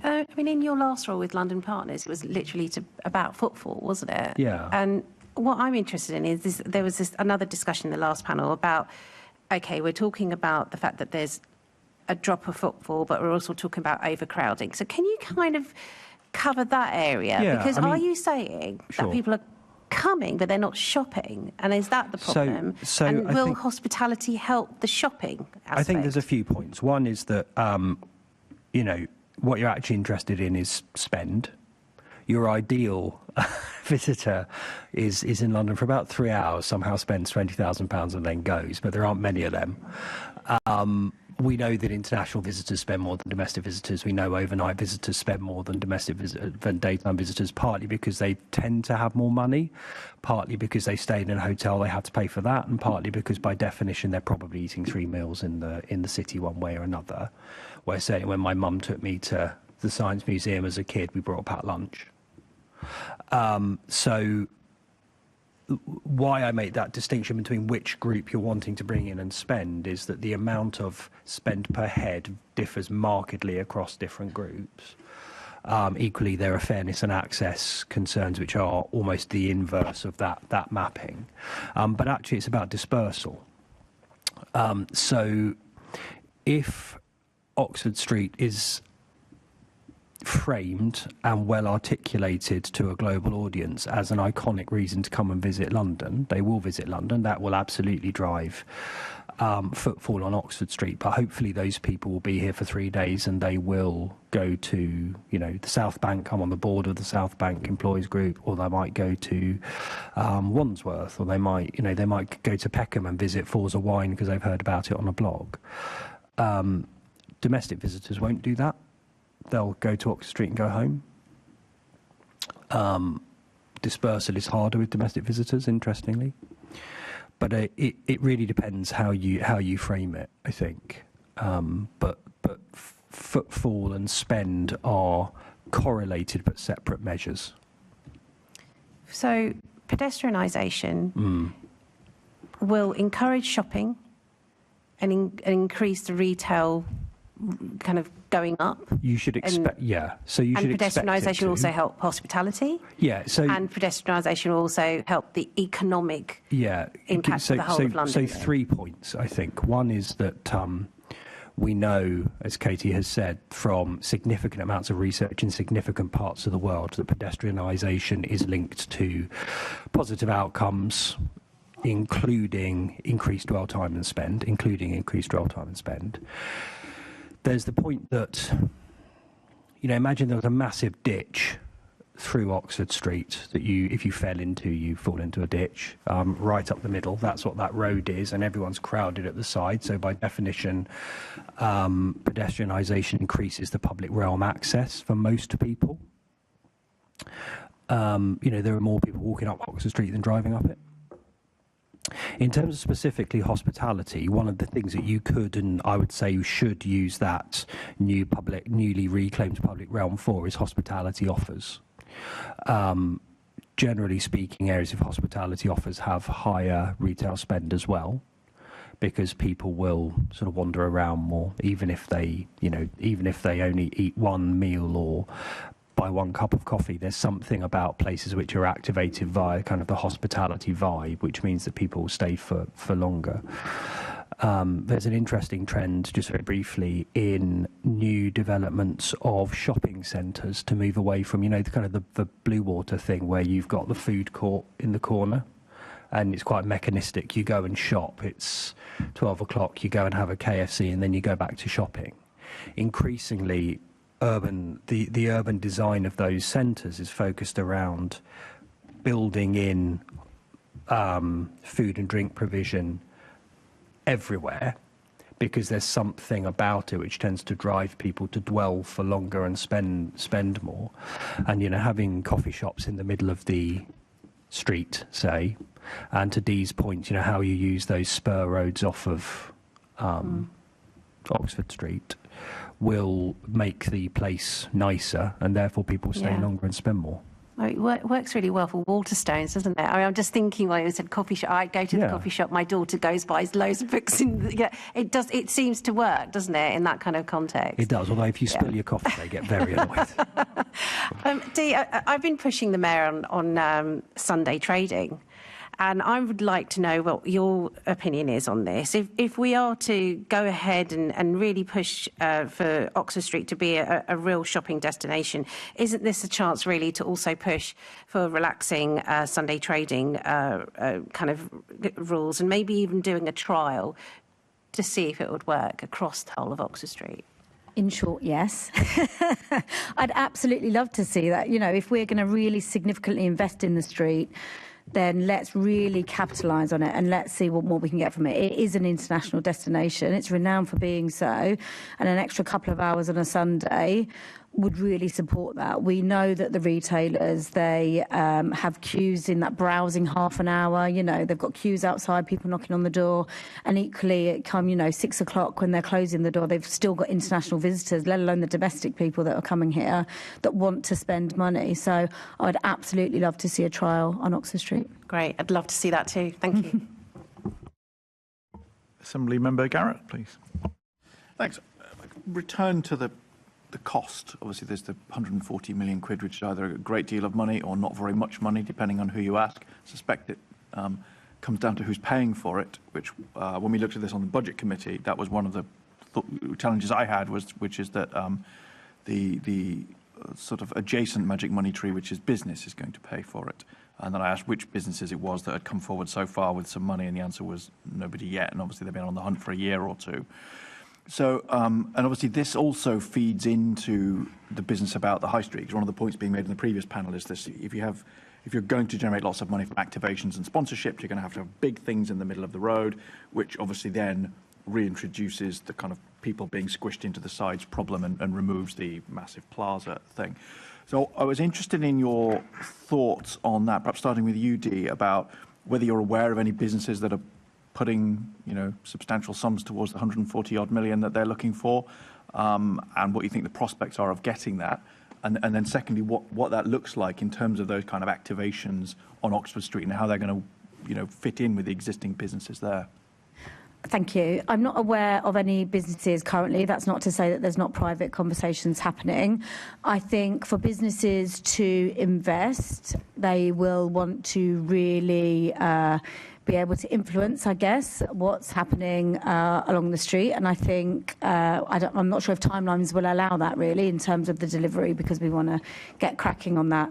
H: I mean, in your last role with London Partners, it was literally about footfall, wasn't it?
P: Yeah.
H: And what I'm interested in is there was another discussion in the last panel about, okay, we're talking about the fact that there's a drop of footfall, but we're also talking about overcrowding. So can you kind of cover that area?
P: Yeah,
H: because are you saying
P: sure.
H: that people are coming but they're not shopping, and is that the problem?
P: So
H: and
P: I
H: will
P: think
H: hospitality help the shopping aspect?
P: I think there's a few points. One is that what you're actually interested in is spend. Your ideal visitor is in London for about 3 hours, somehow spends £20,000 and then goes, but there aren't many of them. We know that international visitors spend more than domestic visitors. We know overnight visitors spend more than than daytime visitors, partly because they tend to have more money, partly because they stayed in a hotel, they had to pay for that, and partly because by definition they're probably eating 3 meals in the city one way or another. Where certainly when my mum took me to the Science Museum as a kid, we brought a packed lunch. So why I make that distinction between which group you're wanting to bring in and spend is that the amount of spend per head differs markedly across different groups. Equally, there are fairness and access concerns which are almost the inverse of that mapping. But actually, it's about dispersal. So if Oxford Street is framed and well articulated to a global audience as an iconic reason to come and visit London, they will visit London. That will absolutely drive footfall on Oxford Street, but hopefully those people will be here for 3 days and they will go to the South Bank, come on the board of the South Bank Employees Group, or they might go to Wandsworth, or they might go to Peckham and visit Forza Wine because they've heard about it on a blog. Domestic visitors won't do that. They'll go to Oxford Street and go home. Dispersal is harder with domestic visitors, interestingly, but it really depends how you frame it, I think. But footfall and spend are correlated but separate measures.
H: So pedestrianisation will encourage shopping and increase the retail kind of going up.
P: You should expect, So you should expect it to.
H: And pedestrianisation will also help hospitality.
P: Yeah. So
H: and pedestrianisation will also help the economic impact of the whole of London.
P: So 3 points, I think. One is that we know, as Katie has said, from significant amounts of research in significant parts of the world, that pedestrianisation is linked to positive outcomes, including increased dwell time and spend. There's the point that, imagine there was a massive ditch through Oxford Street that if you fell into, you fall into a ditch right up the middle. That's what that road is, and everyone's crowded at the side. So by definition, pedestrianisation increases the public realm access for most people. there are more people walking up Oxford Street than driving up it. In terms of specifically hospitality, one of the things that you could, and I would say you should use that newly reclaimed public realm for, is hospitality offers. Generally speaking, areas of hospitality offers have higher retail spend as well, because people will sort of wander around more, even if they only eat one meal or buy one cup of coffee. There's something about places which are activated via kind of the hospitality vibe, which means that people will stay for longer. There's an interesting trend, just very briefly, in new developments of shopping centres to move away from, the Blue Water thing where you've got the food court in the corner. And it's quite mechanistic. You go and shop. It's 12 o'clock. You go and have a KFC, and then you go back to shopping. Increasingly, the urban design of those centres is focused around building in food and drink provision everywhere, because there's something about it which tends to drive people to dwell for longer and spend more. And having coffee shops in the middle of the street, say, and to Dee's point, how you use those spur roads off of Oxford Street will make the place nicer, and therefore people stay longer and spend more.
H: It works really well for Waterstones, doesn't it? I'm just thinking while you said coffee shop. I go to the coffee shop. My daughter goes, buys loads of books. It does. It seems to work, doesn't it, in that kind of context?
P: It does. Although if you spill your coffee, they get very annoyed.
H: Dee, I've been pushing the mayor on Sunday trading. And I would like to know what your opinion is on this. If we are to go ahead and really push for Oxford Street to be a real shopping destination, isn't this a chance really to also push for relaxing Sunday trading kind of rules, and maybe even doing a trial to see if it would work across the whole of Oxford Street?
N: In short, yes. I'd absolutely love to see that. If we're going to really significantly invest in the street, then let's really capitalise on it and let's see what more we can get from it. It is an international destination. It's renowned for being so. And an extra couple of hours on a Sunday would really support that. We know that the retailers, they have queues in that browsing half an hour. They've got queues outside, people knocking on the door. And equally, it come, 6 o'clock when they're closing the door, they've still got international visitors, let alone the domestic people that are coming here that want to spend money. So I'd absolutely love to see a trial on Oxford Street.
H: Great. I'd love to see that too. Thank you.
B: Assembly Member Garrett, please. Thanks. Return to the cost. Obviously, there's the 140 million quid, which is either a great deal of money or not very much money, depending on who you ask. I suspect it comes down to who's paying for it, which when we looked at this on the Budget Committee, that was one of the challenges I had, which is that the sort of adjacent magic money tree, which is business, is going to pay for it. And then I asked which businesses it was that had come forward so far with some money, and the answer was nobody yet. And obviously, they've been on the hunt for a year or two. So, and obviously this also feeds into the business about the high street, because one of the points being made in the previous panel is this: if you're going to generate lots of money from activations and sponsorships, you're going to have big things in the middle of the road, which obviously then reintroduces the kind of people being squished into the sides problem and removes the massive plaza thing. So I was interested in your thoughts on that, perhaps starting with you, Dee, about whether you're aware of any businesses that are putting, substantial sums towards the 140-odd million that they're looking for, and what you think the prospects are of getting that. And then secondly, what that looks like in terms of those kind of activations on Oxford Street and how they're going to, fit in with the existing businesses there.
N: Thank you. I'm not aware of any businesses currently. That's not to say that there's not private conversations happening. I think for businesses to invest, they will want to really be able to influence, I guess, what's happening along the street. And I think, I'm not sure if timelines will allow that really in terms of the delivery, because we want to get cracking on that.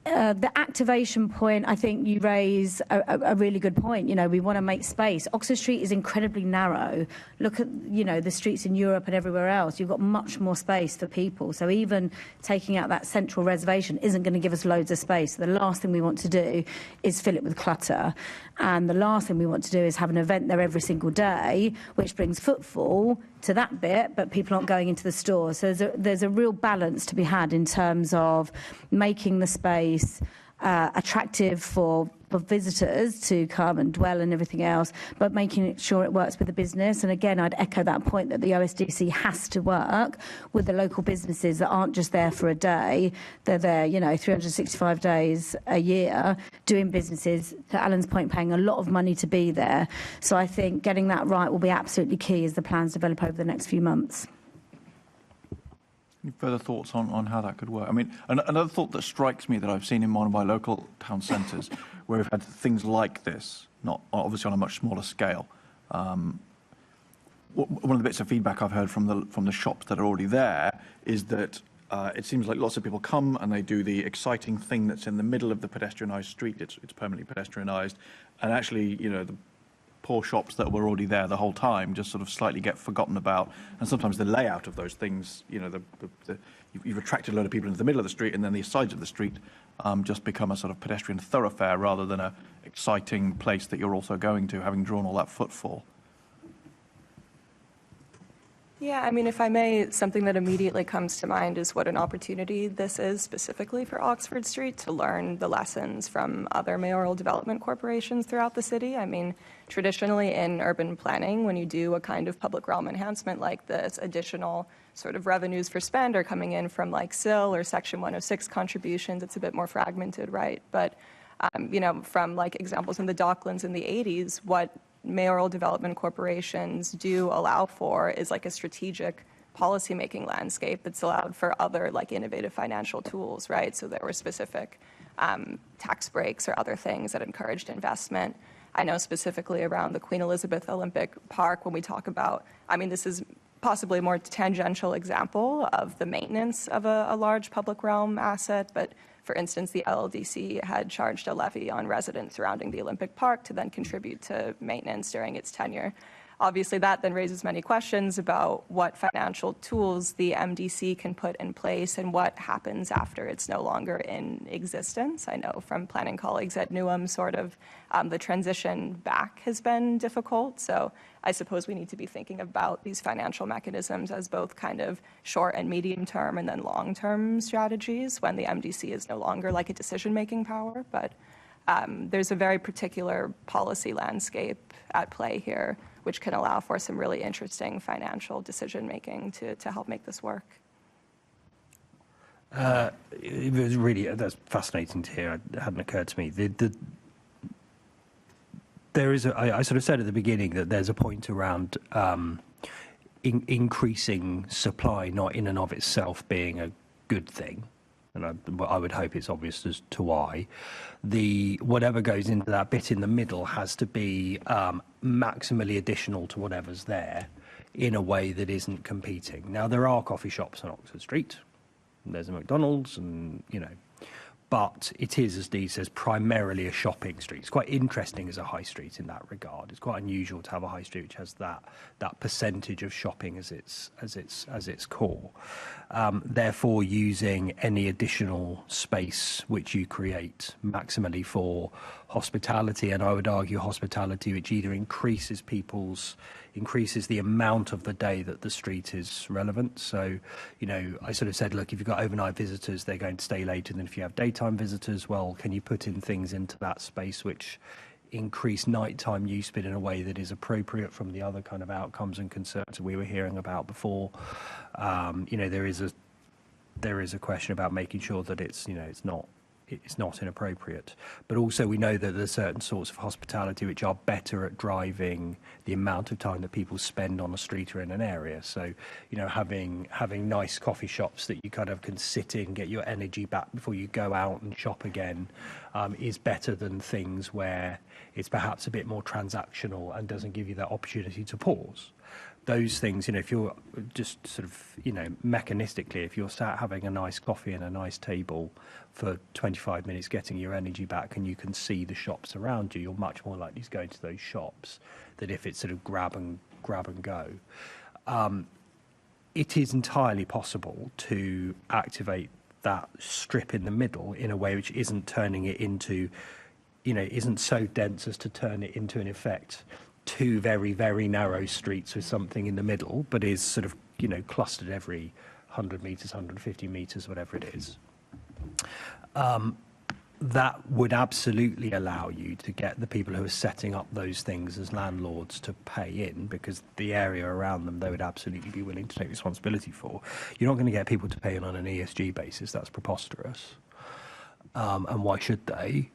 N: The activation point, I think you raise a really good point. We want to make space. Oxford Street is incredibly narrow. Look at, the streets in Europe and everywhere else. You've got much more space for people. So even taking out that central reservation isn't going to give us loads of space. The last thing we want to do is fill it with clutter. And the last thing we want to do is have an event there every single day, which brings footfall, to that bit, but people aren't going into the store. So there's a real balance to be had in terms of making the space attractive for visitors to come and dwell and everything else, but making sure it works with the business. And again, I'd echo that point that the OSDC has to work with the local businesses that aren't just there for a day. They're there, 365 days a year doing businesses, to Alan's point, paying a lot of money to be there. So I think getting that right will be absolutely key as the plans develop over the next few months.
M: Any further thoughts on how that could work? I mean, another thought that strikes me that I've seen in one of my local town centres, where we've had things like this, not obviously on a much smaller scale. One of the bits of feedback I've heard from the shops that are already there is that it seems like lots of people come and they do the exciting thing that's in the middle of the pedestrianised street. It's permanently pedestrianised, and actually, the poor shops that were already there the whole time just sort of slightly get forgotten about. And sometimes the layout of those things, you've attracted a load of people into the middle of the street, and then the sides of the street just become a sort of pedestrian thoroughfare rather than a exciting place that you're also going to, having drawn all that footfall.
O: Yeah, I mean, if I may, something that immediately comes to mind is what an opportunity this is specifically for Oxford Street to learn the lessons from other mayoral development corporations throughout the city. I mean, traditionally in urban planning, when you do a kind of public realm enhancement like this, additional sort of revenues for spend are coming in from like SIL or Section 106 contributions. It's a bit more fragmented, right? But, from like examples in the Docklands in the 80s, what mayoral development corporations do allow for is like a strategic policymaking landscape that's allowed for other like innovative financial tools, right? So there were specific tax breaks or other things that encouraged investment. I know specifically around the Queen Elizabeth Olympic Park, when we talk about, this is possibly a more tangential example of the maintenance of a large public realm asset, but for instance, the LLDC had charged a levy on residents surrounding the Olympic Park to then contribute to maintenance during its tenure. Obviously, that then raises many questions about what financial tools the MDC can put in place and what happens after it's no longer in existence. I know from planning colleagues at Newham, the transition back has been difficult. So I suppose we need to be thinking about these financial mechanisms as both kind of short and medium term and then long term strategies when the MDC is no longer like a decision-making power. But there's a very particular policy landscape at play here, which can allow for some really interesting financial decision-making to help make this work.
P: It was really, that's fascinating to hear. It hadn't occurred to me. There is I sort of said at the beginning that there's a point around increasing supply not in and of itself being a good thing. And I would hope it's obvious as to why. Whatever goes into that bit in the middle has to be maximally additional to whatever's there in a way that isn't competing. Now, there are coffee shops on Oxford Street. There's a McDonald's and, but it is, as Dee says, primarily a shopping street. It's quite interesting as a high street in that regard. It's quite unusual to have a high street which has that percentage of shopping as its core. Therefore, using any additional space which you create maximally for hospitality, and I would argue hospitality which either increases the amount of the day that the street is relevant. So, I sort of said, look, if you've got overnight visitors, they're going to stay later than if you have daytime visitors. Well, can you put in things into that space which increase nighttime use, but in a way that is appropriate from the other kind of outcomes and concerns we were hearing about before? There is a question about making sure that it's not inappropriate. But also we know that there's certain sorts of hospitality which are better at driving the amount of time that people spend on a street or in an area. So, having nice coffee shops that you kind of can sit in, get your energy back before you go out and shop again, is better than things where it's perhaps a bit more transactional and doesn't give you that opportunity to pause. Those things, if you're just sort of, mechanistically, if you're sat having a nice coffee and a nice table for 25 minutes getting your energy back and you can see the shops around you, you're much more likely to go into those shops than if it's sort of grab and go. It is entirely possible to activate that strip in the middle in a way which isn't turning it into, isn't so dense as to turn it into, in effect, two very, very narrow streets with something in the middle, but is sort of, clustered every 100 metres, 150 metres, whatever it is. That would absolutely allow you to get the people who are setting up those things as landlords to pay in, because the area around them they would absolutely be willing to take responsibility for. You're not going to get people to pay in on an ESG basis. That's preposterous. And why should they?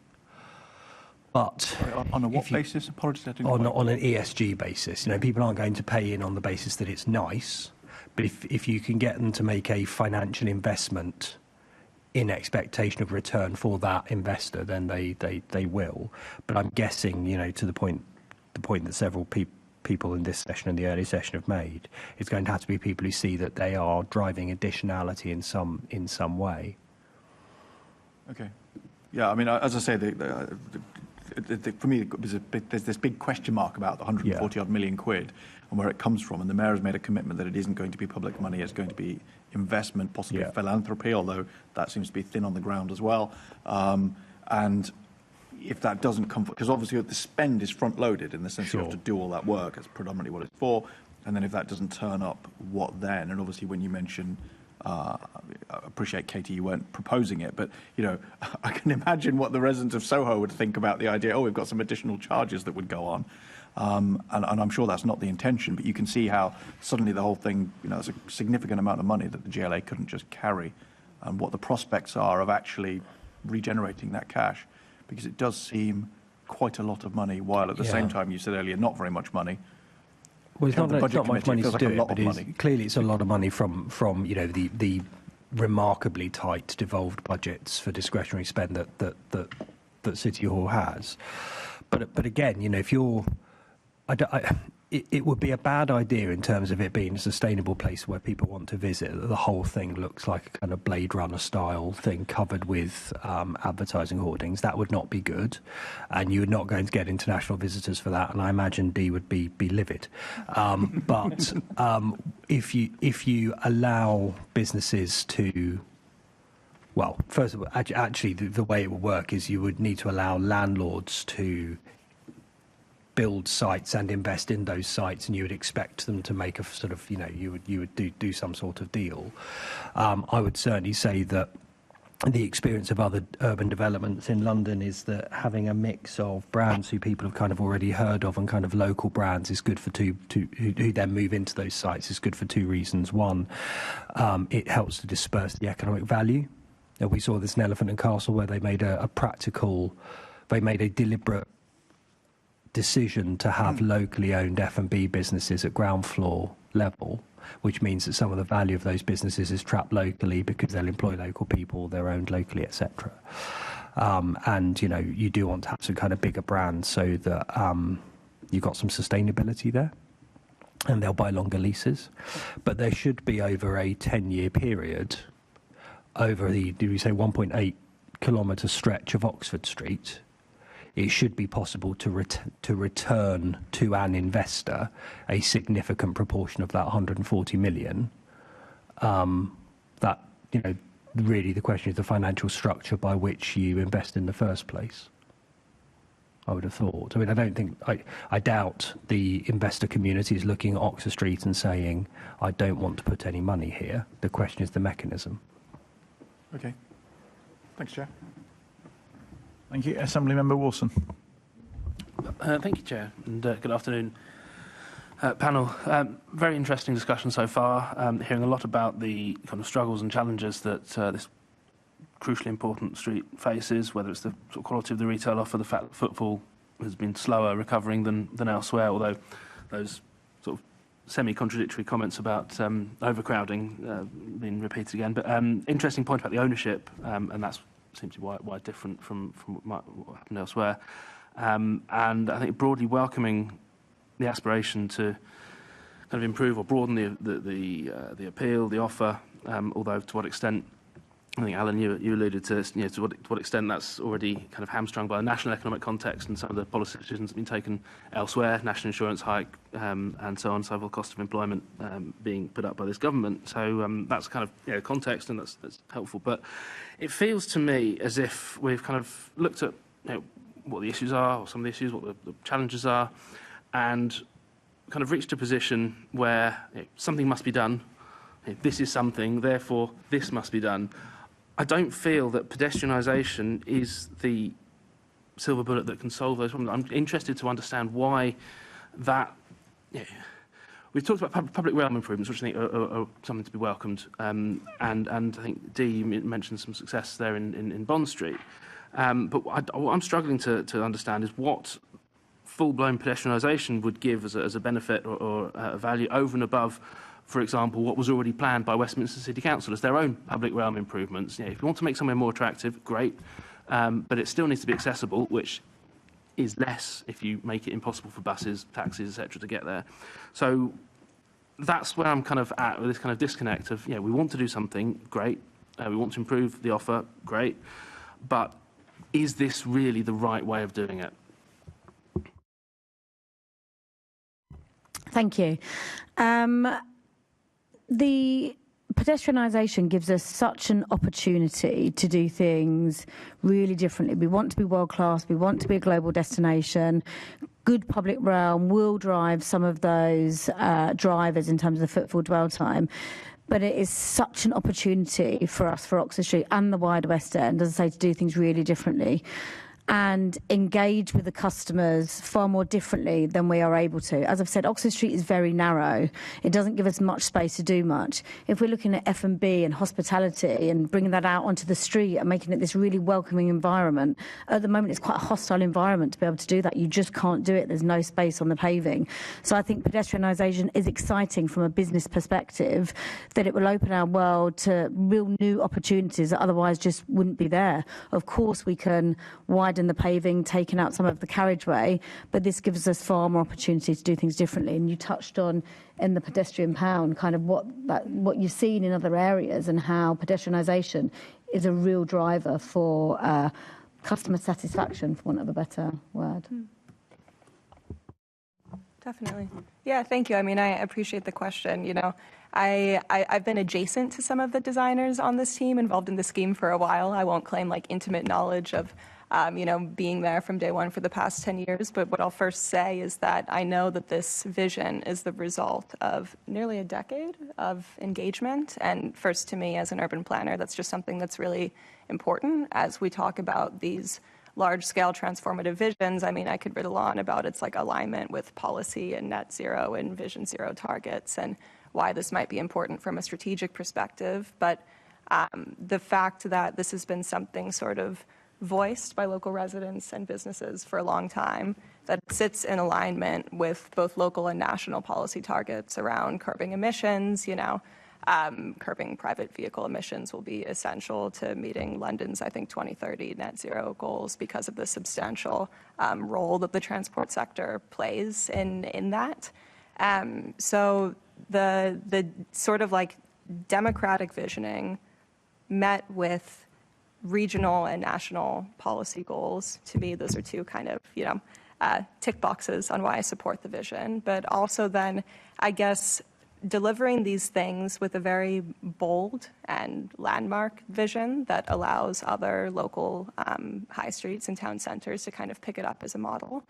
P: But
M: on a what basis? Apologies, I didn't
P: on an ESG basis. People aren't going to pay in on the basis that it's nice, but if you can get them to make a financial investment in expectation of return for that investor, then they will. But I'm guessing, to the point that several people in this session and the early session have made, it's going to have to be people who see that they are driving additionality in some way.
M: Okay. Yeah, I mean, as I say, for me, there's this big question mark about the 140 odd million quid and where it comes from. And the mayor has made a commitment that it isn't going to be public money, it's going to be investment, possibly philanthropy, although that seems to be thin on the ground as well. And if that doesn't come, because obviously the spend is front loaded in the sense you have to do all that work, that's predominantly what it's for. And then if that doesn't turn up, what then? And obviously when you mention, I appreciate, Katie, you weren't proposing it, but I can imagine what the residents of Soho would think about the idea. We've got some additional charges that would go on, and I'm sure that's not the intention. But you can see how suddenly the whole thing, there's a significant amount of money that the GLA couldn't just carry, and what the prospects are of actually regenerating that cash, because it does seem quite a lot of money, while at the same time you said earlier not very much money.
P: Well, it's not much money to do it, but clearly it's a lot of money from the remarkably tight, devolved budgets for discretionary spend that City Hall has. But again, if you're, it would be a bad idea in terms of it being a sustainable place where people want to visit. The whole thing looks like a kind of Blade Runner style thing covered with advertising hoardings. That would not be good, and you're not going to get international visitors for that. And I imagine Dee would be livid. But if you allow businesses to, well, first of all, actually the way it would work is you would need to allow landlords to build sites and invest in those sites, and you would expect them to make a sort of, you would do some sort of deal. I would certainly say that the experience of other urban developments in London is that having a mix of brands who people have kind of already heard of and kind of local brands is good for who then move into those sites is good for two reasons. One, it helps to disperse the economic value. We saw this in Elephant and Castle where they made a deliberate decision to have locally owned F&B businesses at ground floor level, which means that some of the value of those businesses is trapped locally because they'll employ local people, they're owned locally, etc. And you do want to have some kind of bigger brands so that you've got some sustainability there, and they'll buy longer leases. But there should be, over a 10-year period, over the, do we say 1.8 kilometre stretch of Oxford Street, it should be possible to return to an investor a significant proportion of that 140 million. That, really the question is the financial structure by which you invest in the first place, I would have thought. I mean, I doubt the investor community is looking at Oxford Street and saying, I don't want to put any money here. The question is the mechanism.
M: Okay. Thanks, Chair.
B: Thank you. Assemblymember Wilson.
I: Thank you, Chair, and good afternoon, panel. Very interesting discussion so far. Hearing a lot about the kind of struggles and challenges that this crucially important street faces, whether it's the sort of quality of the retail offer, the fact that footfall has been slower recovering than elsewhere, although those sort of semi-contradictory comments about overcrowding being repeated again. But interesting point about the ownership, and that's seems to be why different from what happened elsewhere. And I think broadly welcoming the aspiration to kind of improve or broaden the appeal, the offer, although to what extent, I think, Alan, you alluded to this, to what extent that's already kind of hamstrung by the national economic context and some of the policy decisions that have been taken elsewhere, national insurance hike and so on, so forth, cost of employment being put up by this government. So that's kind of context, and that's helpful. But it feels to me as if we've kind of looked at what the issues are, or some of the issues, what the challenges are, and kind of reached a position where something must be done. This is something, therefore this must be done. I don't feel that pedestrianisation is the silver bullet that can solve those problems. I'm interested to understand why that... We've talked about public realm improvements, which I think are something to be welcomed, and I think Dee mentioned some success there in Bond Street. But what I'm struggling to understand is what full-blown pedestrianisation would give as a benefit or a value over and above, for example, what was already planned by Westminster City Council as their own public realm improvements. If you want to make somewhere more attractive, great, but it still needs to be accessible, which is less if you make it impossible for buses, taxis, etc. to get there. So that's where I'm kind of at with this kind of disconnect of, we want to do something, great, we want to improve the offer, great, but is this really the right way of doing it?
N: Thank you. The pedestrianisation gives us such an opportunity to do things really differently. We want to be world class, we want to be a global destination. Good public realm will drive some of those drivers in terms of the footfall dwell time. But it is such an opportunity for us, for Oxford Street and the wider West End, as I say, to do things really differently and engage with the customers far more differently than we are able to. As I've said, Oxford Street is very narrow. It doesn't give us much space to do much. If we're looking at F&B and hospitality and bringing that out onto the street and making it this really welcoming environment, at the moment it's quite a hostile environment to be able to do that. You just can't do it. There's no space on the paving. So I think pedestrianisation is exciting from a business perspective, that it will open our world to real new opportunities that otherwise just wouldn't be there. Of course, we can widen the paving, taking out some of the carriageway, but this gives us far more opportunity to do things differently. And you touched on in the pedestrian pound kind of what you've seen in other areas and how pedestrianisation is a real driver for customer satisfaction, for want of a better word.
O: Definitely. Yeah, thank you. I mean, I appreciate the question. I've been adjacent to some of the designers on this team, involved in the scheme for a while. I won't claim intimate knowledge of being there from day one for the past 10 years. But what I'll first say is that I know that this vision is the result of nearly a decade of engagement. And first, to me, as an urban planner, that's just something that's really important as we talk about these large-scale transformative visions. I mean, I could riddle on about its alignment with policy and net zero and vision zero targets and why this might be important from a strategic perspective. But the fact that this has been something sort of voiced by local residents and businesses for a long time, that sits in alignment with both local and national policy targets around curbing emissions. Curbing private vehicle emissions will be essential to meeting London's, I think, 2030 net zero goals because of the substantial role that the transport sector plays in that. So the sort of democratic visioning met with regional and national policy goals. To me, those are two kind of, tick boxes on why I support the vision. But also then, I guess, delivering these things with a very bold and landmark vision that allows other local high streets and town centers to kind of pick it up as a model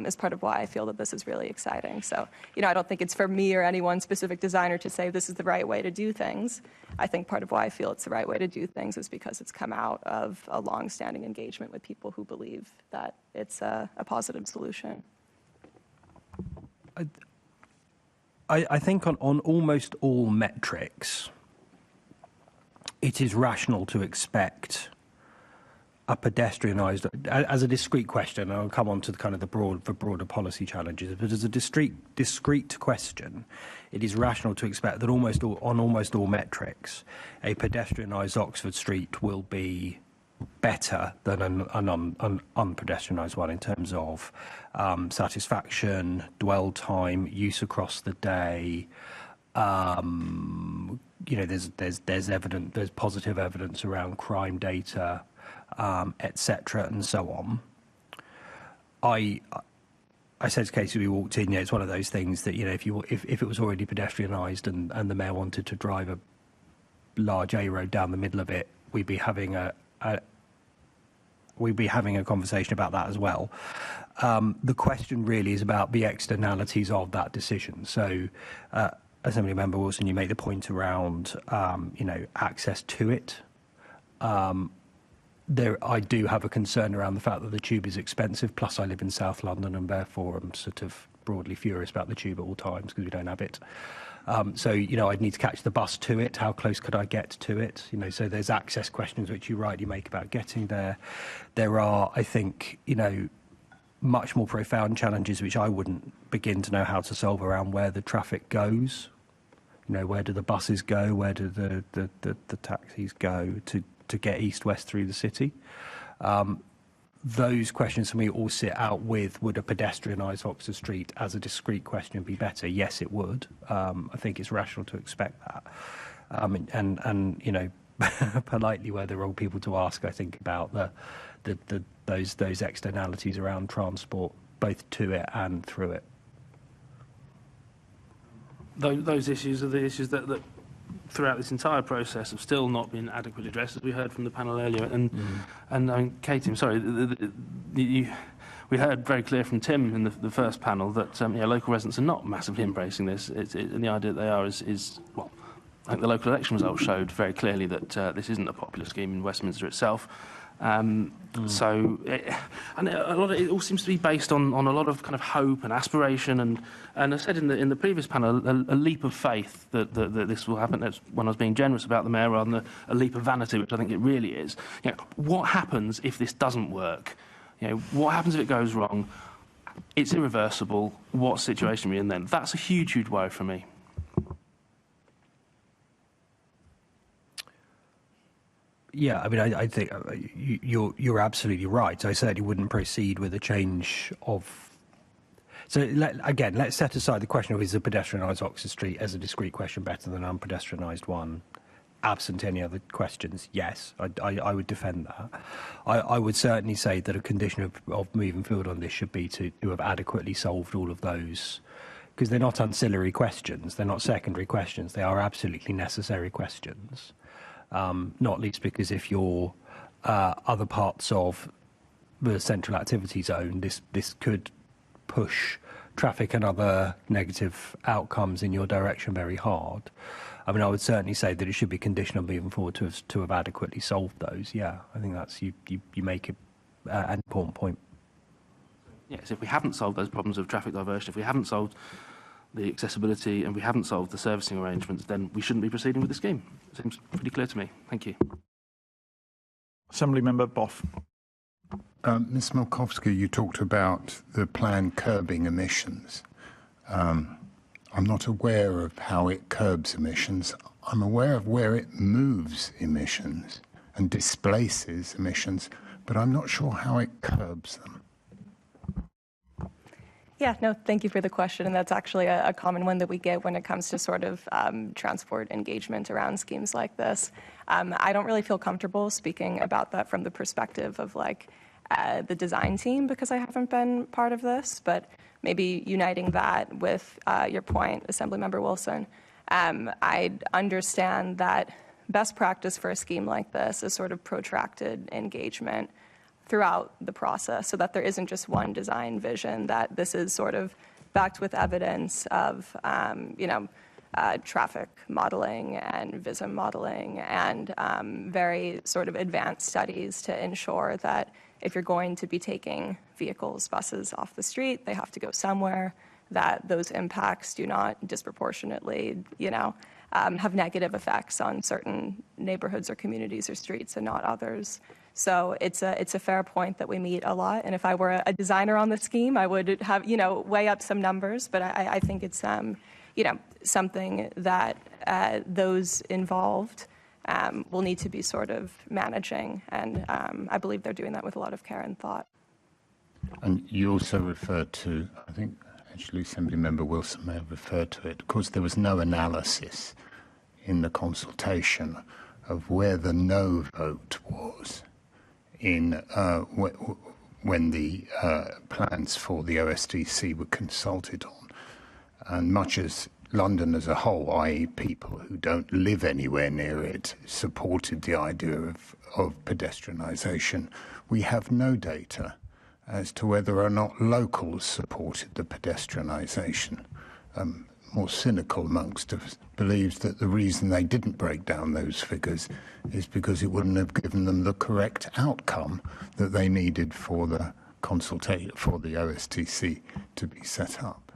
O: is part of why I feel that this is really exciting. So, I don't think it's for me or any one specific designer to say this is the right way to do things. I think part of why I feel it's the right way to do things is because it's come out of a long-standing engagement with people who believe that it's a positive solution.
P: I think on almost all metrics, it is rational to expect a pedestrianised, as a discrete question, and I'll come on to the kind of the broader policy challenges, but as a discrete question, it is rational to expect that on almost all metrics, a pedestrianised Oxford Street will be better than an unpedestrianised one in terms of satisfaction, dwell time, use across the day. There's positive evidence around crime data, etc., and so on. I said to Katie, we walked in. It's one of those things that if it was already pedestrianised and the mayor wanted to drive a large A road down the middle of it, we'd be having a we'd be having a conversation about that as well. The question really is about the externalities of that decision. So, Assemblymember Wilson, you make the point around, access to it. I do have a concern around the fact that the tube is expensive, plus I live in South London and therefore I'm sort of broadly furious about the tube at all times because we don't have it. So, I'd need to catch the bus to it. How close could I get to it? So there's access questions which you rightly make about getting there. There are, I think, much more profound challenges which I wouldn't begin to know how to solve around where the traffic goes. Where do the buses go? Where do the taxis go to get east-west through the city? Those questions for me all sit out with, would a pedestrianised Oxford Street as a discrete question be better? Yes, it would. I think it's rational to expect that. And politely where there are people to ask, I think, about those externalities around transport, both to it and through it.
I: Those issues are the issues that throughout this entire process have still not been adequately addressed, as we heard from the panel earlier. And I mean, Katie, I'm sorry, we heard very clear from Tim in the first panel that local residents are not massively embracing this. And the idea that they are is well, I think the local election results showed very clearly that this isn't a popular scheme in Westminster itself. So, and a lot of it all seems to be based on a lot of kind of hope and aspiration, and I said in the previous panel a leap of faith that this will happen. That's when I was being generous about the mayor, rather than a leap of vanity, which I think it really is. What happens if this doesn't work? What happens if it goes wrong? It's irreversible. What situation are we in then? That's a huge worry for me.
P: Yeah, I mean, I think you're absolutely right. I certainly wouldn't proceed with a change of. So let's set aside the question of is a pedestrianised Oxford Street as a discrete question better than an unpedestrianised one. Absent any other questions, yes, I would defend that. I would certainly say that a condition of moving forward on this should be to have adequately solved all of those, because they're not ancillary questions, they're not secondary questions, they are absolutely necessary questions. Not least because if you're other parts of the central activity zone, this could push traffic and other negative outcomes in your direction very hard. I mean, I would certainly say that it should be conditional moving forward to have adequately solved those. Yeah, I think that's you make an important point.
I: Yes, if we haven't solved those problems of traffic diversion, if we haven't solved the accessibility and we haven't solved the servicing arrangements, then we shouldn't be proceeding with the scheme. It seems pretty clear to me. Thank you.
B: Assemblymember Boff.
J: Ms Malkowska, you talked about the plan curbing emissions. I'm not aware of how it curbs emissions. I'm aware of where it moves emissions and displaces emissions, but I'm not sure how it curbs them.
O: Yeah, no, thank you for the question. And that's actually a common one that we get when it comes to sort of transport engagement around schemes like this. I don't really feel comfortable speaking about that from the perspective of the design team because I haven't been part of this, but maybe uniting that with your point, Assemblymember Wilson, I understand that best practice for a scheme like this is sort of protracted engagement throughout the process so that there isn't just one design vision, that this is sort of backed with evidence of, traffic modeling and VISM modeling and very sort of advanced studies to ensure that if you're going to be taking vehicles, buses off the street, they have to go somewhere, that those impacts do not disproportionately, have negative effects on certain neighborhoods or communities or streets and not others. So it's a fair point that we meet a lot. And if I were a designer on the scheme, I would have, weigh up some numbers. But I think it's, something that those involved will need to be sort of managing. And I believe they're doing that with a lot of care and thought.
J: And you also referred to, I think actually Assemblymember Wilson may have referred to it, of course there was no analysis in the consultation of where the no vote was in when the plans for the OSDC were consulted on. And much as London as a whole, i.e. people who don't live anywhere near it, supported the idea of pedestrianisation. We have no data as to whether or not locals supported the pedestrianisation. More cynical amongst us believes that the reason they didn't break down those figures is because it wouldn't have given them the correct outcome that they needed for the for the OSTC to be set up.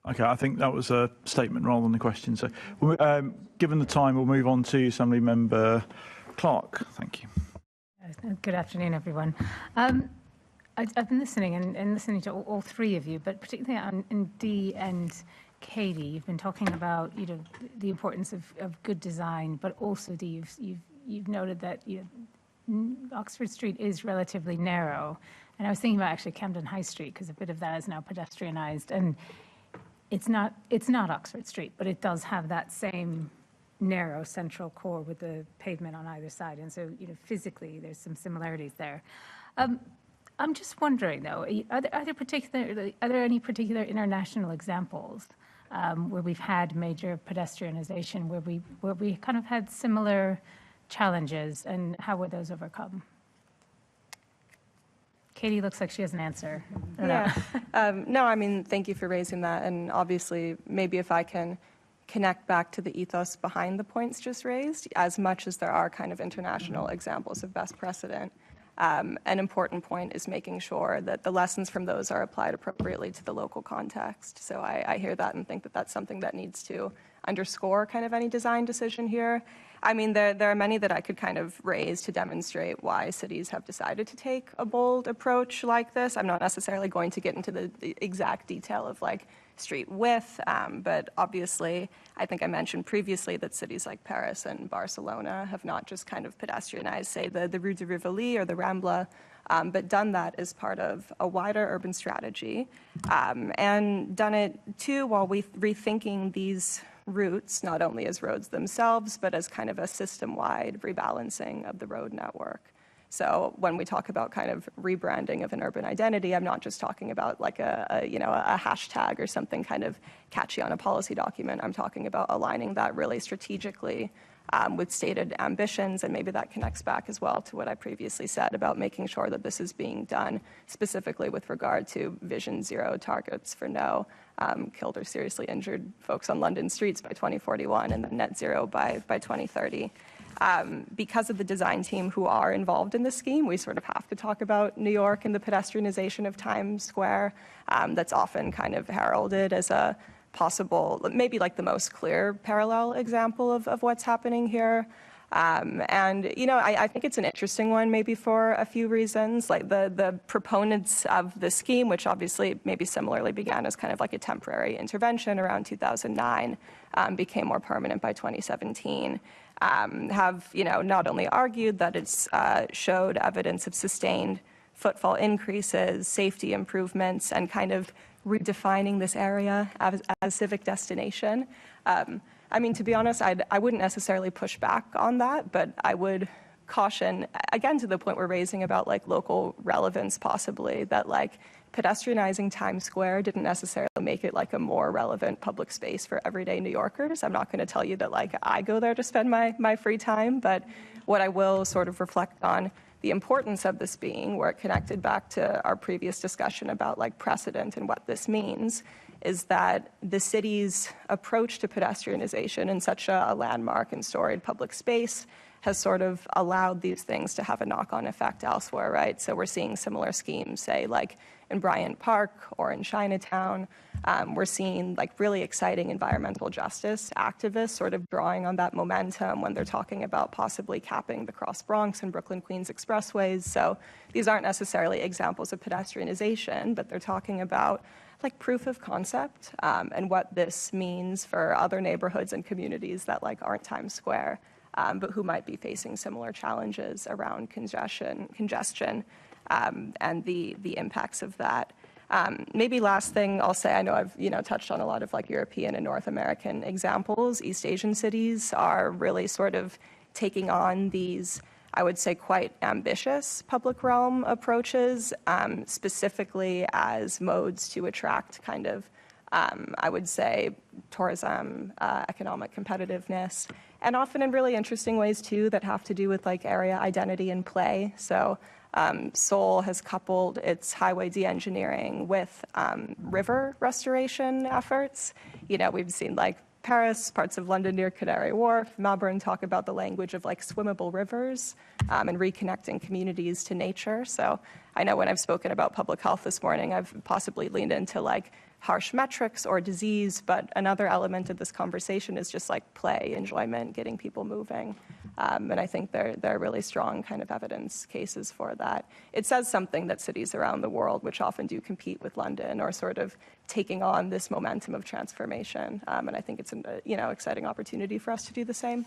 B: Okay, I think that was a statement rather than a question. So, given the time, we'll move on to Assembly Member Clark. Thank you.
Q: Good afternoon, everyone. I've been listening and listening to all three of you, but particularly on Dee and Katie, you've been talking about the importance of good design, but also Dee, you've noted that Oxford Street is relatively narrow, and I was thinking about actually Camden High Street because a bit of that is now pedestrianised, and it's not Oxford Street, but it does have that same narrow central core with the pavement on either side, and so physically there's some similarities there. I'm just wondering though, are there any particular international examples where we've had major pedestrianization, where we kind of had similar challenges, and how were those overcome? Katie looks like she has an answer.
O: Yeah. No, I mean, thank you for raising that. And obviously, maybe if I can connect back to the ethos behind the points just raised, as much as there are kind of international examples of best precedent, an important point is making sure that the lessons from those are applied appropriately to the local context. So I hear that and think that that's something that needs to underscore kind of any design decision here. I mean, there are many that I could kind of raise to demonstrate why cities have decided to take a bold approach like this. I'm not necessarily going to get into the exact detail of like street width, but obviously, I think I mentioned previously that cities like Paris and Barcelona have not just kind of pedestrianized, say, the Rue de Rivoli or the Rambla, but done that as part of a wider urban strategy, and done it too while rethinking these routes, not only as roads themselves, but as kind of a system-wide rebalancing of the road network. So when we talk about kind of rebranding of an urban identity, I'm not just talking about like a hashtag or something kind of catchy on a policy document. I'm talking about aligning that really strategically with stated ambitions, and maybe that connects back as well to what I previously said about making sure that this is being done specifically with regard to Vision Zero targets for no killed or seriously injured folks on London streets by 2041 and then net zero by 2030. Because of the design team who are involved in this scheme, we sort of have to talk about New York and the pedestrianization of Times Square. That's often kind of heralded as a possible, maybe like the most clear parallel example of what's happening here. And, I think it's an interesting one maybe for a few reasons. Like the proponents of the scheme, which obviously maybe similarly began as kind of like a temporary intervention around 2009, became more permanent by 2017. Have not only argued that it's showed evidence of sustained footfall increases, safety improvements, and kind of redefining this area as a civic destination. I mean, to be honest, I wouldn't necessarily push back on that, but I would caution, again, to the point we're raising about like local relevance possibly, that like pedestrianizing Times Square didn't necessarily make it like a more relevant public space for everyday New Yorkers. I'm not going to tell you that like I go there to spend my free time, but what I will sort of reflect on the importance of this being, where it connected back to our previous discussion about like precedent and what this means, is that the city's approach to pedestrianization in such a landmark and storied public space has sort of allowed these things to have a knock-on effect elsewhere, right? So we're seeing similar schemes, say, like in Bryant Park or in Chinatown. We're seeing like really exciting environmental justice activists sort of drawing on that momentum when they're talking about possibly capping the Cross Bronx and Brooklyn Queens expressways. So these aren't necessarily examples of pedestrianization, but they're talking about like proof of concept and what this means for other neighborhoods and communities that like aren't Times Square, but who might be facing similar challenges around congestion, and the impacts of that. Maybe last thing I'll say, I know I've touched on a lot of like European and North American examples. East Asian cities are really sort of taking on these, I would say, quite ambitious public realm approaches, specifically as modes to attract kind of I would say tourism, economic competitiveness, and often in really interesting ways too that have to do with like area identity and play. So Seoul has coupled its highway de-engineering with river restoration efforts. You know, we've seen like Paris, parts of London near Canary Wharf, Melbourne talk about the language of like swimmable rivers and reconnecting communities to nature. So I know when I've spoken about public health this morning, I've possibly leaned into like harsh metrics or disease, but another element of this conversation is just like play, enjoyment, getting people moving. And I think there are really strong kind of evidence cases for that. It says something that cities around the world, which often do compete with London, are sort of taking on this momentum of transformation. And I think it's an exciting opportunity for us to do the same.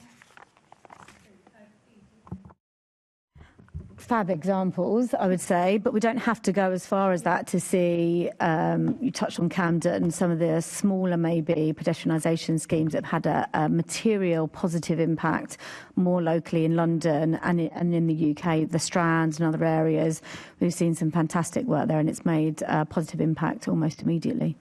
N: Fab examples, I would say, but we don't have to go as far as that to see, you touched on Camden, some of the smaller maybe pedestrianisation schemes that have had a material positive impact more locally in London and in the UK, the Strand and other areas. We've seen some fantastic work there and it's made a positive impact almost immediately.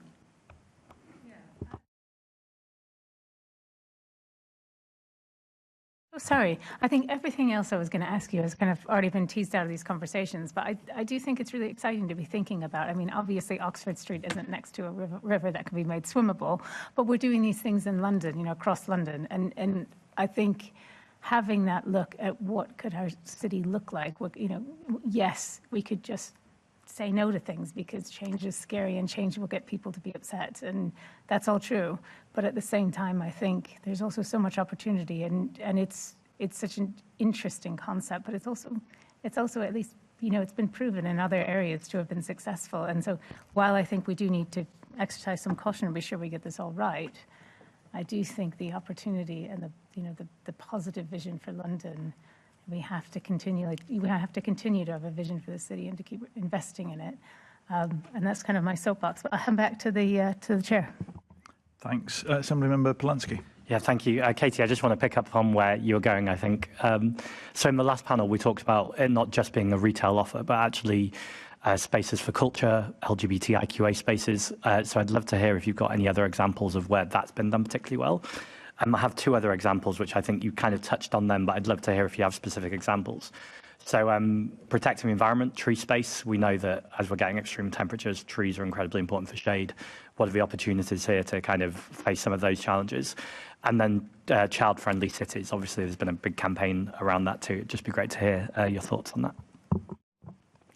Q: Sorry, I think everything else I was going to ask you has kind of already been teased out of these conversations, but I do think it's really exciting to be thinking about. I mean, obviously Oxford Street isn't next to a river that can be made swimmable, but we're doing these things in London, across London. And I think having that look at what could our city look like, yes, we could just say no to things because change is scary and change will get people to be upset, and that's all true. But at the same time, I think there's also so much opportunity, and it's such an interesting concept. But it's also at least it's been proven in other areas to have been successful. And so while I think we do need to exercise some caution and be sure we get this all right, I do think the opportunity and the positive vision for London. We have to continue to have a vision for the city and to keep investing in it, and that's kind of my soapbox. But I'll come back to the chair.
B: Thanks, Assemblymember Polanski.
K: Yeah, thank you, Katie. I just want to pick up on where you were going. I think so. In the last panel, we talked about it not just being a retail offer, but actually spaces for culture, LGBTIQA spaces. So I'd love to hear if you've got any other examples of where that's been done particularly well. I have two other examples, which I think you kind of touched on them, but I'd love to hear if you have specific examples. So protecting the environment, tree space. We know that as we're getting extreme temperatures, trees are incredibly important for shade. What are the opportunities here to kind of face some of those challenges? And then child-friendly cities. Obviously, there's been a big campaign around that too. It'd just be great to hear your thoughts on that.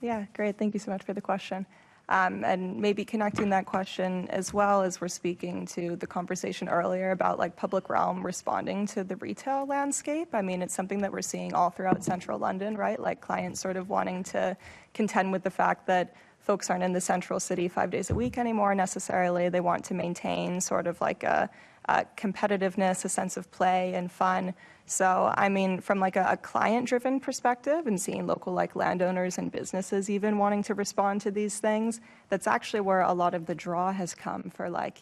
O: Yeah, great. Thank you so much for the question. And maybe connecting that question as well as we're speaking to the conversation earlier about like public realm responding to the retail landscape. I mean, it's something that we're seeing all throughout central London, right? Like clients sort of wanting to contend with the fact that folks aren't in the central city 5 days a week anymore necessarily. They want to maintain sort of like a competitiveness, a sense of play and fun. So, I mean, from like a client-driven perspective and seeing local like landowners and businesses even wanting to respond to these things, that's actually where a lot of the draw has come for like,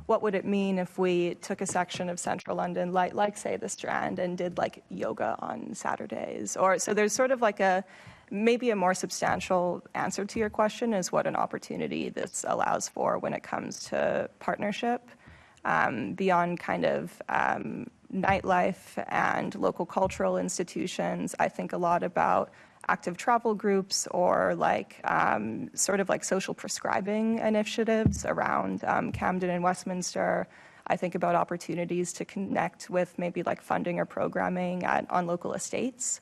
O: what would it mean if we took a section of central London, like say the Strand, and did like yoga on Saturdays? Or so there's sort of like maybe a more substantial answer to your question is what an opportunity this allows for when it comes to partnership. Beyond kind of nightlife and local cultural institutions, I think a lot about active travel groups or like sort of like social prescribing initiatives around Camden and Westminster. I think about opportunities to connect with maybe like funding or programming on local estates.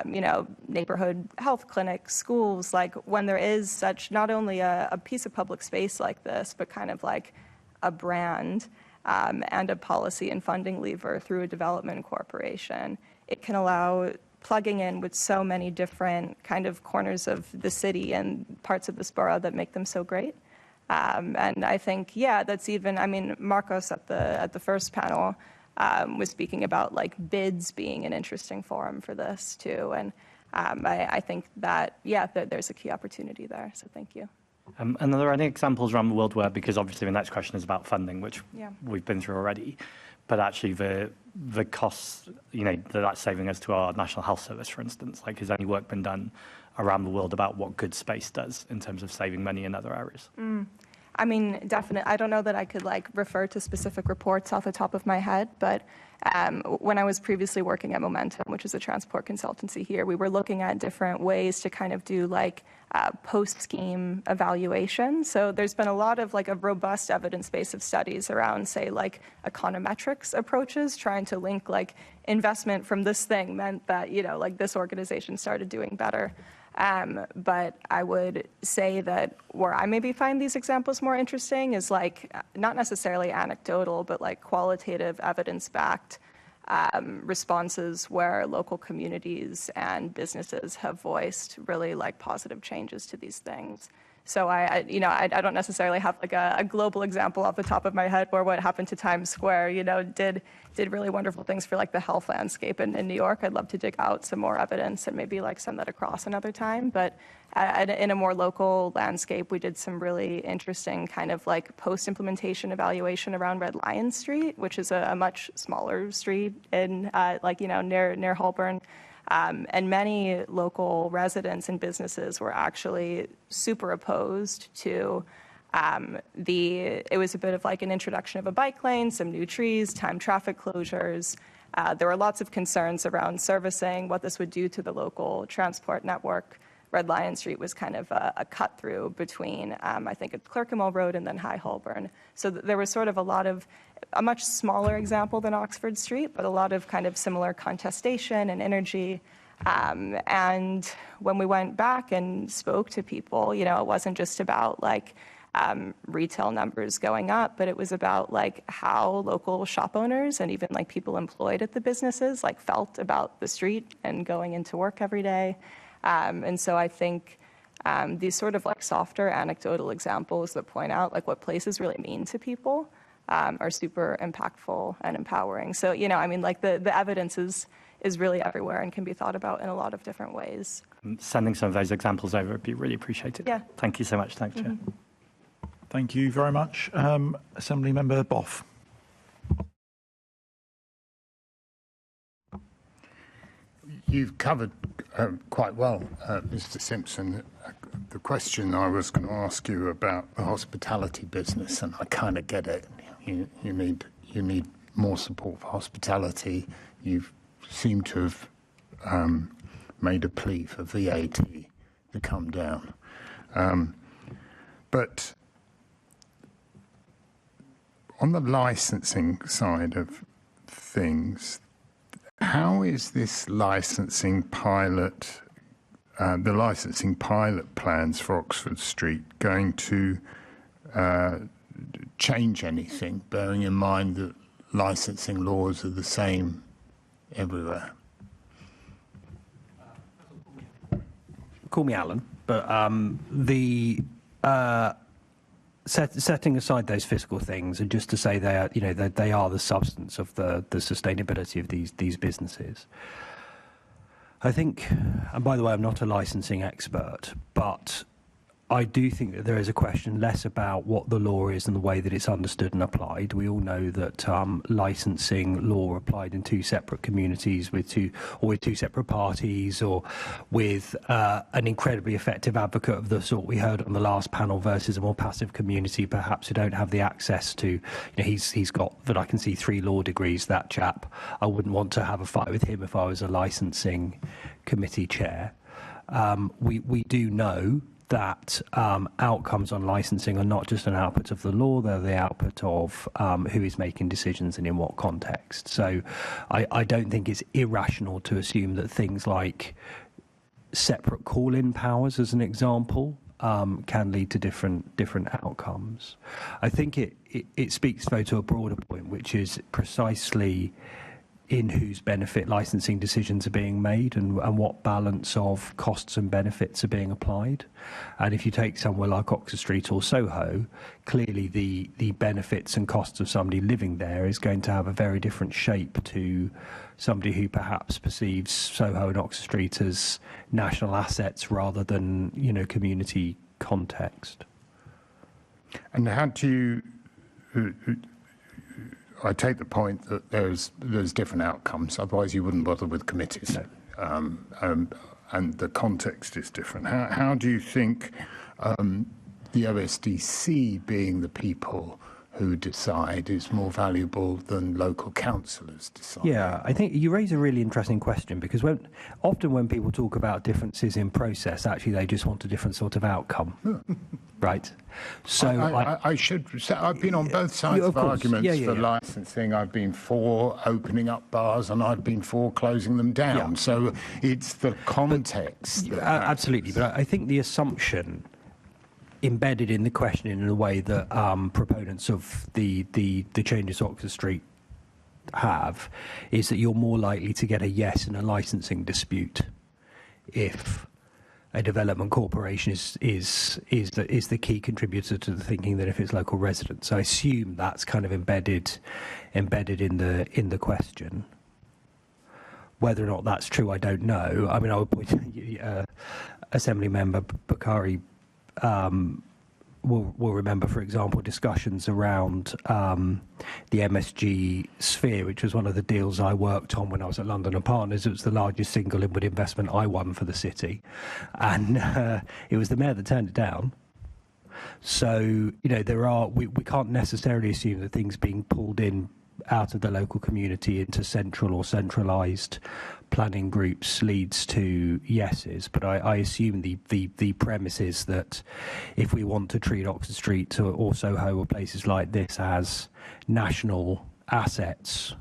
O: Neighborhood health clinics, schools, like when there is such not only a piece of public space like this, but kind of like a brand and a policy and funding lever through a development corporation. It can allow plugging in with so many different kind of corners of the city and parts of this borough that make them so great. And I think, that's even, I mean, Marcos at the first panel was speaking about like bids being an interesting forum for this too. And I think that, there's a key opportunity there. So thank you.
K: And are there any examples around the world where, because obviously the next question is about funding, which we've been through already, but actually the costs, that's saving us to our National Health Service, for instance, like has any work been done around the world about what good space does in terms of saving money in other areas?
O: I mean, definitely. I don't know that I could like refer to specific reports off the top of my head, but when I was previously working at Momentum, which is a transport consultancy here, we were looking at different ways to kind of do like post-scheme evaluation. So there's been a lot of like a robust evidence base of studies around, say, like econometrics approaches, trying to link like investment from this thing meant that, you know, like this organization started doing better. But I would say that where I maybe find these examples more interesting is like not necessarily anecdotal, but like qualitative evidence-backed responses where local communities and businesses have voiced really like positive changes to these things. So I don't necessarily have like a global example off the top of my head where what happened to Times Square, you know, did really wonderful things for like the health landscape in New York. I'd love to dig out some more evidence and maybe like send that across another time. But in a more local landscape, we did some really interesting kind of like post-implementation evaluation around Red Lion Street, which is a much smaller street in like, you know, near Holborn. And many local residents and businesses were actually super opposed to it was a bit of like an introduction of a bike lane, some new trees, timed traffic closures. There were lots of concerns around servicing, what this would do to the local transport network. Red Lion Street was kind of a cut through between, I think, at Clerkenwell Road and then High Holborn. So there was sort of a much smaller example than Oxford Street, but a lot of kind of similar contestation and energy. And when we went back and spoke to people, you know, it wasn't just about like retail numbers going up, but it was about like how local shop owners and even like people employed at the businesses like felt about the street and going into work every day. And so I think these sort of like softer anecdotal examples that point out like what places really mean to people are super impactful and empowering. So, you know, I mean, like the evidence is really everywhere and can be thought about in a lot of different ways.
K: Sending some of those examples over would be really appreciated.
O: Yeah.
K: Thank you so much. Thanks, Chair.
B: Thank you very much. Assembly Member Boff.
J: You've covered quite well, Mr. Simpson, the question I was going to ask you about the hospitality business, and I kind of get it. You need more support for hospitality. You seem to have made a plea for VAT to come down. But on the licensing side of things, how is this licensing pilot, the licensing pilot plans for Oxford Street going to change anything, bearing in mind that licensing laws are the same everywhere?
P: Call me Alan, but setting aside those fiscal things, and just to say they are, you know, they are the substance of the sustainability of these businesses. I think, and by the way, I'm not a licensing expert, but I do think that there is a question less about what the law is and the way that it's understood and applied. We all know that licensing law applied in two separate communities with two separate parties, or with an incredibly effective advocate of the sort we heard on the last panel versus a more passive community, perhaps, who don't have the access to. You know, he's got, that I can see, 3 law degrees. That chap, I wouldn't want to have a fight with him if I was a licensing committee chair. We do know that outcomes on licensing are not just an output of the law, they're the output of who is making decisions and in what context. So I don't think it's irrational to assume that things like separate call-in powers, as an example, can lead to different outcomes. I think it speaks, though, to a broader point, which is precisely in whose benefit licensing decisions are being made, and what balance of costs and benefits are being applied. And if you take somewhere like Oxford Street or Soho, clearly the benefits and costs of somebody living there is going to have a very different shape to somebody who perhaps perceives Soho and Oxford Street as national assets rather than, you know, community context.
J: And how do you... I take the point that there's different outcomes, otherwise you wouldn't bother with committees. No. And the context is different. How do you think the OSDC being the people who decide is more valuable than local councillors decide.
P: Yeah, I think you raise a really interesting question, because often when people talk about differences in process, actually they just want a different sort of outcome, right? So
J: I should say I've been on both sides of arguments for licensing. I've been for opening up bars, and I've been for closing them down. So it's the context.
P: Absolutely, but I think the assumption embedded in the question in a way that proponents of the changes to Oxford Street have is that you're more likely to get a yes in a licensing dispute if a development corporation is the key contributor to the thinking than if it's local residents. So I assume that's kind of embedded in the question. Whether or not that's true, I don't know. I mean, I would point Assembly Member Bakari will remember, for example, discussions around the MSG Sphere, which was one of the deals I worked on when I was at London and Partners. It was the largest single inward investment I won for the city, and it was the mayor that turned it down. So, we can't necessarily assume that things being pulled in out of the local community into central or centralised planning groups leads to yeses, but I assume the premise is that if we want to treat Oxford Street or Soho or places like this as national assets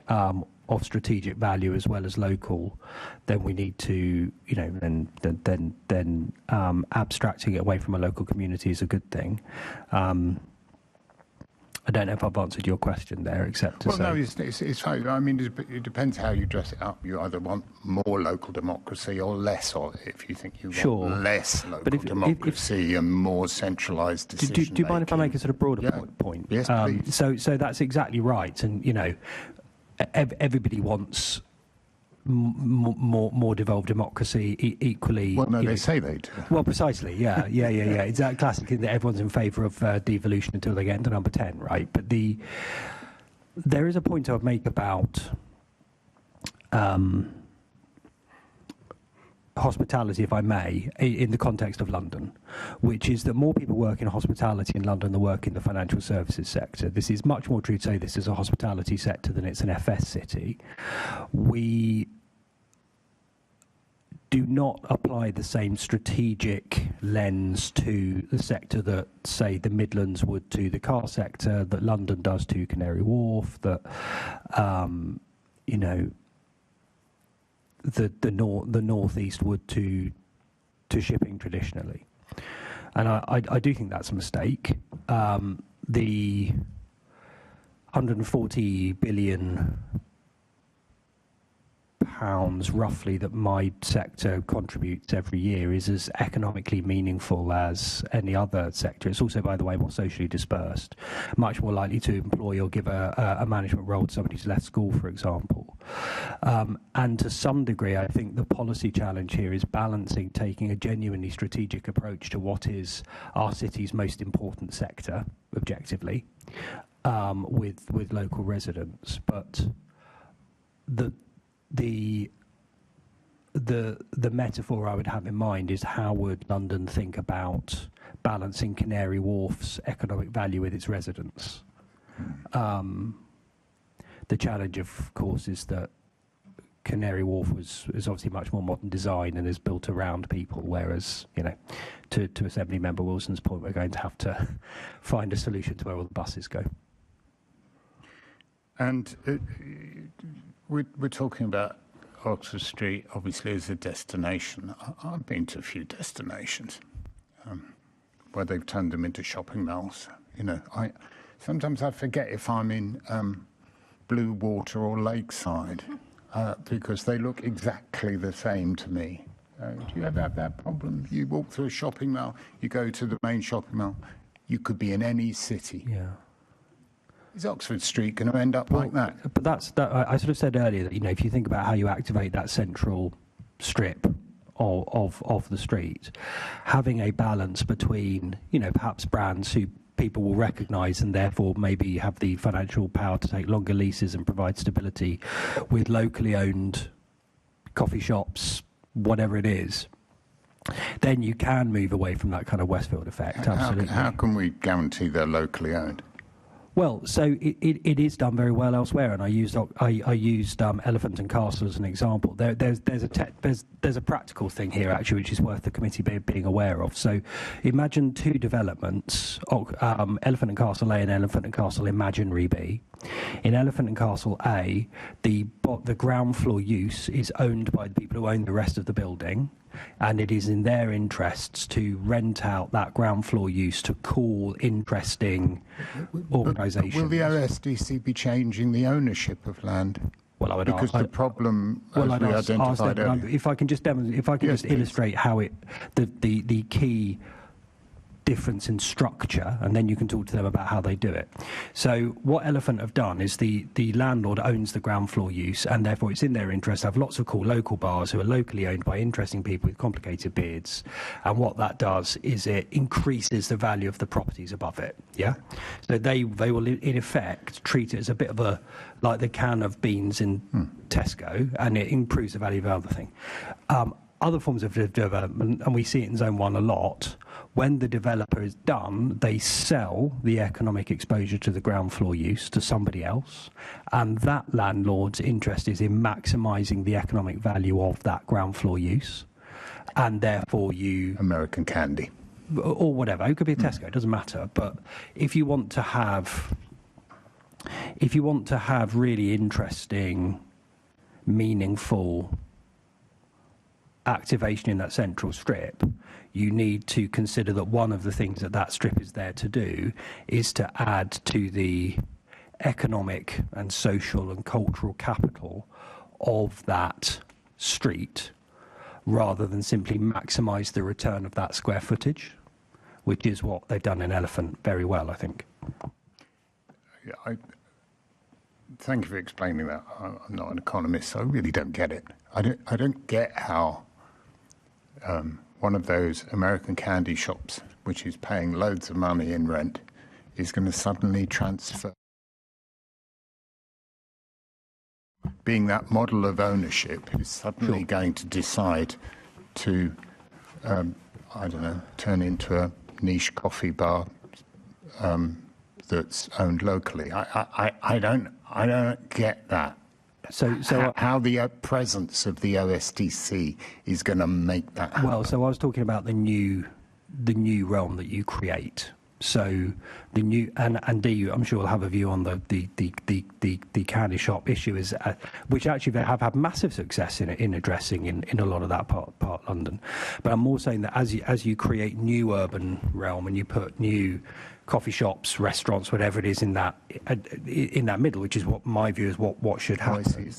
P: of strategic value as well as local, then we need to, then abstracting it away from a local community is a good thing. I don't know if I've answered your question there, except to say...
J: Well, no, it's fine. I mean, it depends how you dress it up. You either want more local democracy or less of it. If you think you want less local democracy and more centralised decision-making.
P: Do you mind if I make a sort of broader point?
J: Yes, please.
P: So that's exactly right. And, everybody wants more devolved democracy equally.
J: Well, no, they say they do.
P: Well, precisely, yeah. It's that classic thing that everyone's in favour of devolution until they get into number 10, right? But there is a point I would make about hospitality, if I may, in the context of London, which is that more people work in hospitality in London than work in the financial services sector. This is much more true to say this is a hospitality sector than it's an FS city. We do not apply the same strategic lens to the sector that, say, the Midlands would to the car sector, that London does to Canary Wharf, that, the northeast would to shipping traditionally, and I do think that's a mistake. The 140 billion pounds roughly that my sector contributes every year is as economically meaningful as any other sector. It's also, by the way, more socially dispersed, much more likely to employ or give a management role to somebody who's left school, for example. And to some degree, I think the policy challenge here is balancing taking a genuinely strategic approach to what is our city's most important sector, objectively, with local residents, but the metaphor I would have in mind is how would London think about balancing Canary Wharf's economic value with its residents? The challenge, of course, is that Canary Wharf is obviously much more modern design and is built around people, whereas, to Assembly Member Wilson's point, we're going to have to find a solution to where all the buses go.
J: And we're talking about Oxford Street, obviously, as a destination. I've been to a few destinations where they've turned them into shopping malls. Sometimes I forget if I'm in Blue Water or Lakeside because they look exactly the same to me. Do you ever have that problem? You walk through a shopping mall, you go to the main shopping mall, you could be in any city.
P: Yeah.
J: Is Oxford Street going to end up like that?
P: But I sort of said earlier that, if you think about how you activate that central strip of the street, having a balance between, perhaps brands who people will recognise and therefore maybe have the financial power to take longer leases and provide stability, with locally owned coffee shops, whatever it is, then you can move away from that kind of Westfield effect. Absolutely.
J: How can we guarantee they're locally owned?
P: Well, so it is done very well elsewhere, and I used Elephant and Castle as an example. There's a practical thing here actually, which is worth the committee being aware of. So, imagine two developments: Elephant and Castle A and Elephant and Castle Imaginary B. In Elephant and Castle A, the ground floor use is owned by the people who own the rest of the building, and it is in their interests to rent out that ground floor use to cool, interesting organisations.
J: Will the OSDC be changing the ownership of land?
P: Well, I would
J: because the problem, as we identified earlier.
P: If I can just illustrate how the key difference in structure, and then you can talk to them about how they do it. So what Elephant have done is the landlord owns the ground floor use, and therefore it's in their interest to have lots of cool local bars who are locally owned by interesting people with complicated beards. And what that does is it increases the value of the properties above it. Yeah. So they will in effect treat it as a bit of a like the can of beans in Tesco, and it improves the value of the other thing. Other forms of development, and we see it in Zone 1 a lot, when the developer is done, they sell the economic exposure to the ground floor use to somebody else, and that landlord's interest is in maximising the economic value of that ground floor use, and therefore you...
J: American Candy.
P: Or whatever, it could be a Tesco, it doesn't matter, but if you want to have really interesting, meaningful activation in that central strip, you need to consider that one of the things that strip is there to do is to add to the economic and social and cultural capital of that street, rather than simply maximise the return of that square footage, which is what they've done in Elephant very well, I think.
J: Yeah, thank you for explaining that. I'm not an economist, so I really don't get it. I don't get how one of those American candy shops, which is paying loads of money in rent, is going to suddenly transfer. Being that model of ownership is suddenly going to decide to, I don't know, turn into a niche coffee bar that's owned locally. I don't get that.
P: So
J: how the presence of the OSDC is going to make that happen.
P: Well, so I was talking about the new realm that you create. So the new and I'm sure will have a view on the candy shop issue, is which actually they have had massive success in addressing in a lot of that part of London. But I'm more saying that as you create new urban realm and you put new coffee shops, restaurants, whatever it is in that middle, which is what my view is what should happen.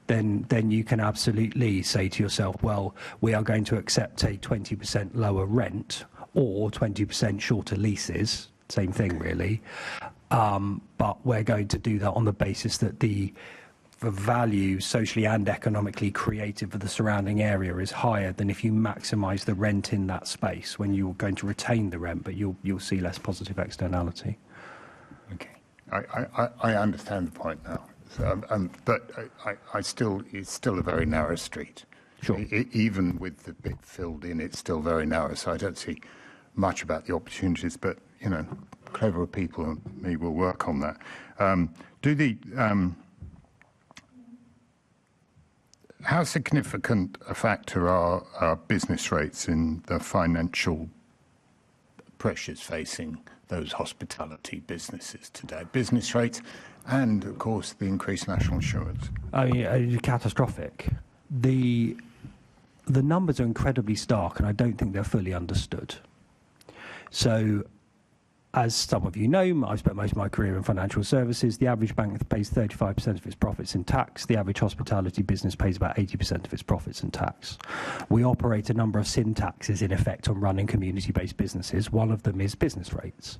P: Then you can absolutely say to yourself, well, we are going to accept a 20% lower rent or 20% shorter leases, same thing really, but we're going to do that on the basis that the value socially and economically created for the surrounding area is higher than if you maximise the rent in that space, when you're going to retain the rent, but you'll see less positive externality.
J: Okay, I understand the point now, but it's still a very narrow street.
P: Sure.
J: Even with the bit filled in, it's still very narrow, so I don't see much about the opportunities, but, you know, cleverer people than me will work on that. How significant a factor are business rates in the financial pressures facing those hospitality businesses today? Business rates and, of course, the increased national insurance.
P: I mean, catastrophic. The numbers are incredibly stark, and I don't think they're fully understood. So, as some of you know, I've spent most of my career in financial services. The average bank pays 35% of its profits in tax. The average hospitality business pays about 80% of its profits in tax. We operate a number of sin taxes in effect on running community-based businesses. One of them is business rates.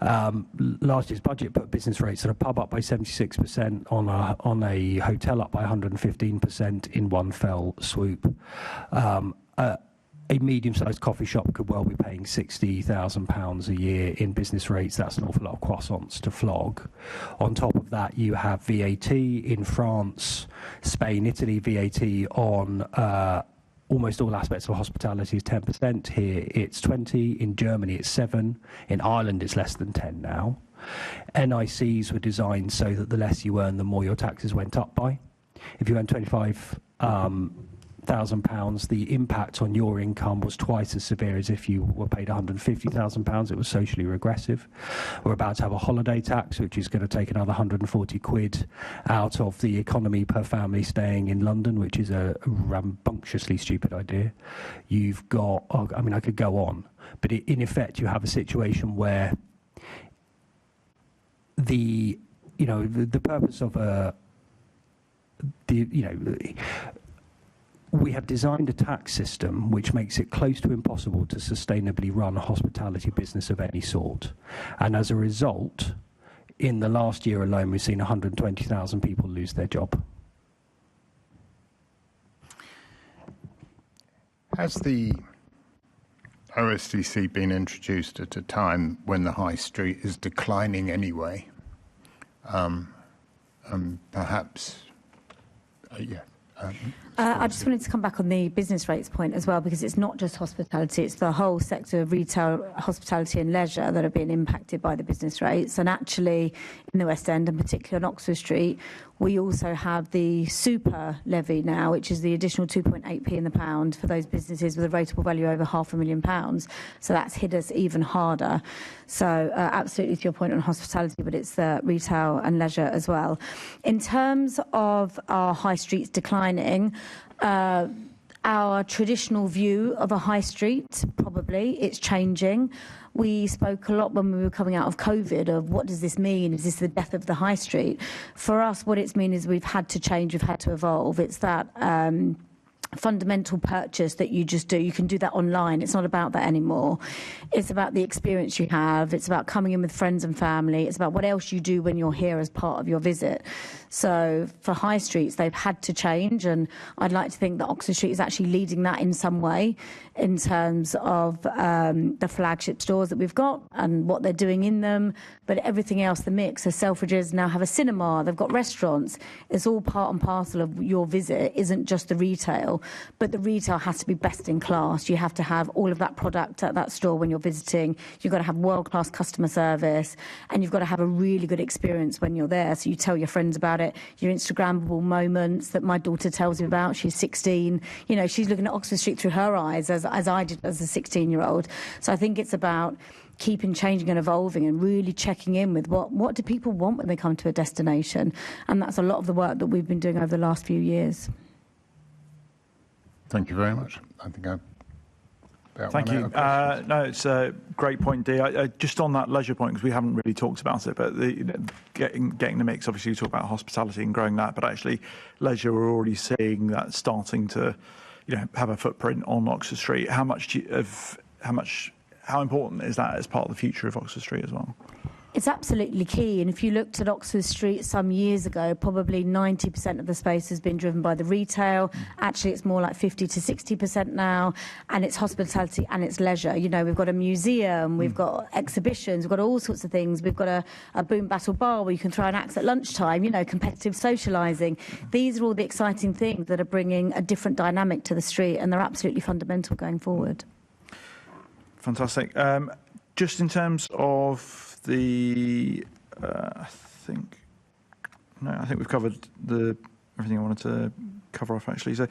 P: Last year's budget put business rates at a pub up by 76%, on a hotel up by 115% in one fell swoop. A medium-sized coffee shop could well be paying £60,000 a year in business rates. That's an awful lot of croissants to flog. On top of that, you have VAT in France, Spain, Italy, VAT on almost all aspects of hospitality is 10%. Here it's 20. In Germany it's 7. In Ireland it's less than 10 now. NICs were designed so that the less you earn, the more your taxes went up by. If you earn £25,000, the impact on your income was twice as severe as if you were paid £150,000. It was socially regressive. We're about to have a holiday tax, which is going to take another 140 quid out of the economy per family staying in London, which is a rambunctiously stupid idea. You've got, I mean, I could go on, but in effect, you have a situation where the purpose of we have designed a tax system which makes it close to impossible to sustainably run a hospitality business of any sort. And as a result, in the last year alone, we've seen 120,000 people lose their job.
J: Has the OSDC been introduced at a time when the high street is declining anyway? Perhaps, yeah.
N: I just wanted to come back on the business rates point as well, because it's not just hospitality, it's the whole sector of retail, hospitality and leisure that are being impacted by the business rates. And actually, in the West End, and particularly on Oxford Street, we also have the super levy now, which is the additional 2.8p in the pound for those businesses with a rateable value over £500,000. So that's hit us even harder. So absolutely to your point on hospitality, but it's the retail and leisure as well. In terms of our high streets declining, our traditional view of a high street, probably, it's changing. We spoke a lot when we were coming out of COVID of what does this mean? Is this the death of the high street? For us, what it's mean is we've had to change, we've had to evolve. It's that fundamental purchase that you just do. You can do that online. It's not about that anymore. It's about the experience you have. It's about coming in with friends and family. It's about what else you do when you're here as part of your visit. So for high streets, they've had to change, and I'd like to think that Oxford Street is actually leading that in some way in terms of the flagship stores that we've got and what they're doing in them. But everything else, the mix, the Selfridges now have a cinema, they've got restaurants. It's all part and parcel of your visit. It isn't just the retail, but the retail has to be best in class. You have to have all of that product at that store when you're visiting. You've got to have world-class customer service, and you've got to have a really good experience when you're there. So you tell your friends about it, your Instagrammable moments that my daughter tells me about. She's 16. You know, she's looking at Oxford Street through her eyes, as I did as a 16-year-old. So I think it's about keeping changing and evolving and really checking in with what do people want when they come to a destination. And that's a lot of the work that we've been doing over the last few years.
J: Thank you very much. I think
B: Thank you. No, it's a great point, Dee. Just on that leisure point, because we haven't really talked about it, but getting the mix, obviously we talk about hospitality and growing that, but actually leisure, we're already seeing that starting to have a footprint on Oxford Street. How important is that as part of the future of Oxford Street as well?
N: It's absolutely key. And if you looked at Oxford Street some years ago, probably 90% of the space has been driven by the retail. Actually, it's more like 50 to 60% now. And it's hospitality and it's leisure. You know, we've got a museum, we've got exhibitions, we've got all sorts of things. We've got a boom battle bar where you can throw an axe at lunchtime, competitive socialising. These are all the exciting things that are bringing a different dynamic to the street, and they're absolutely fundamental going forward.
B: Fantastic. Just in terms of I think we've covered everything I wanted to cover off, actually. So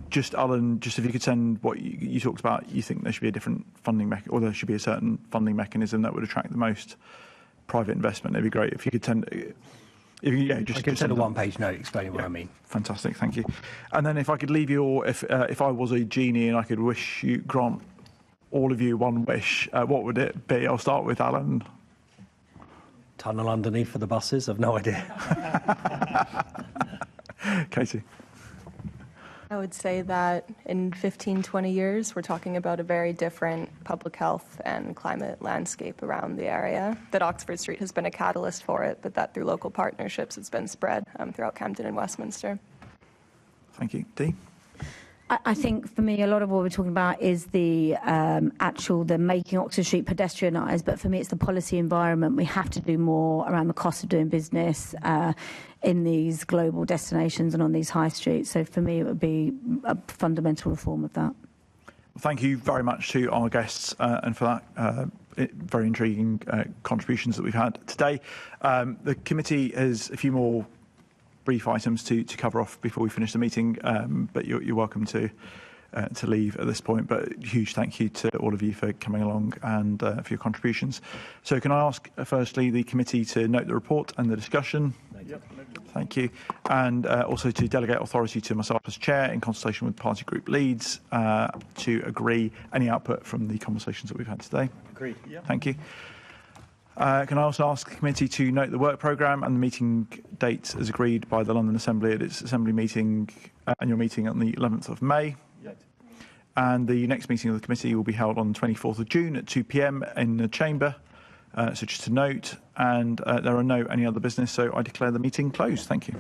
B: just, Alan, just if you could send what you talked about, you think there should be a different funding or there should be a certain funding mechanism that would attract the most private investment. It'd be great if you could send... I
P: can send a one-page note explaining what I mean.
B: Fantastic, thank you. And then if I could leave you all, if I was a genie and I could grant all of you one wish, what would it be? I'll start with Alan.
P: Tunnel underneath for the buses? I've no idea.
B: Katie.
O: I would say that in 15, 20 years, we're talking about a very different public health and climate landscape around the area. That Oxford Street has been a catalyst for it, but that through local partnerships, it's been spread throughout Camden and Westminster.
B: Thank you. Dee?
N: I think for me, a lot of what we're talking about is the making Oxford Street pedestrianised. But for me, it's the policy environment. We have to do more around the cost of doing business in these global destinations and on these high streets. So for me, it would be a fundamental reform of that.
B: Thank you very much to our guests and for that very intriguing contributions that we've had today. The committee has a few more brief items to cover off before we finish the meeting, but you're welcome to leave at this point. But huge thank you to all of you for coming along and for your contributions. So can I ask firstly the committee to note the report and the discussion? Yep. Thank you. And also to delegate authority to myself as chair in consultation with party group leads to agree any output from the conversations that we've had today.
M: Agreed. Yep.
B: Thank you. Can I also ask the committee to note the work programme and the meeting dates as agreed by the London Assembly at its Assembly meeting, annual meeting on the 11th of May. Yep. And the next meeting of the committee will be held on the 24th of June at 2 p.m. in the chamber. So just to note, and there are no any other business, so I declare the meeting closed. Thank you.